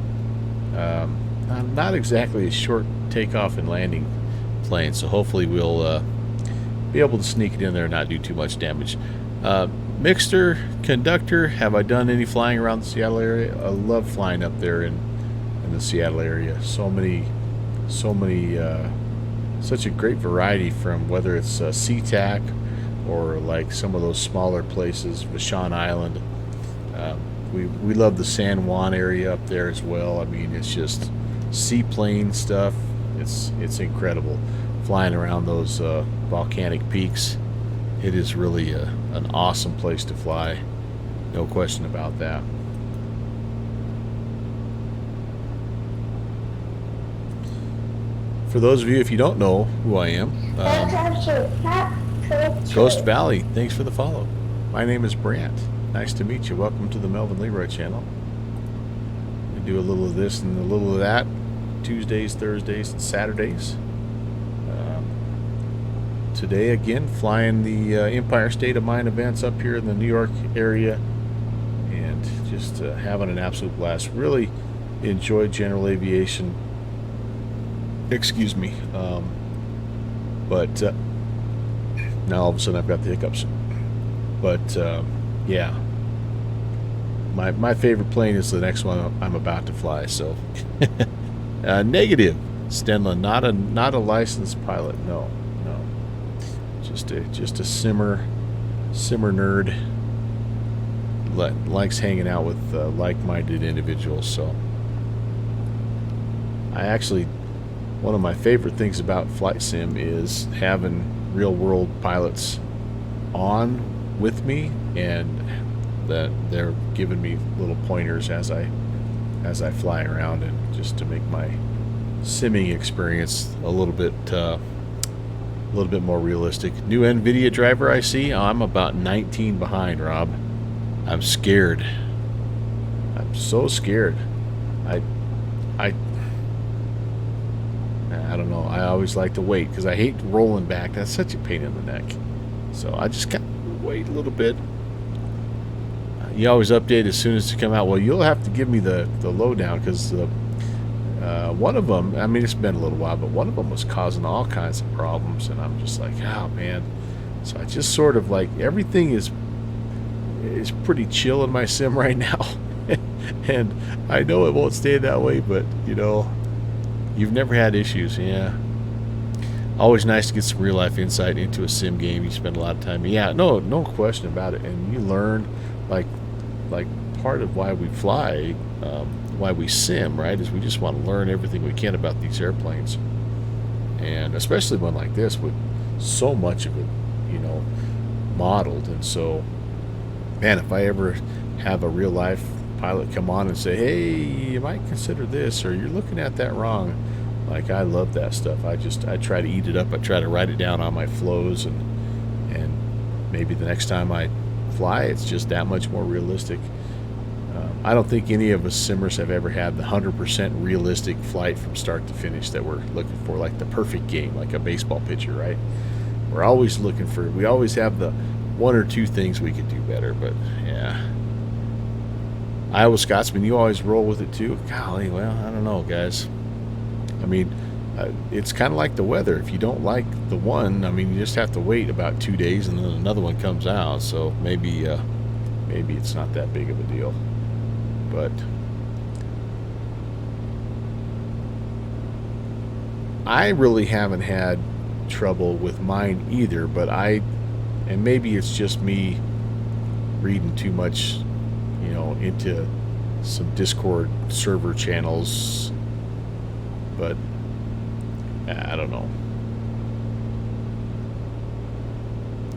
not exactly a short takeoff and landing plane. So hopefully we'll be able to sneak it in there and not do too much damage. Mixter Conductor, have I done any flying around the Seattle area? I love flying up there in the Seattle area. So many, such a great variety, from whether it's SeaTac or like some of those smaller places, Vashon Island. We love the San Juan area up there as well. I mean, it's just seaplane stuff. It's incredible flying around those volcanic peaks. It is really an awesome place to fly. No question about that. For those of you, if you don't know who I am, Ghost Valley, thanks for the follow. My name is Brant. Nice to meet you. Welcome to the Melvin Leroy channel. We do a little of this and a little of that, Tuesdays, Thursdays, and Saturdays. Today, again, flying the Empire State of Mind events up here in the New York area, and just having an absolute blast. Really enjoyed general aviation. Excuse me. But now all of a sudden I've got the hiccups. But yeah, my favorite plane is the next one I'm about to fly. So negative, Stenla, not a licensed pilot. No. Just a simmer nerd. Likes hanging out with like-minded individuals. So I actually, one of my favorite things about flight sim is having real-world pilots on with me, and that they're giving me little pointers as I fly around, and just to make my simming experience a little bit more realistic. New NVIDIA driver I see. Oh, I'm about 19 behind, Rob. I'm scared. I'm so scared. I don't know. I always like to wait because I hate rolling back. That's such a pain in the neck. So I just kind of wait a little bit. You always update as soon as they come out. Well, you'll have to give me the lowdown, because one of them, I mean, it's been a little while, but one of them was causing all kinds of problems, and I'm just like, oh man. So I just sort of like, everything is pretty chill in my sim right now. And I know it won't stay that way, but you know, you've never had issues. Yeah, always nice to get some real life insight into a sim game. You spend a lot of time. Yeah, no question about it. And you learn, like part of why we fly, why we sim, right, is we just want to learn everything we can about these airplanes. And especially one like this with so much of it, you know, modeled. And so, man, if I ever have a real life pilot come on and say, hey, you might consider this, or you're looking at that wrong, like, I love that stuff. I try to eat it up. I try to write it down on my flows, and maybe the next time I fly, it's just that much more realistic. I don't think any of us simmers have ever had the 100% realistic flight from start to finish that we're looking for, like the perfect game, like a baseball pitcher, right? We're always looking for, we always have the one or two things we could do better. But yeah, Iowa Scotsman, you always roll with it too. Golly, well, I don't know, guys. mean, it's kind of like the weather. If you don't like the one, I mean, you just have to wait about 2 days and then another one comes out. So maybe it's not that big of a deal. But I really haven't had trouble with mine either, but and maybe it's just me reading too much, you know, into some Discord server channels, but I don't know.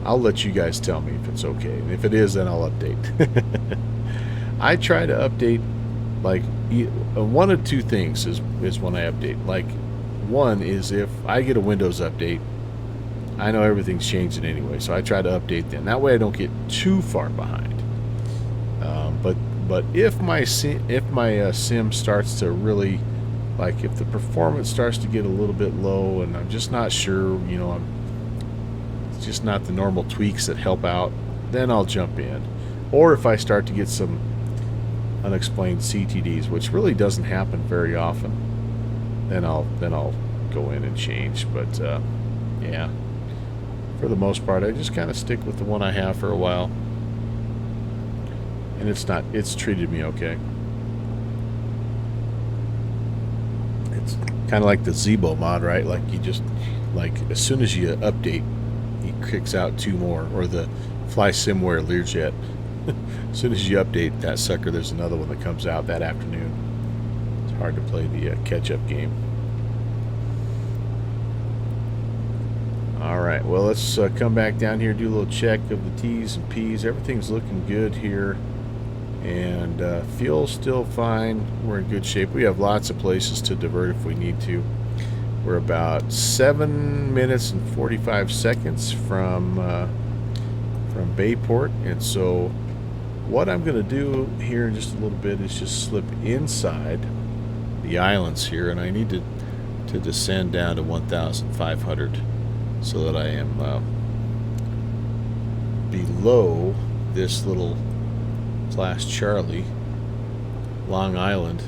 I'll let you guys tell me if it's okay, and if it is, then I'll update. I try to update, like, one of two things is when I update. Like, one is if I get a Windows update, I know everything's changing anyway, so I try to update then. That way I don't get too far behind. But if my sim starts to really, like, if the performance starts to get a little bit low and I'm just not sure, you know, it's just not the normal tweaks that help out, then I'll jump in. Or if I start to get some unexplained CTDs, which really doesn't happen very often, then I'll go in and change. But yeah, for the most part, I just kind of stick with the one I have for a while, and it's treated me okay. It's kind of like the Zebo mod, right? Like, you just, like, as soon as you update, he kicks out 2 more, or the Fly Simware Learjet. As soon as you update that sucker, there's another one that comes out that afternoon. It's hard to play the catch-up game. Alright, well, let's come back down here, do a little check of the T's and P's. Everything's looking good here, and fuel's still fine. We're in good shape. We have lots of places to divert if we need to. We're about 7 minutes and 45 seconds from Bayport, and so what I'm going to do here in just a little bit is just slip inside the islands here, and I need to descend down to 1,500 so that I am below this little Class Charlie, Long Island.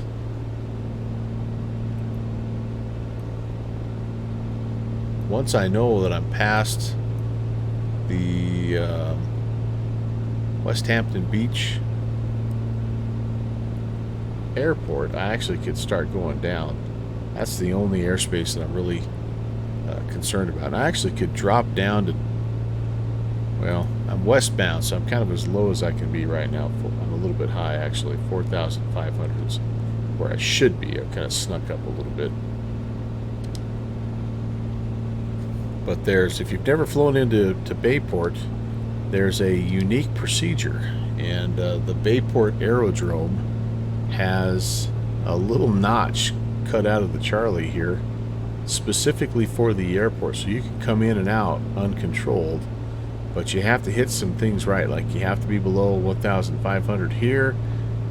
Once I know that I'm past the West Hampton Beach airport, I actually could start going down. That's the only airspace that I'm really concerned about. And I actually could drop down to, well, I'm westbound, so I'm kind of as low as I can be right now. I'm a little bit high, actually. 4,500 is where I should be. I've kind of snuck up a little bit. But if you've never flown into Bayport, there's a unique procedure, and the Bayport Aerodrome has a little notch cut out of the Charlie here specifically for the airport, so you can come in and out uncontrolled, but you have to hit some things right. Like, you have to be below 1,500 here,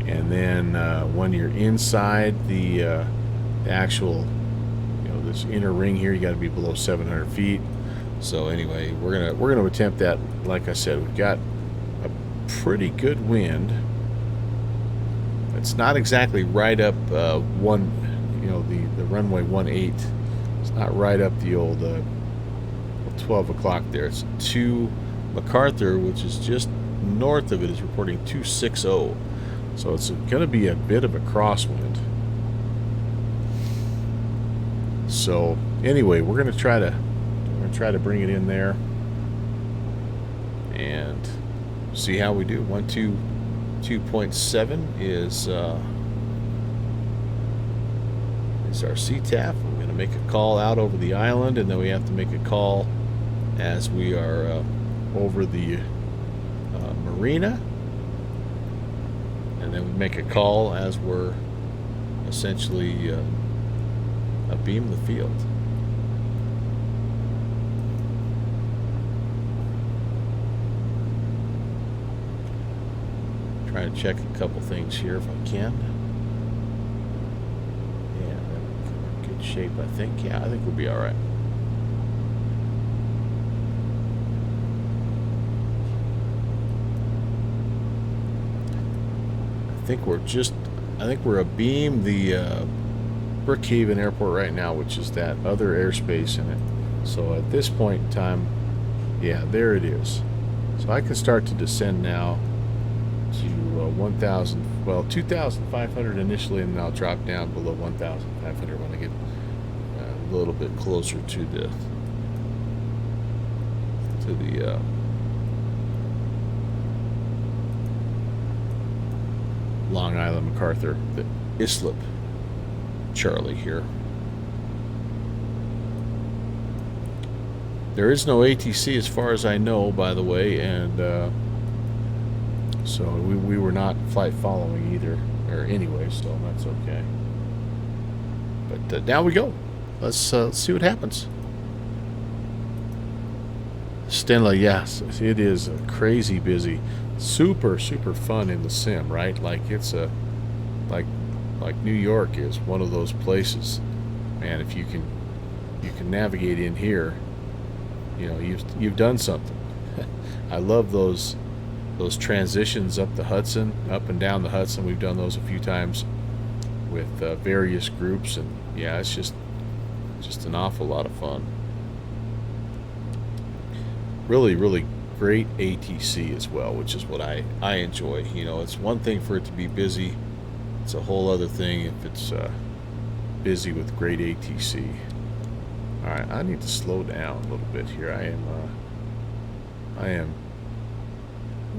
and then when you're inside the actual, you know, this inner ring here, you got to be below 700 feet. So anyway, we're gonna attempt that. Like I said, we've got a pretty good wind. It's not exactly right up the runway 18. It's not right up the old 12 o'clock there. It's 2 MacArthur, which is just north of it, is reporting 260. So it's going to be a bit of a crosswind. So anyway, we're going to try to bring it in there and see how we do. 122.7 is our CTAF. We're going to make a call out over the island, and then we have to make a call as we are over the marina, and then we make a call as we're essentially abeam the field. Try to check a couple things here if I can. Yeah, we're in good shape, I think. Yeah, I think we'll be all right. I think we're abeam the Brookhaven Airport right now, which is that other airspace in it. So at this point in time, yeah, there it is. So I can start to descend now to 1,000, well, 2,500 initially, and then I'll drop down below 1,500 when I get a little bit closer to the Long Island MacArthur, the Islip Charlie here. There is no ATC as far as I know, by the way, and so we were not flight following either, or anyway, so that's okay. But down we go. Let's see what happens. Stenla, yes, it is crazy busy. Super fun in the sim, right? Like it's like New York is one of those places. Man, if you can navigate in here, you know, you've done something. I love those transitions up the Hudson, up and down the Hudson. We've done those a few times with various groups, and yeah, it's just an awful lot of fun. Really great ATC as well, which is what I enjoy. You know, it's one thing for it to be busy. It's a whole other thing if it's busy with great ATC. All right, I need to slow down a little bit here. I am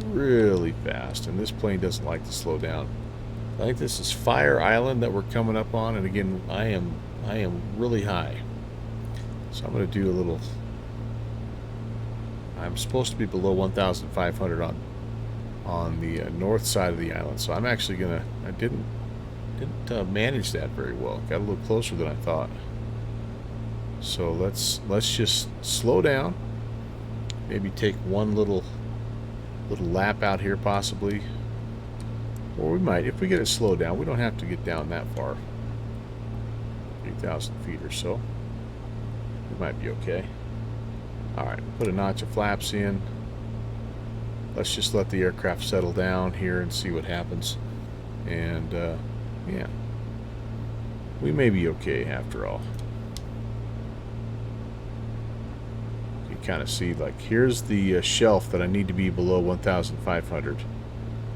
really fast, and this plane doesn't like to slow down. I think this is Fire Island that we're coming up on, and again, I am really high. So I'm going to do a little. I'm supposed to be below 1,500 on the north side of the island, so I'm actually gonna. I didn't manage that very well. Got a little closer than I thought. So let's just slow down. Maybe take one little lap out here, possibly, or we might, if we get it slowed down. We don't have to get down that far. 3,000 feet or so. We might be okay. Alright, put a notch of flaps in. Let's just let the aircraft settle down here and see what happens. And, yeah. We may be okay after all. You kind of see, like, here's the shelf that I need to be below 1,500.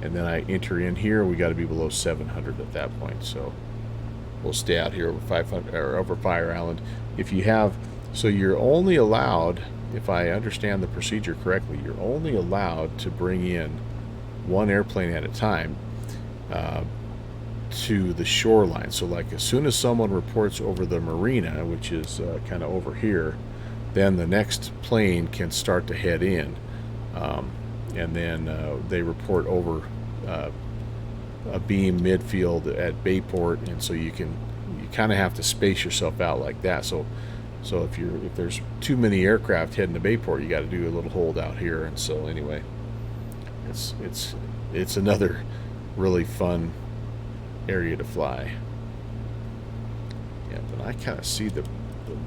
And then I enter in here, we got to be below 700 at that point. So we'll stay out here over 500, or over Fire Island. If you have, so you're only allowed, if I understand the procedure correctly, you're only allowed to bring in one airplane at a time to the shoreline. So like as soon as someone reports over the marina, which is kind of over here, then the next plane can start to head in. And then they report over a beam midfield at Bayport, and so you kind of have to space yourself out like that. So if there's too many aircraft heading to Bayport, you got to do a little hold out here. And so anyway, it's another really fun area to fly. Yeah, but I kind of see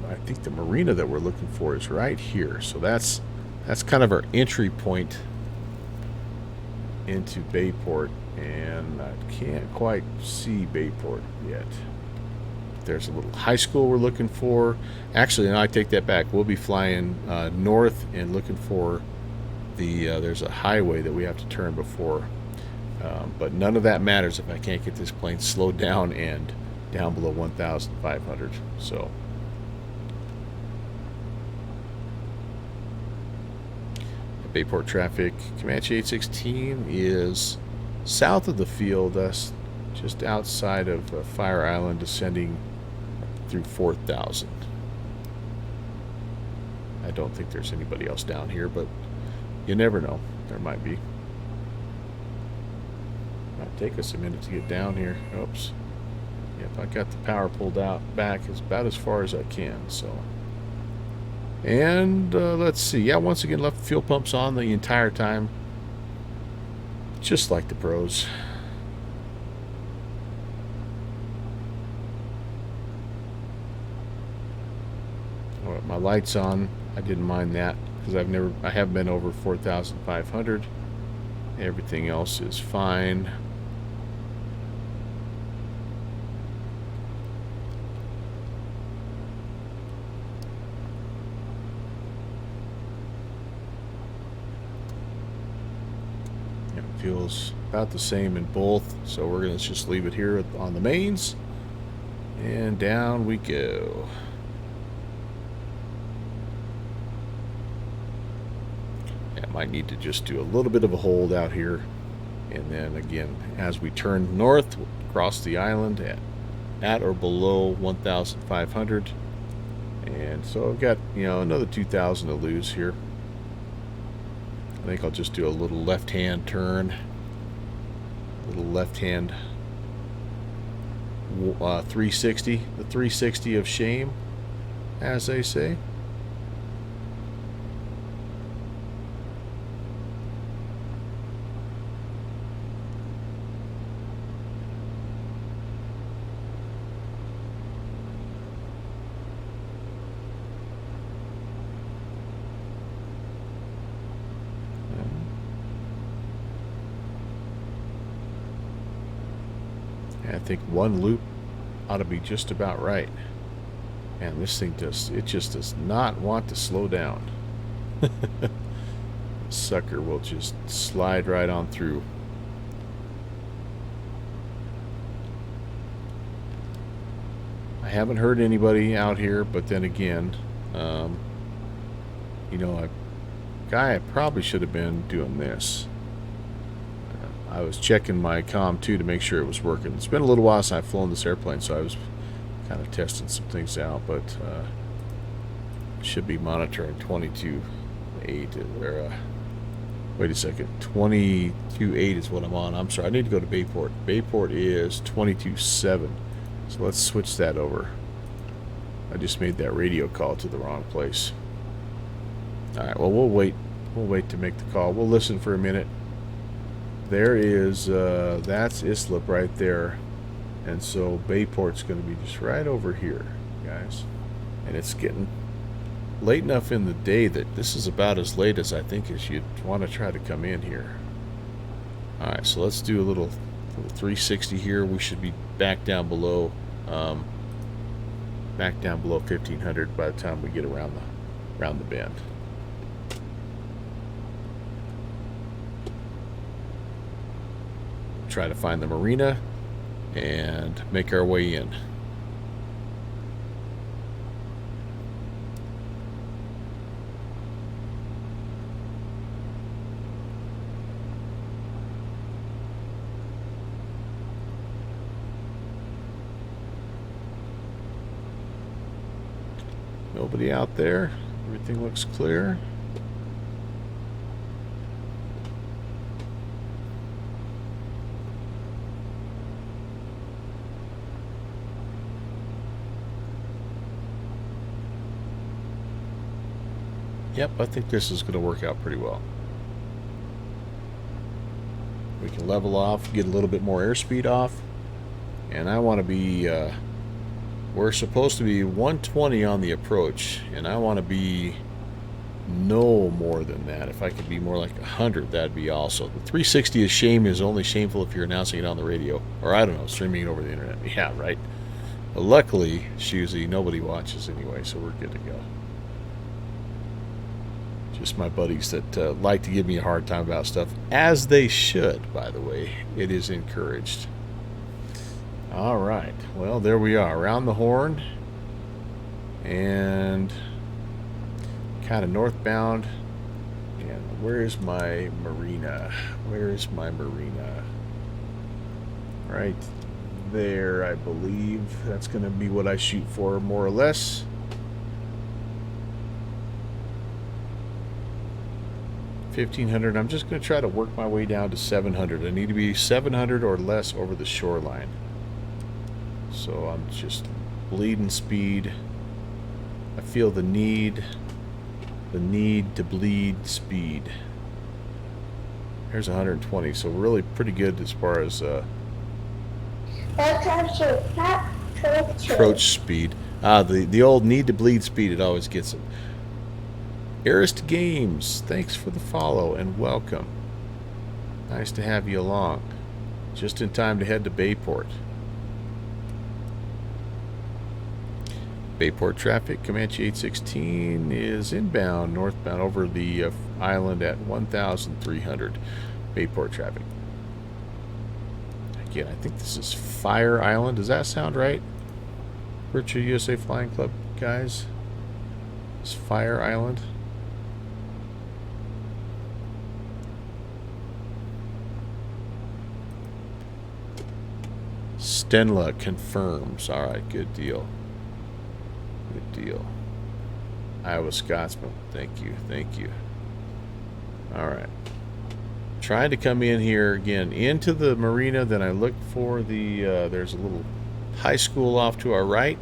I think the marina that we're looking for is right here. So that's kind of our entry point into Bayport, and I can't quite see Bayport yet. There's a little high school we're looking for. Actually, no, I take that back. We'll be flying north and looking for there's a highway that we have to turn before. But none of that matters if I can't get this plane slowed down and down below 1,500. So Bayport traffic, Comanche 816 is south of the field, thus just outside of Fire Island, descending through 4,000. I don't think there's anybody else down here, but you never know. There might be. Might take us a minute to get down here. Oops. Yep, I got the power pulled out back. It's about as far as I can, so. And let's see. Yeah, once again, left the fuel pumps on the entire time. Just like the pros. All right, my light's on. I didn't mind that because I have been over 4,500. Everything else is fine. feels about the same in both, so we're going to just leave it here on the mains, and down we go. Yeah, might need to just do a little bit of a hold out here, and then again as we turn north across the island at or below 1,500. And so I've got, you know, another 2,000 to lose here. I think I'll just do a little left-hand turn, little left-hand 360, the 360 of shame, as they say. I think one loop ought to be just about right. And this thing just does not want to slow down. Sucker will just slide right on through. I haven't heard anybody out here, but then again, you know, I probably should have been doing this. I was checking my comm too to make sure it was working. It's been a little while since I've flown this airplane, so I was kind of testing some things out, but should be monitoring 22.8 or wait a second, 22.8 is what I'm on. I'm sorry, I need to go to Bayport. Bayport is 22.7, so let's switch that over. I just made that radio call to the wrong place. All right, well, we'll wait to make the call. We'll listen for a minute. There is, that's Islip right there. And so Bayport's going to be just right over here, guys. And it's getting late enough in the day that this is about as late as I think as you'd want to try to come in here. Alright, so let's do a little 360 here. We should be back down below 1500 by the time we get around the bend. Try to find the marina and make our way in. Nobody out there. Everything looks clear. Yep, I think this is going to work out pretty well. We can level off, get a little bit more airspeed off, and I want to be, we're supposed to be 120 on the approach, and I want to be no more than that. If I could be more like 100, that'd be also. The 360 is shame is only shameful if you're announcing it on the radio, or I don't know, streaming it over the internet. Yeah, right. But luckily, Shusey, nobody watches anyway, so we're good to go. Just my buddies that like to give me a hard time about stuff, as they should, by the way. It is encouraged. All right, well, there we are, around the horn and kind of northbound. And where's my marina? Where's my marina? Right there, I believe. That's going to be what I shoot for, more or less. 1,500. I'm just going to try to work my way down to 700. I need to be 700 or less over the shoreline. So I'm just bleeding speed. I feel the need to bleed speed. Here's 120, so really pretty good as far as approach speed. The old need to bleed speed, it always gets them. Arist Games, thanks for the follow and welcome. Nice to have you along. Just in time to head to Bayport. Bayport traffic, Comanche 816 is inbound, northbound over the island at 1,300. Bayport traffic. Again, I think this is Fire Island. Does that sound right? Virtual USA Flying Club guys. It's Fire Island. Stenla confirms. All right, good deal. Good deal. Iowa Scotsman. Thank you. Thank you. All right. Trying to come in here again into the marina. Then I look for the, there's a little high school off to our right.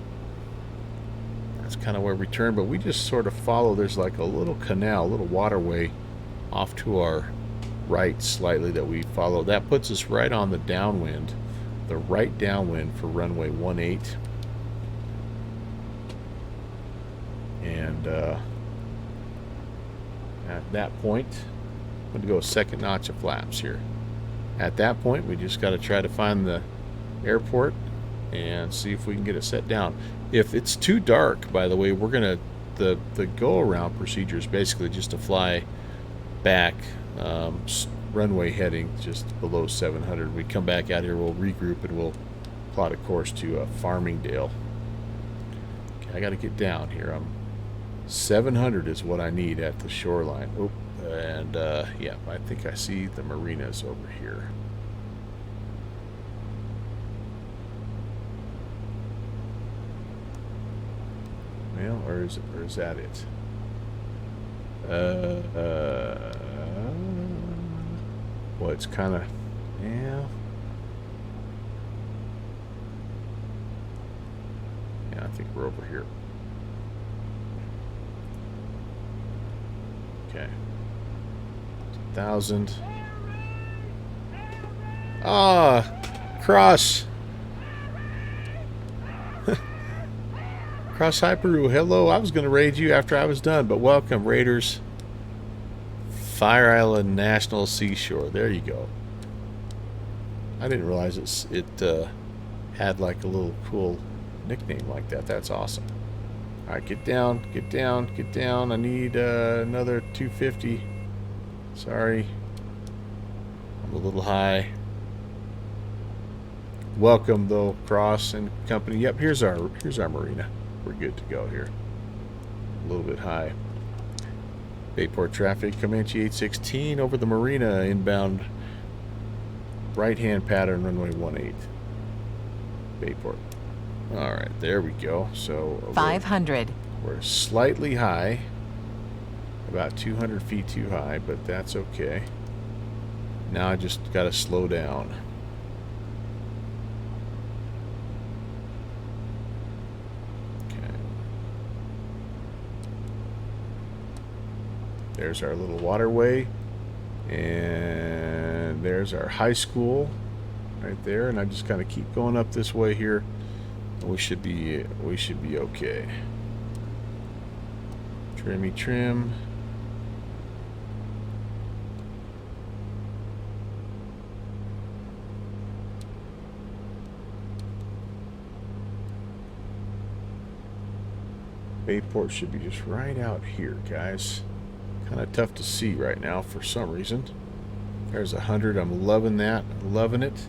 That's kind of where we turn, but we just sort of follow. There's like a little canal, a little waterway off to our right slightly that we follow. That puts us right on the downwind, the right downwind for runway 18. And at that point, I'm going to go a second notch of flaps here. At that point, we just got to try to find the airport and see if we can get it set down. If it's too dark, by the way, we're going to, the go-around procedure is basically just to fly back runway heading just below 700. We come back out here, we'll regroup, and we'll plot a course to Farmingdale. Okay, I got to get down here. 700 is what I need at the shoreline. Oop, and yeah, I think I see the marinas over here. Well, or is that it? Well, it's kind of, yeah. Yeah, I think we're over here. Okay. 1,000. Ah, Cross. Cross Hyperu, hello. I was going to raid you after I was done, but welcome, Raiders. Fire Island National Seashore. There you go. I didn't realize it had like a little cool nickname like that. That's awesome. All right, get down, get down, get down. I need another 250. Sorry, I'm a little high. Welcome though, Cross and company. Yep, here's our marina. We're good to go here. A little bit high. Bayport traffic, Comanche 816 over the marina, inbound right-hand pattern, runway 18. Bayport. All right, there we go. So 500. We're slightly high, about 200 feet too high, but that's okay. Now I just got to slow down. There's our little waterway, and there's our high school right there, and I just kind of keep going up this way here. We should be okay. Trimmy trim. Bayport should be just right out here, guys. Kind of tough to see right now for some reason. There's 100. I'm loving that. Loving it.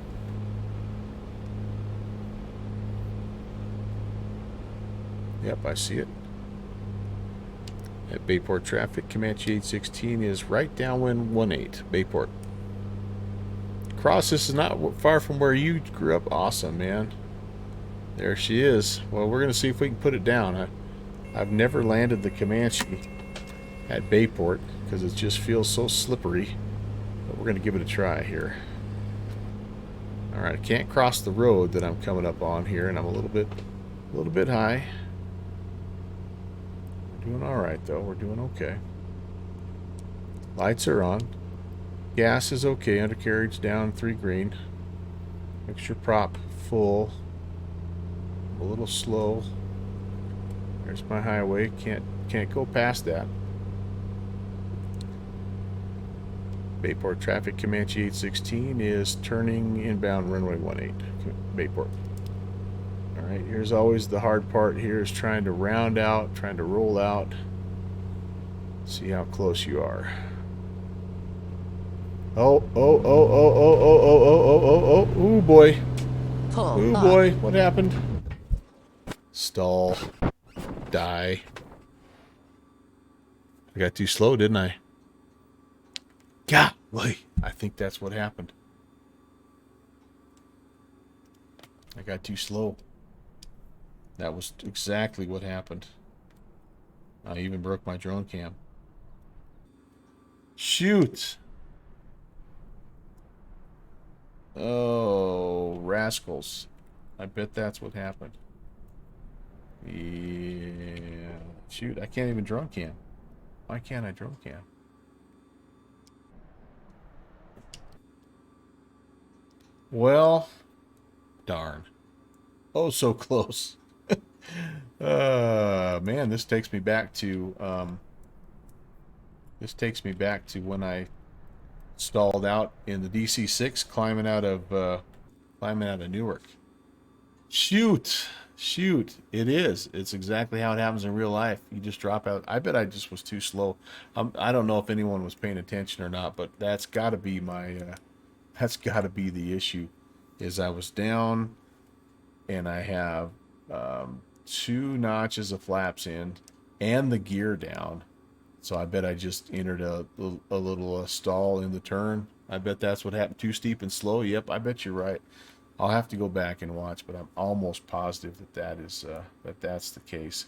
Yep, I see it. At Bayport traffic, Comanche 816 is right downwind 18. Bayport. Cross, this is not far from where you grew up. Awesome, man. There she is. Well, we're going to see if we can put it down. I've never landed the Comanche at Bayport because it just feels so slippery, but we're going to give it a try here. All right, I can't cross the road that I'm coming up on here, and I'm a little bit high. We're doing all right though. We're doing okay. Lights are on. Gas is okay. Undercarriage down 3 green. Mixture prop full. I'm a little slow. There's my highway. Can't go past that. Bayport traffic, Comanche 816 is turning inbound runway 18. Bayport. All right, here's always the hard part here is trying to round out, trying to roll out. See how close you are. Oh, oh, oh, oh, oh, oh, oh, oh, oh, oh, ooh, boy. Pull Ooh, up. boy. What happened? Stall. Die. I got too slow, didn't I? Golly. I think that's what happened. I got too slow. That was exactly what happened. I even broke my drone cam. Shoot. Oh, rascals. I bet that's what happened. Yeah. Shoot, I can't even drone cam. Why can't I drone cam? Well, darn. Oh, so close. Man, this takes me back to when I stalled out in the DC-6 climbing out of Newark. Shoot. Shoot. It is. It's exactly how it happens in real life. You just drop out. I bet I just was too slow. I don't know if anyone was paying attention or not, but that's got to be that's got to be the issue. Is I was down and I have 2 notches of flaps in and the gear down. So I bet I just entered a little stall in the turn. I bet that's what happened. Too steep and slow. Yep, I bet you're right. I'll have to go back and watch, but I'm almost positive that's the case.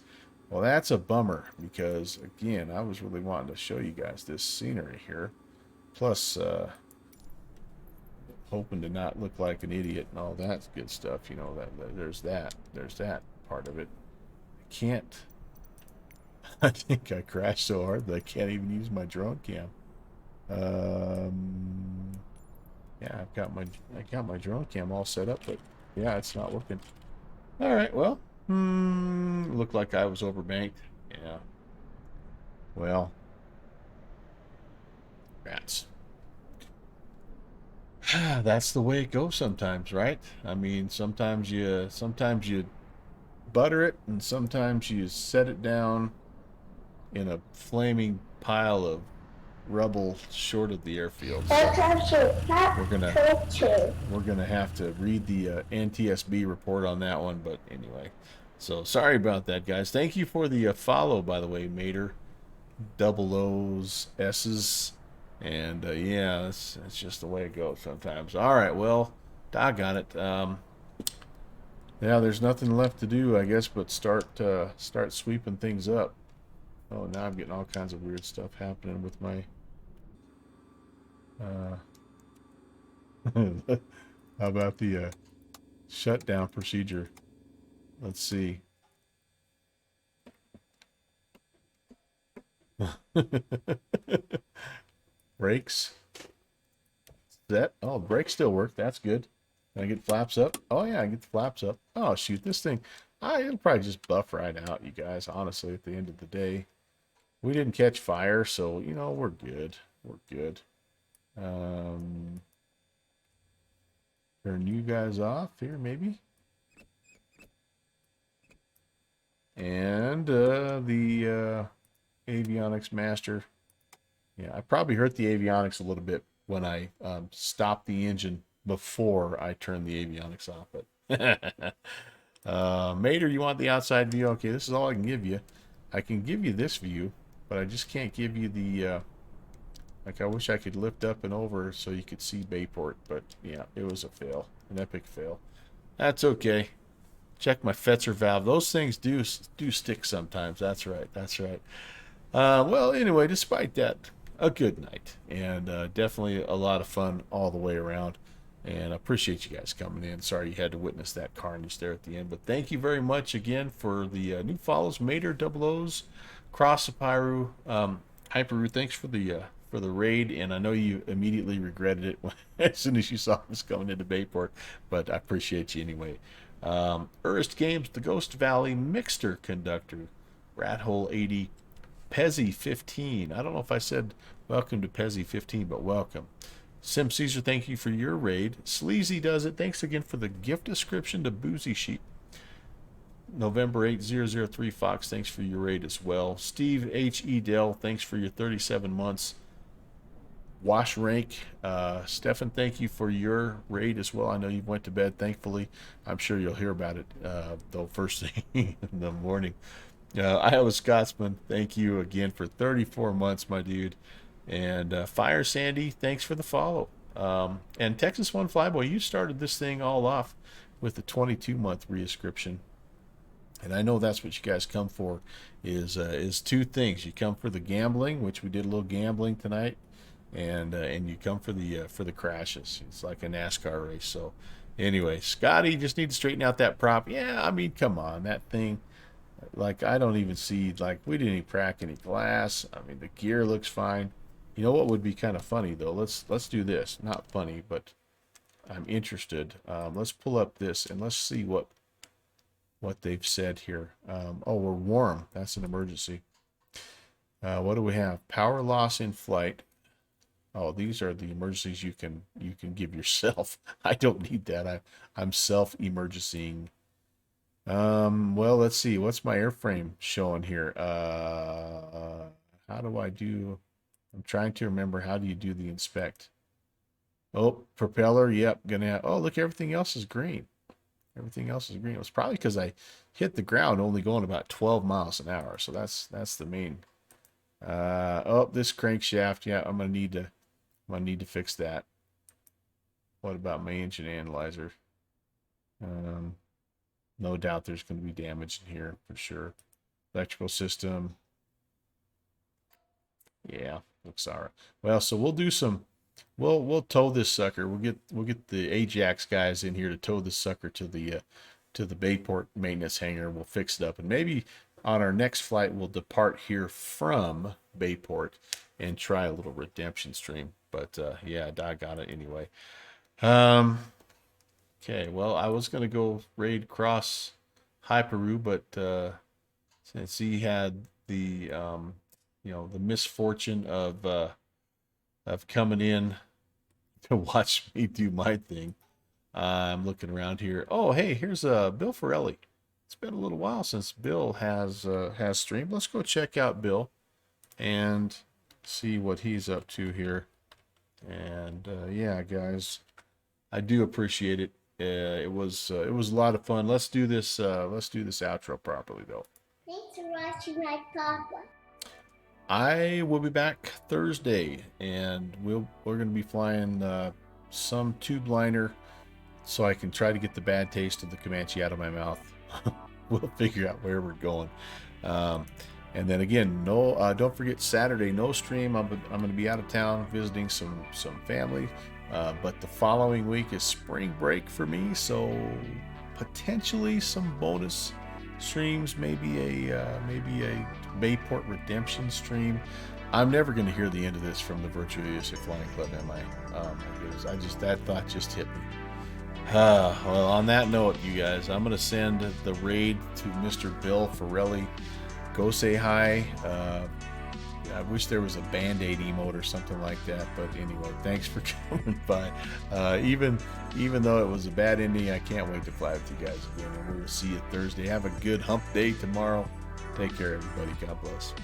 Well, that's a bummer because again, I was really wanting to show you guys this scenery here. Plus, hoping to not look like an idiot and all that good stuff. You know that there's that part of it. I can't. I think I crashed so hard that I can't even use my drone cam. Yeah, I got my drone cam all set up, but yeah, it's not working. All right, well, looked like I was overbanked. Yeah. Well, rats. That's the way it goes sometimes, right? I mean, sometimes you butter it, and sometimes you set it down in a flaming pile of rubble short of the airfield. So we're gonna have to read the NTSB report on that one, but anyway. So sorry about that, guys. Thank you for the follow, by the way, Mater. Double O's, S's, and yeah, that's just the way it goes sometimes. All right, well, doggone it. Yeah, there's nothing left to do, I guess, but start sweeping things up. Oh, now I'm getting all kinds of weird stuff happening with my. How about the shutdown procedure? Let's see. Brakes. Set. Oh, brakes still work. That's good. Can I get flaps up? Oh yeah, I get the flaps up. Oh shoot, this thing. It'll probably just buff right out, you guys. Honestly, at the end of the day, we didn't catch fire, so you know we're good. We're good. Turn you guys off here, maybe. And the avionics master. Yeah, I probably hurt the avionics a little bit when I stopped the engine before I turned the avionics off. But Mater, you want the outside view? Okay, this is all I can give you. I can give you this view, but I just can't give you the like I wish I could lift up and over so you could see Bayport, but yeah, it was a fail, an epic fail. That's okay. Check my Fetzer valve. Those things do stick sometimes. That's right. That's right. Well, anyway, despite that, a good night, and definitely a lot of fun all the way around. And I appreciate you guys coming in. Sorry you had to witness that carnage there at the end, but thank you very much again for the new follows. Mater, Double O's, Cross Pyru, Hyperu. Thanks for the raid, and I know you immediately regretted it as soon as you saw us coming into Bayport, but I appreciate you anyway. Urst Games, The Ghost Valley, Mixter Conductor, Rat Hole 80, Pezzy 15. I don't know if I said welcome to Pezzy 15, but welcome. Sim Caesar, thank you for your raid. Sleazy does it. Thanks again for the gift description to Boozy Sheep. November 8003 Fox, thanks for your raid as well. Steve H. E. Dell, thanks for your 37 months. Wash Rank. Stefan, thank you for your raid as well. I know you went to bed, thankfully. I'm sure you'll hear about it, though, first thing in the morning. Iowa Scotsman, thank you again for 34 months, my dude. And Fire Sandy, thanks for the follow. And Texas One Flyboy, you started this thing all off with the 22-month reinscription. And I know that's what you guys come for is two things. You come for the gambling, which we did a little gambling tonight, and you come for the crashes. It's like a NASCAR race. So anyway, Scotty, just need to straighten out that prop. Yeah, I mean, come on, that thing. Like, I don't even see, like, we didn't even crack any glass. I mean, the gear looks fine. You know what would be kind of funny though? Let's do this. Not funny, but I'm interested. Let's pull up this and let's see what they've said here. Oh, we're warm. That's an emergency. What do we have? Power loss in flight. Oh, these are the emergencies you can give yourself. I don't need that. I'm self-emergencying. Well, let's see. What's my airframe showing here? How do I do? I'm trying to remember. How do you do the inspect? Oh, propeller. Yep. Gonna have, oh, look, everything else is green. Everything else is green. It was probably because I hit the ground only going about 12 miles an hour. So that's the main. Oh, this crankshaft. Yeah, I'm gonna need to fix that. What about my engine analyzer? No doubt there's going to be damage in here for sure. Electrical system. Yeah, looks all right. Well, so we'll do some. We'll tow this sucker. We'll get the Ajax guys in here to tow this sucker to the Bayport maintenance hangar. We'll fix it up, and maybe on our next flight we'll depart here from Bayport and try a little redemption stream. But yeah, doggone it anyway. Okay, well, I was going to go raid cross Hyperu, but since he had the the misfortune of coming in to watch me do my thing, I'm looking around here. Oh, hey, here's Bill Ferrelli. It's been a little while since Bill has streamed. Let's go check out Bill and see what he's up to here. And yeah, guys, I do appreciate it. It was a lot of fun. Let's do this outro properly though. Thanks for watching my papa. I will be back Thursday, and we're going to be flying some tube liner, so I can try to get the bad taste of the Comanche out of my mouth. We'll figure out where we're going. And then again, don't forget Saturday, no stream. I'm going to be out of town visiting some family. But the following week is spring break for me, so potentially some bonus streams, maybe a Bayport redemption stream. I'm never going to hear the end of this from the Virtual USA Flying Club, am I? My goodness, that thought just hit me. Well, on that note, you guys, I'm going to send the raid to Mr. Bill Ferrelli. Go say hi. I wish there was a Band-Aid emote or something like that, but anyway, thanks for coming by. Even though it was a bad ending, I can't wait to fly with you guys again, and we'll see you Thursday. Have a good hump day tomorrow. Take care, everybody. God bless.